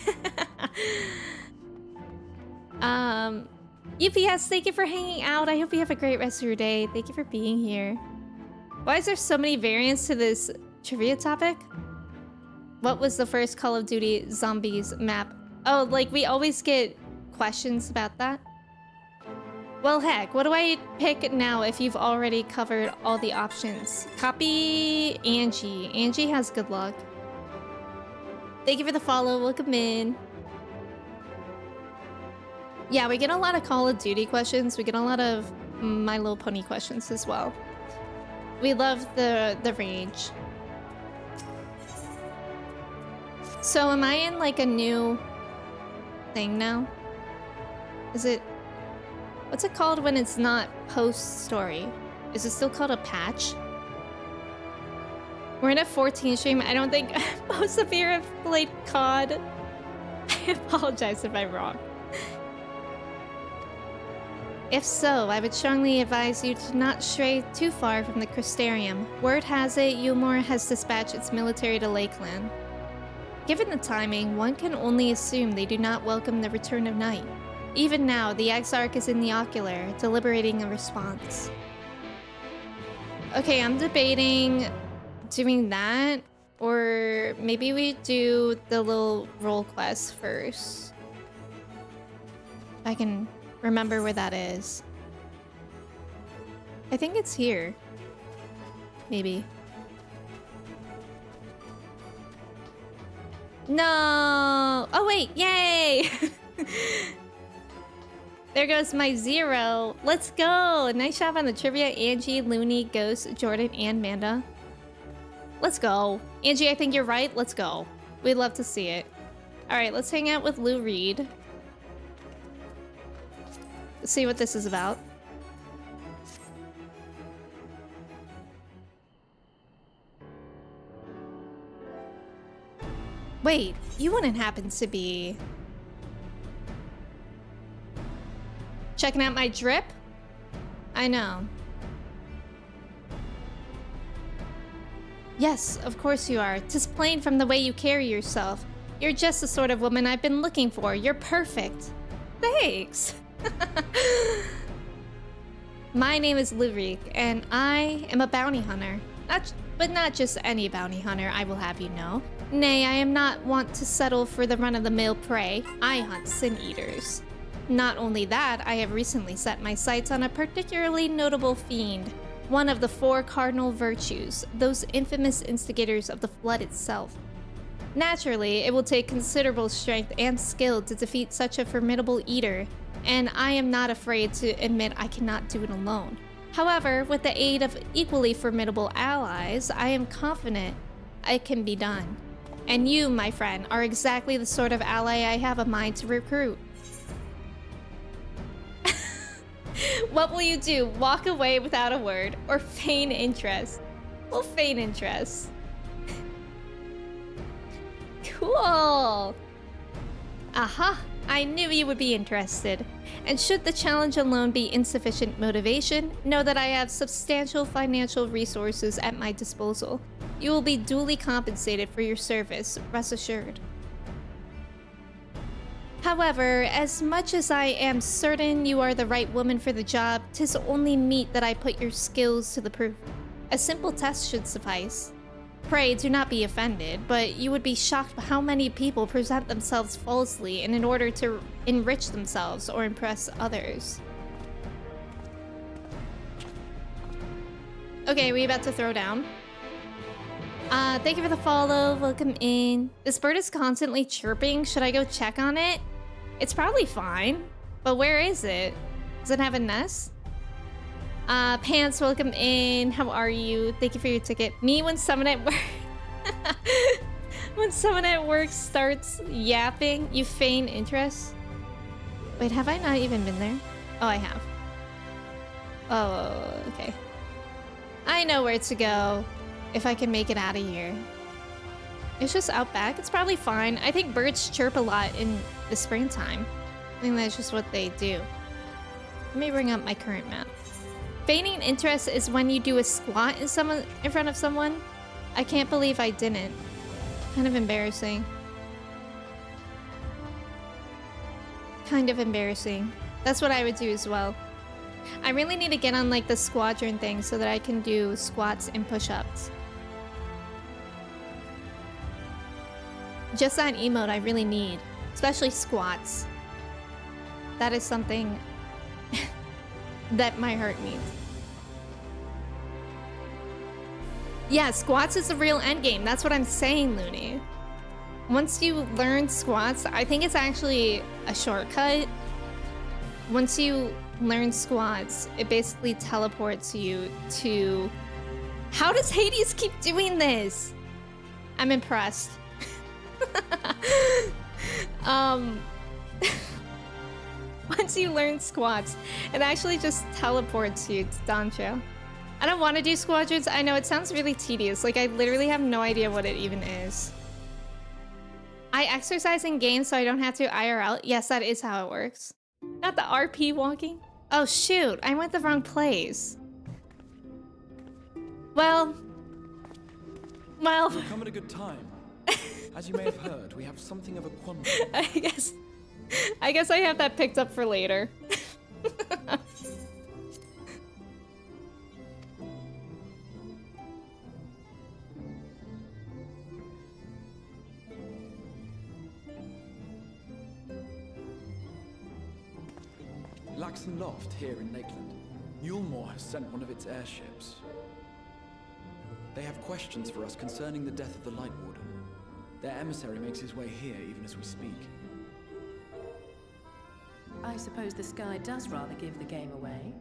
UPS, thank you for hanging out. I hope you have a great rest of your day. Thank you for being here. Why is there so many variants to this trivia topic? What was the first Call of Duty Zombies map? Oh, like we always get questions about that. Well, heck, what do I pick now if you've already covered all the options? Copy Angie. Angie has good luck. Thank you for the follow. Welcome in. Yeah, we get a lot of Call of Duty questions. We get a lot of My Little Pony questions as well. We love the range. So am I in like a new thing now? Is it... What's it called when it's not post-story? Is it still called a patch? We're in a 14 stream. I don't think most of you have played COD. I apologize if I'm wrong. If so, I would strongly advise you to not stray too far from the Crystarium. Word has it, Eulmore has dispatched its military to Lakeland. Given the timing, one can only assume they do not welcome the return of night. Even now, the Exarch is in the Ocular, deliberating a response. Okay, I'm debating doing that, or maybe we do the little role quest first. If I can remember where that is. I think it's here. Maybe. No! Oh wait, yay! There goes my 0. Let's go! Nice job on the trivia, Angie, Looney, Ghost, Jordan, and Manda. Let's go. Angie, I think you're right. Let's go. We'd love to see it. Alright, let's hang out with Lou Reed. Let's see what this is about. Wait, you wouldn't happen to be... checking out my drip? I know. Yes, of course you are. 'Tis plain from the way you carry yourself. You're just the sort of woman I've been looking for. You're perfect. Thanks. My name is Lurik, and I am a bounty hunter. But not just any bounty hunter, I will have you know. Nay, I am not wont to settle for the run-of-the-mill prey. I hunt sin eaters. Not only that, I have recently set my sights on a particularly notable fiend, one of the 4 cardinal virtues, those infamous instigators of the flood itself. Naturally, it will take considerable strength and skill to defeat such a formidable eater, and I am not afraid to admit I cannot do it alone. However, with the aid of equally formidable allies, I am confident it can be done. And you, my friend, are exactly the sort of ally I have a mind to recruit. What will you do? Walk away without a word, or feign interest? We'll feign interest. Cool. Cool! Aha! I knew you would be interested. And should the challenge alone be insufficient motivation, know that I have substantial financial resources at my disposal. You will be duly compensated for your service, rest assured. However, as much as I am certain you are the right woman for the job, 'tis only meet that I put your skills to the proof. A simple test should suffice. Pray do not be offended, but you would be shocked by how many people present themselves falsely in order to enrich themselves or impress others. Okay, we about to throw down. Thank you for the follow. Welcome in. This bird is constantly chirping. Should I go check on it? It's probably fine, but where is it? Does it have a nest? Pants, welcome in. How are you? Thank you for your ticket. Me when someone at work when someone at work starts yapping, you feign interest. Wait, have I not even been there? Oh, I have. Oh, okay. I know where to go if I can make it out of here. It's just out back. It's probably fine. I think birds chirp a lot in the springtime. I think that's just what they do. Let me bring up my current map. Feigning interest is when you do a squat in front of someone. I can't believe I didn't. Kind of embarrassing. Kind of embarrassing. That's what I would do as well. I really need to get on like the squadron thing so that I can do squats and push-ups. Just that emote I really need. Especially squats. That is something that my heart needs. Yeah, squats is the real endgame. That's what I'm saying, Looney. Once you learn squats, I think it's actually a shortcut. Once you learn squats, it basically teleports you to... How does Hades keep doing this? I'm impressed. Once you learn squats, it actually just teleports you to Dancho. I don't want to do squadrons. I know it sounds really tedious. Like I literally have no idea what it even is. I exercise in game so I don't have to IRL. Yes, that is how it works. Not the RP walking. Oh shoot, I went the wrong place. Well. We've come at a good time. As you may have heard, we have something of a quandrum. I guess I have that picked up for later. Laxon Loft here in Lakeland. Yulmore has sent one of its airships. They have questions for us concerning the death of the Light Warden. Their emissary makes his way here even as we speak. I suppose the sky does rather give the game away.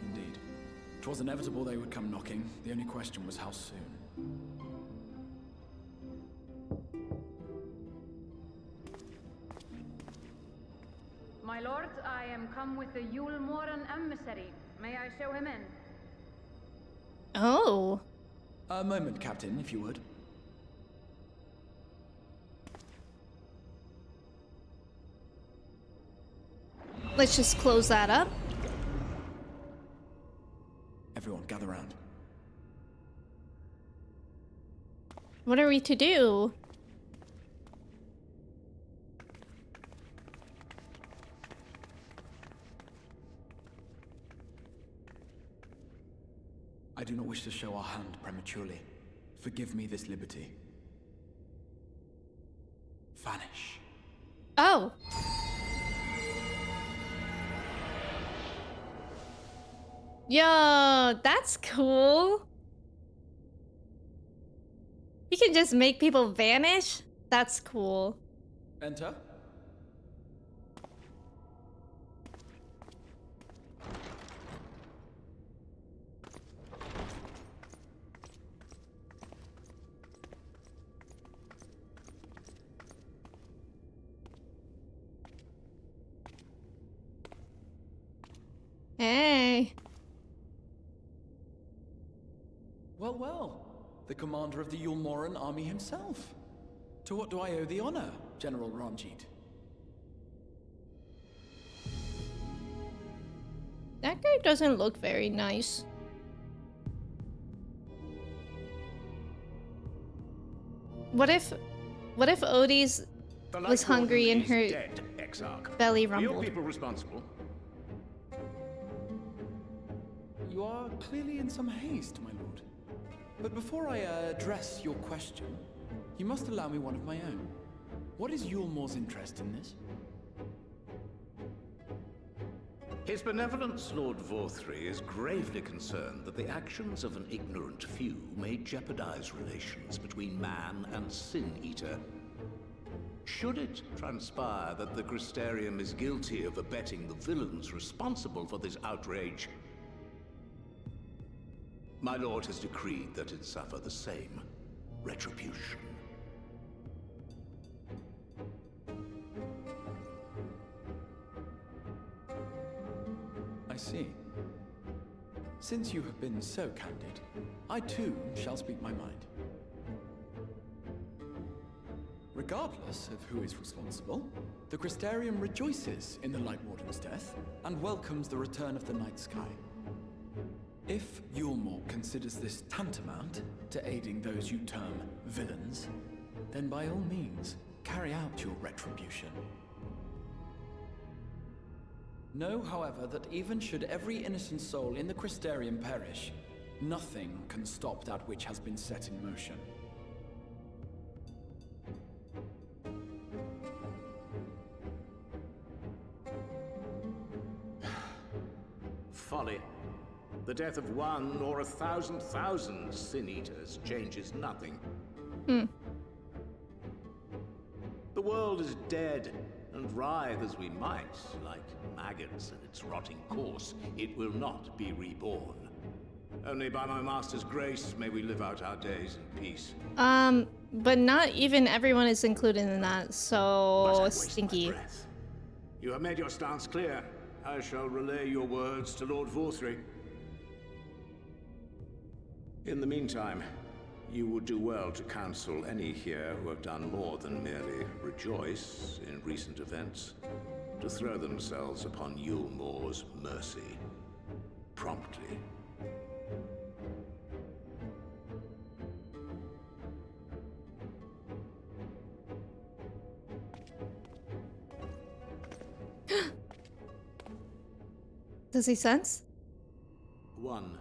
Indeed. 'Twas inevitable they would come knocking. The only question was how soon. My lord, I am come with the Yulmoran emissary. May I show him in? Oh. A moment, Captain, if you would. Let's just close that up. Everyone, gather round. What are we to do? I do not wish to show our hand prematurely. Forgive me this liberty. Vanish. Oh. Yo, that's cool. You can just make people vanish? That's cool. Enter. Hey. Well, well. the commander of the Yulmoran army himself. To what do I owe the honor, General Ranjit? That guy doesn't look very nice. What if Odie's was hungry and her dead, Exarch. belly Are your rumbled? people responsible? You are clearly in some haste, my lord. But before I address your question, you must allow me one of my own. What is Yulmor's interest in this? His benevolence, Lord Vorthry, is gravely concerned that the actions of an ignorant few may jeopardize relations between man and Sin Eater. Should it transpire that the Crystarium is guilty of abetting the villains responsible for this outrage, my lord has decreed that it suffer the same retribution. I see. Since you have been so candid, I too shall speak my mind. Regardless of who is responsible, the Crystarium rejoices in the Light Warden's death and welcomes the return of the night sky. If Yulmor considers this tantamount to aiding those you term villains, then by all means, carry out your retribution. Know, however, that even should every innocent soul in the Crystarium perish, nothing can stop that which has been set in motion. Folly. The death of one or 1,000,000 Sin Eaters changes nothing. The world is dead, and writhe as we might, like maggots in its rotting course, it will not be reborn. Only by my master's grace may we live out our days in peace. But not even everyone is included in that, so stinky. You have made your stance clear. I shall relay your words to Lord Vorthry. In the meantime, you would do well to counsel any here who have done more than merely rejoice in recent events, to throw themselves upon Yulmor's mercy, promptly. Does he sense? One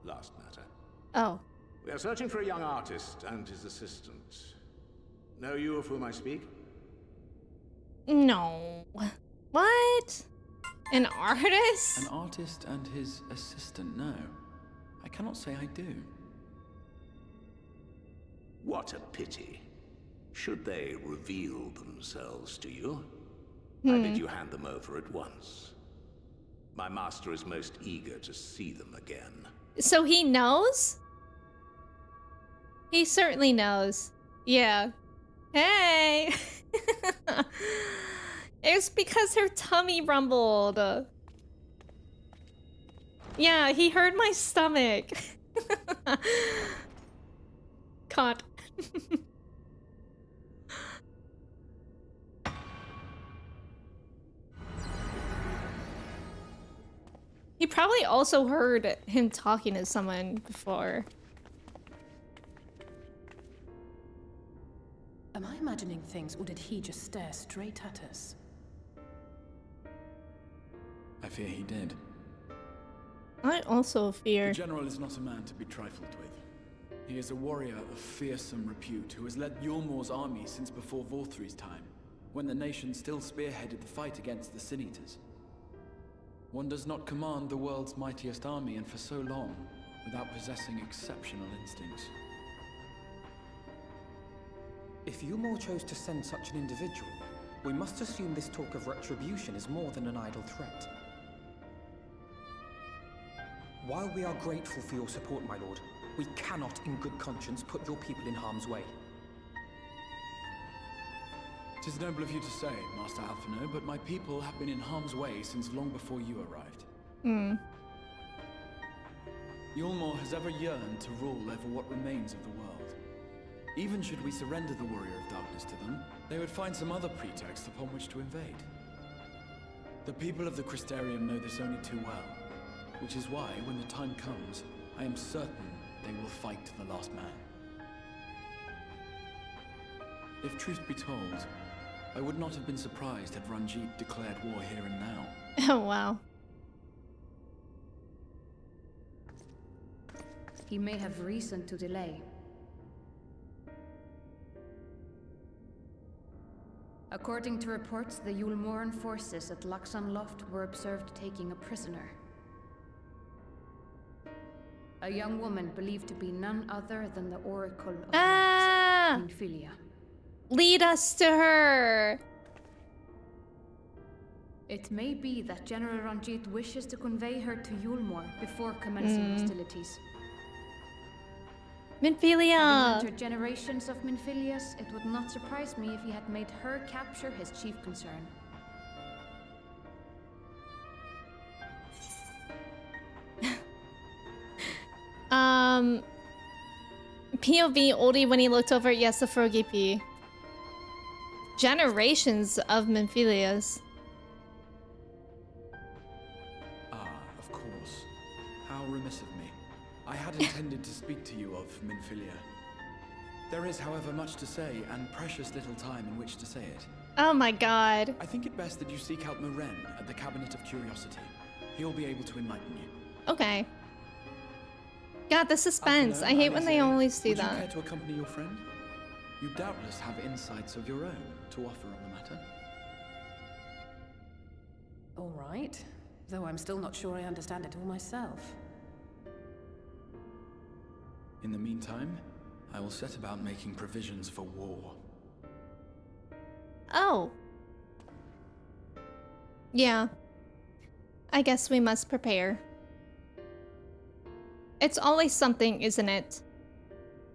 last matter. Oh. We are searching for a young artist and his assistant. Know you of whom I speak? No. What? An artist? An artist and his assistant, no. I cannot say I do. What a pity. Should they reveal themselves to you, Hmm. I bid you hand them over at once. My master is most eager to see them again. So he knows? He certainly knows. Yeah. Hey! It's because her tummy rumbled. Yeah, he heard my stomach. Caught. He probably also heard him talking to someone before. Am I imagining things, or did he just stare straight at us? I fear he did. I also fear... The General is not a man to be trifled with. He is a warrior of fearsome repute who has led Yulmor's army since before Vorthry's time, when the nation still spearheaded the fight against the Sin Eaters. One does not command the world's mightiest army, and for so long, without possessing exceptional instincts. If Yulmor chose to send such an individual, we must assume this talk of retribution is more than an idle threat. While we are grateful for your support, my lord, we cannot in good conscience put your people in harm's way. It is noble of you to say, Master Alphino, but my people have been in harm's way since long before you arrived. Yulmore has ever yearned to rule over what remains of the world. Even should we surrender the Warrior of Darkness to them, they would find some other pretext upon which to invade. The people of the Crystarium know this only too well, which is why, when the time comes, I am certain they will fight to the last man. If truth be told, I would not have been surprised had Ranjit declared war here and now. Oh, wow. He may have reason to delay. According to reports, the Yulmoran forces at Laxan Loft were observed taking a prisoner. A young woman believed to be none other than the Oracle of Light, Minfilia. Lead us to her! It may be that General Ranjit wishes to convey her to Yulmore before commencing hostilities. Minfilia! Having entered generations of Minfilias, it would not surprise me if he had made her capture his chief concern. POV oldie when he looked over at Yesafrogi P. Generations of Minfilias. Of course. How remiss of me. I had intended to speak to you of Minfilia. There is, however, much to say, and precious little time in which to say it. Oh my god. I think it best that you seek out Moren at the Cabinet of Curiosity. He'll be able to enlighten you. Okay. God, the suspense. I hate when they always do that. Would you care to accompany your friend? You doubtless have insights of your own to offer on the matter. All right. Though I'm still not sure I understand it all myself. In the meantime, I will set about making provisions for war. Oh. Yeah. I guess we must prepare. It's always something, isn't it?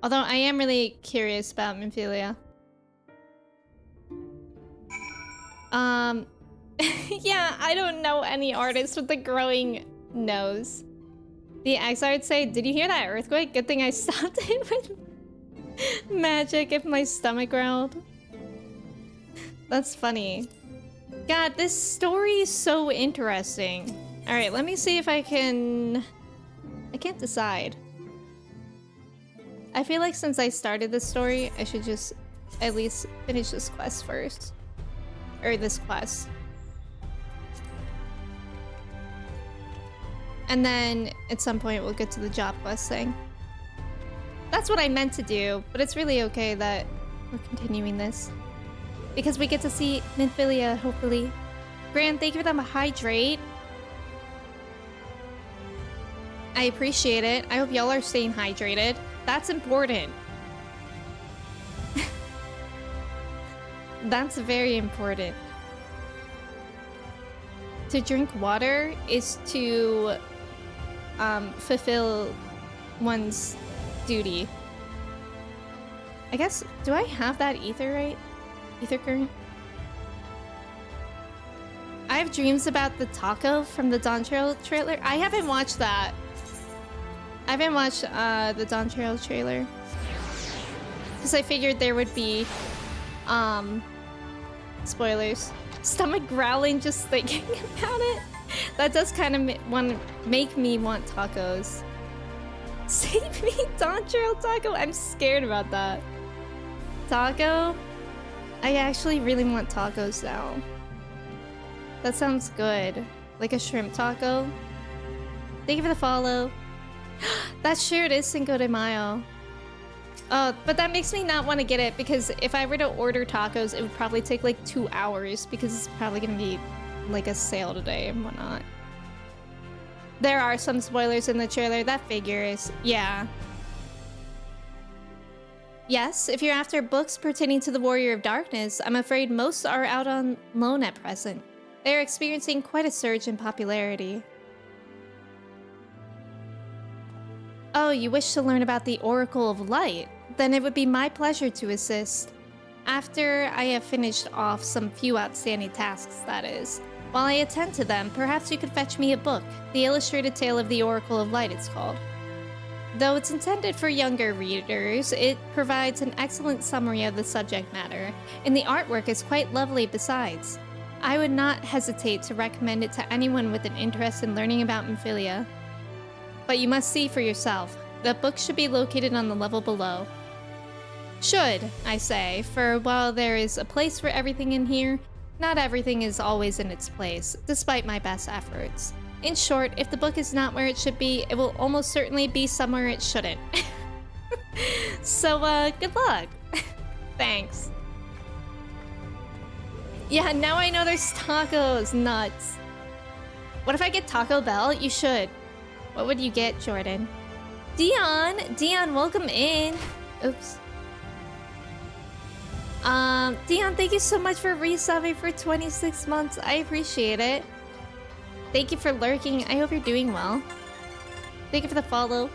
Although I am really curious about Minfilia. Yeah, I don't know any artist with a growing nose. The XIV would say, did you hear that earthquake? Good thing I stopped it with magic if my stomach growled. That's funny. God, this story is so interesting. Alright, let me see if I can... I can't decide. I feel like since I started this story, I should just at least finish this quest first. Or this quest. And then at some point we'll get to the job quest thing. That's what I meant to do, but it's really okay that we're continuing this. Because we get to see Minfilia, hopefully. Grant, thank you for the hydrate. I appreciate it. I hope y'all are staying hydrated. That's important. That's very important. To drink water is to fulfill one's duty. I guess, do I have that ether right? Ether current? I have dreams about the taco from the Dawn Trail trailer. I haven't watched that. I haven't watched the Dawn Trail trailer. Because I figured there would be spoilers. Stomach growling just thinking about it. That does kind of make me want tacos. Save me, Dawn Trail taco. I'm scared about that. Taco? I actually really want tacos now. That sounds good. Like a shrimp taco. Thank you for the follow. That shirt is Cinco de Mayo. But that makes me not want to get it because if I were to order tacos, it would probably take like 2 hours because it's probably going to be like a sale today and whatnot. There are some spoilers in the trailer. That figures. Yeah. Yes, if you're after books pertaining to the Warrior of Darkness, I'm afraid most are out on loan at present. They are experiencing quite a surge in popularity. Oh, you wish to learn about the Oracle of Light? Then it would be my pleasure to assist. After I have finished off some few outstanding tasks, that is. While I attend to them, perhaps you could fetch me a book. The Illustrated Tale of the Oracle of Light, it's called. Though it's intended for younger readers, it provides an excellent summary of the subject matter, and the artwork is quite lovely besides. I would not hesitate to recommend it to anyone with an interest in learning about Minfilia. But you must see for yourself. The book should be located on the level below. Should, I say, for while there is a place for everything in here, not everything is always in its place, despite my best efforts. In short, if the book is not where it should be, it will almost certainly be somewhere it shouldn't. So, good luck. Thanks. Yeah, now I know there's tacos. Nuts. What if I get Taco Bell? You should. What would you get, Jordan? Dion! Dion, welcome in. Oops. Dion, thank you so much for resubbing for 26 months. I appreciate it. Thank you for lurking. I hope you're doing well. Thank you for the follow.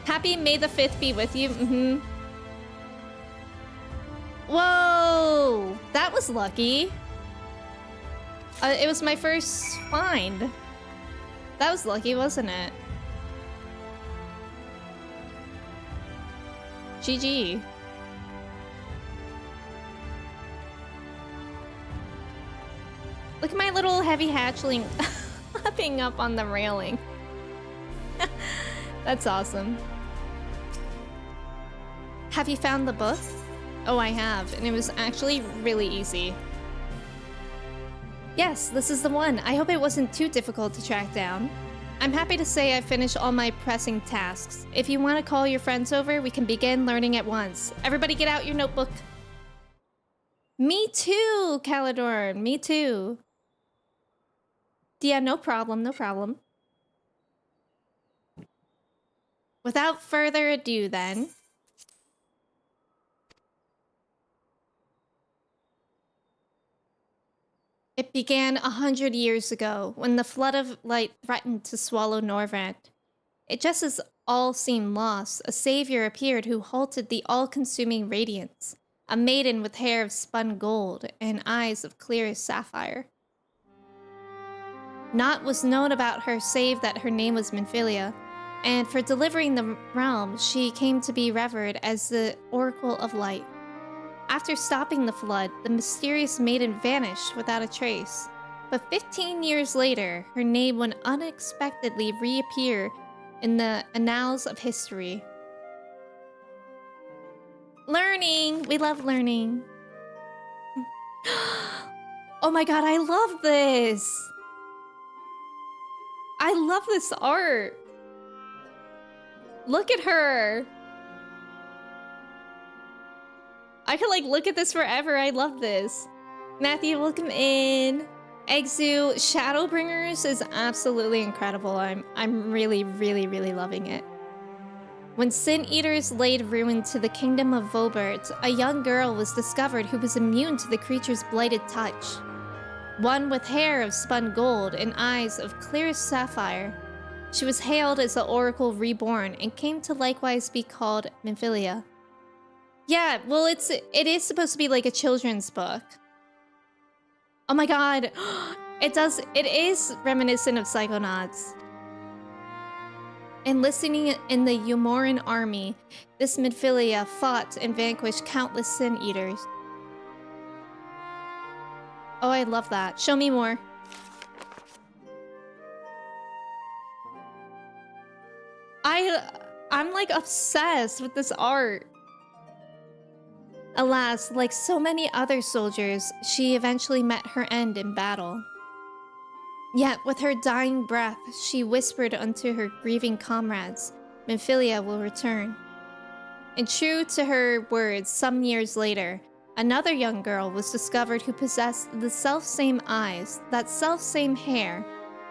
Happy May the 5th be with you. Whoa! That was lucky. It was my first find. That was lucky, wasn't it? GG. Look at my little heavy hatchling hopping up on the railing. That's awesome. Have you found the book? Oh, I have, and it was actually really easy. Yes, this is the one. I hope it wasn't too difficult to track down. I'm happy to say I finished all my pressing tasks. If you want to call your friends over, we can begin learning at once. Everybody get out your notebook. Me too, Calador. Me too. Yeah, no problem, no problem. Without further ado, then. It began 100 years ago, when the flood of light threatened to swallow Norvrant. Just as all seemed lost, a savior appeared who halted the all-consuming radiance. A maiden with hair of spun gold and eyes of clearest sapphire. Naught was known about her save that her name was Minfilia, and for delivering the realm, she came to be revered as the Oracle of Light. After stopping the flood, the mysterious maiden vanished without a trace. But 15 years later, her name would unexpectedly reappear in the annals of history. Learning! We love learning. Oh my god, I love this! I love this art. Look at her. I could like look at this forever. I love this. Matthew, welcome in. Exu, Shadowbringers is absolutely incredible. I'm really loving it. When Sin Eaters laid ruin to the kingdom of Vobert, a young girl was discovered who was immune to the creature's blighted touch. One with hair of spun gold and eyes of clearest sapphire. She was hailed as the Oracle Reborn and came to likewise be called Minfilia. Yeah, well, it is supposed to be like a children's book. Oh my god, it is reminiscent of Psychonauts. Enlisting in the Umoran army, this Minfilia fought and vanquished countless Sin Eaters. Oh, I love that. Show me more. I'm like obsessed with this art. Alas, like so many other soldiers, she eventually met her end in battle. Yet, with her dying breath, she whispered unto her grieving comrades, Minfilia will return. And true to her words, some years later, another young girl was discovered who possessed the self-same eyes, that self-same hair,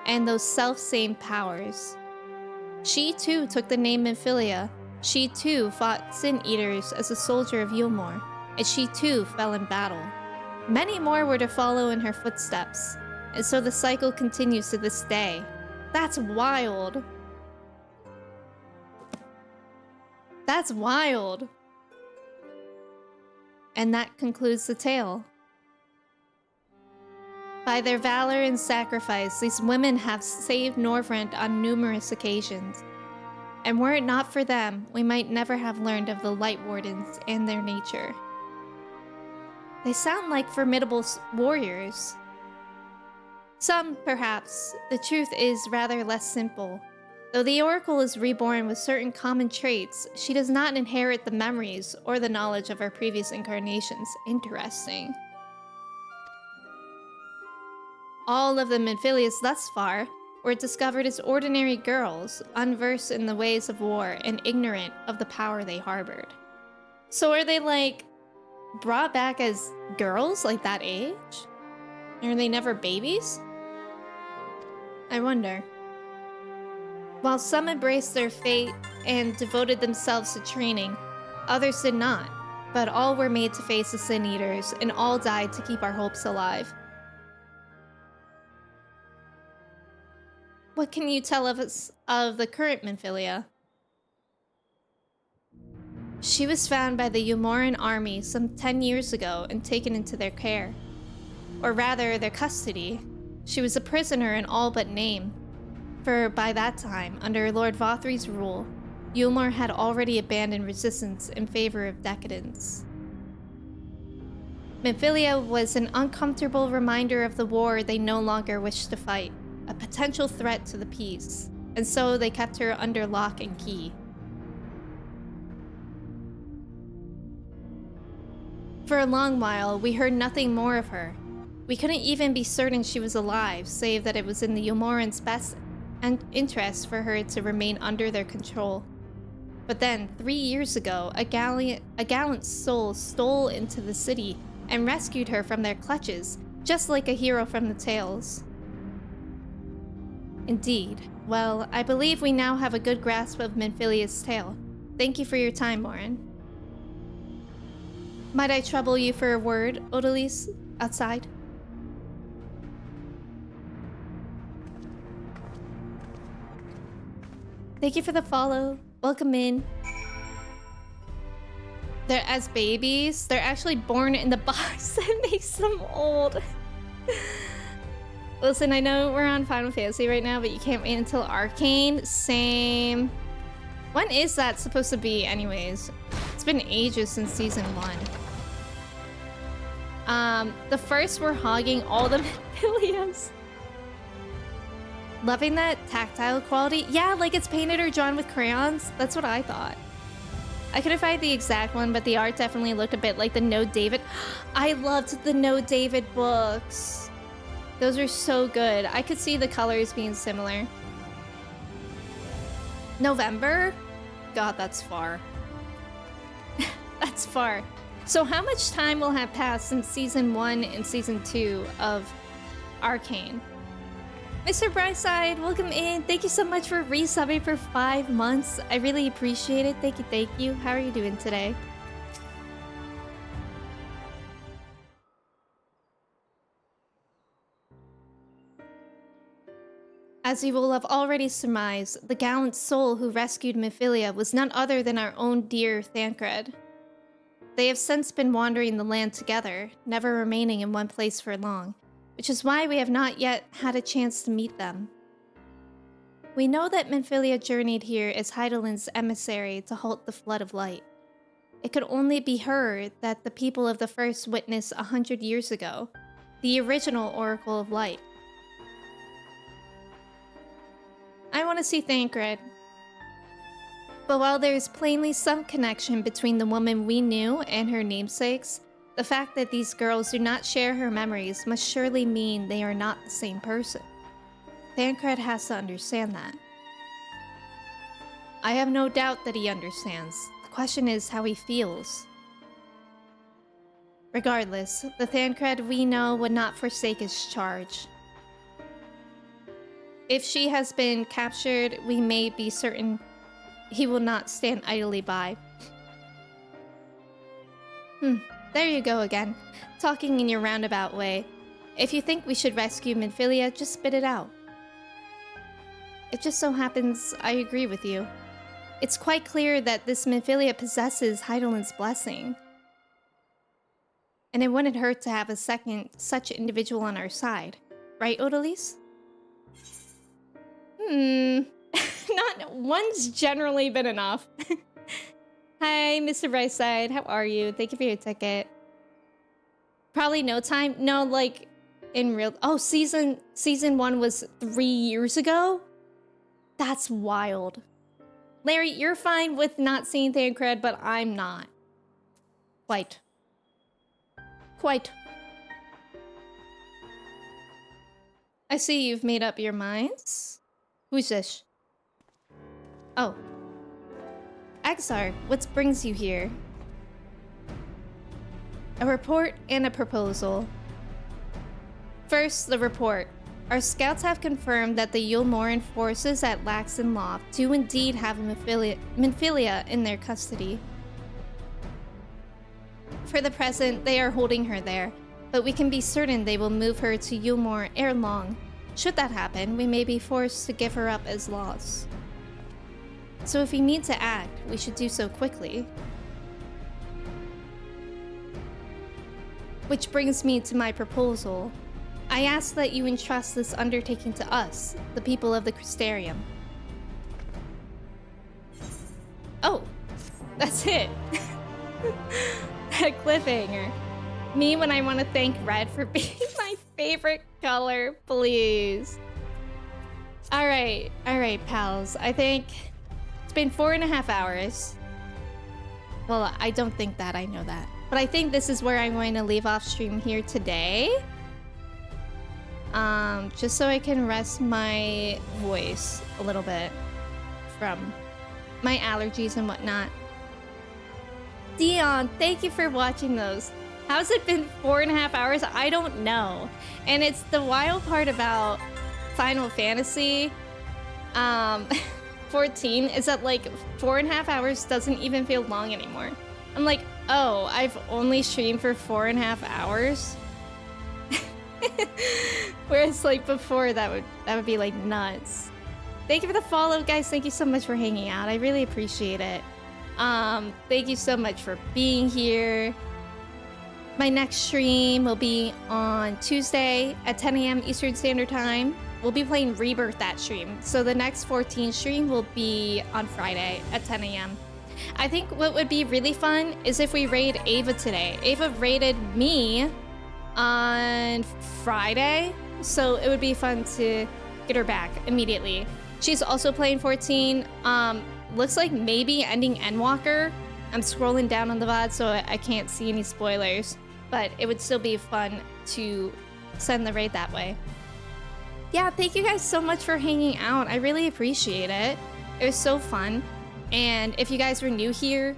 and those self-same powers. She too took the name Minfilia. She too fought Sin Eaters as a soldier of Yulmore, and she too fell in battle. Many more were to follow in her footsteps, and so the cycle continues to this day. That's wild. That's wild. And that concludes the tale. By their valor and sacrifice, these women have saved Norvrant on numerous occasions. And were it not for them, we might never have learned of the Light Wardens and their nature. They sound like formidable warriors. Some, perhaps. The truth is rather less simple. Though the Oracle is reborn with certain common traits, she does not inherit the memories or the knowledge of her previous incarnations. Interesting. All of the Minphilias thus far were discovered as ordinary girls, unversed in the ways of war and ignorant of the power they harbored. So are they, like, brought back as girls, like that age? Are they never babies? I wonder. While some embraced their fate and devoted themselves to training, others did not, but all were made to face the Sin Eaters, and all died to keep our hopes alive. What can you tell us of the current Minphilia? She was found by the Umoran army some 10 years ago and taken into their care. Or rather, their custody. She was a prisoner in all but name. For by that time, under Lord Vothri's rule, Ulmar had already abandoned resistance in favor of decadence. Minphilia was an uncomfortable reminder of the war they no longer wished to fight, a potential threat to the peace, and so they kept her under lock and key. For a long while, we heard nothing more of her. We couldn't even be certain she was alive, save that it was in the Umorans' best interest for her to remain under their control. But then, 3 years ago, a gallant soul stole into the city and rescued her from their clutches, just like a hero from the tales. Indeed. Well, I believe we now have a good grasp of Minphilia's tale. Thank you for your time, Morin. Might I trouble you for a word, Odalise, outside? Thank you for the follow. Welcome in. They're as babies. They're actually born in the box that makes them old. Listen, I know we're on Final Fantasy right now, but you can't wait until Arcane. Same. When is that supposed to be anyways? It's been ages since Season 1. The first were hogging all the Minphilias. Loving that tactile quality. Yeah, like it's painted or drawn with crayons. That's what I thought. I couldn't find the exact one, but the art definitely looked a bit like the No David. I loved the No David books. Those are so good. I could see the colors being similar. November? God, that's far. That's far. So how much time will have passed since Season 1 and Season 2 of Arcane? Mr. Brightside, welcome in. Thank you so much for resubbing for 5 months. I really appreciate it. Thank you, thank you. How are you doing today? As you will have already surmised, the gallant soul who rescued Minphilia was none other than our own dear Thancred. They have since been wandering the land together, never remaining in one place for long, which is why we have not yet had a chance to meet them. We know that Minphilia journeyed here as Heidelin's emissary to halt the Flood of Light. It could only be her that the people of the First witnessed 100 years ago, the original Oracle of Light. I want to see Thancred. But while there is plainly some connection between the woman we knew and her namesakes, the fact that these girls do not share her memories must surely mean they are not the same person. Thancred has to understand that. I have no doubt that he understands. The question is how he feels. Regardless, the Thancred we know would not forsake his charge. If she has been captured, we may be certain he will not stand idly by. There you go again, talking in your roundabout way. If you think we should rescue Minphilia, just spit it out. It just so happens I agree with you. It's quite clear that this Minphilia possesses Heidelin's blessing. And it wouldn't hurt to have a second such individual on our side. Right, Odalise? Not one's generally been enough. Hi, Mr. Brightside. How are you? Thank you for your ticket. Probably no time. No, like in real. Oh, season 1 was 3 years ago. That's wild. Larry, you're fine with not seeing Thancred, but I'm not. Quite. I see you've made up your minds. Who's this? Oh. Axar, what brings you here? A report and a proposal. First, the report. Our scouts have confirmed that the Yulmoran forces at Laxon Loft do indeed have a Minfilia in their custody. For the present, they are holding her there, but we can be certain they will move her to Yulmore ere long. Should that happen, we may be forced to give her up as lost. So if we need to act, we should do so quickly. Which brings me to my proposal. I ask that you entrust this undertaking to us, the people of the Crystarium. Oh, that's it. A cliffhanger. Me when I want to thank red for being my favorite color, please. Alright, pals. I think it's been 4.5 hours. Well, I don't think that, I know that. But I think this is where I'm going to leave off stream here today. Just so I can rest my voice a little bit from my allergies and whatnot. Dion, thank you for watching those. How's it been 4.5 hours? I don't know. And it's the wild part about Final Fantasy 14 is that like 4.5 hours doesn't even feel long anymore. I'm like, oh, I've only streamed for 4.5 hours. Whereas like before that would be like nuts. Thank you for the follow, guys. Thank you so much for hanging out. I really appreciate it. Thank you so much for being here. My next stream will be on Tuesday at 10 a.m. Eastern Standard Time. We'll be playing Rebirth that stream. So the next 14 stream will be on Friday at 10 a.m. I think what would be really fun is if we raid Ava today. Ava raided me on Friday, so it would be fun to get her back immediately. She's also playing 14. Looks like maybe ending Endwalker. I'm scrolling down on the VOD, so I can't see any spoilers, but it would still be fun to send the raid that way. Yeah, thank you guys so much for hanging out. I really appreciate it. It was so fun. And if you guys were new here,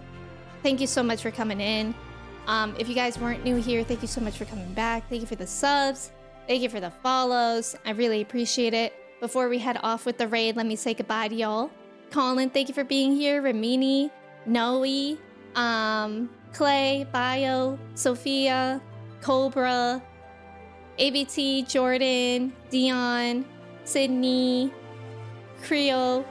thank you so much for coming in. If you guys weren't new here, thank you so much for coming back. Thank you for the subs. Thank you for the follows. I really appreciate it. Before we head off with the raid, let me say goodbye to y'all. Colin, thank you for being here. Ramini, Noe, Clay, Bio, Sophia, Cobra, ABT, Jordan, Dion, Sydney, Creo,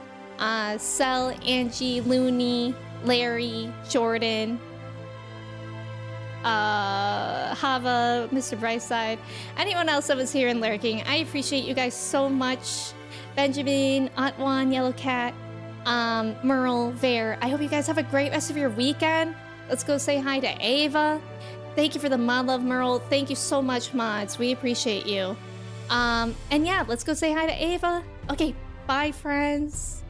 Cell, Angie, Looney, Larry, Jordan, Hava, Mr. Brightside, anyone else that was here and lurking. I appreciate you guys so much. Benjamin, Antwan, Yellow Cat, Merle, Vare. I hope you guys have a great rest of your weekend. Let's go say hi to Ava. Thank you for the mod love, Merle. Thank you so much, mods. We appreciate you. And yeah, let's go say hi to Ava. Okay, bye, friends.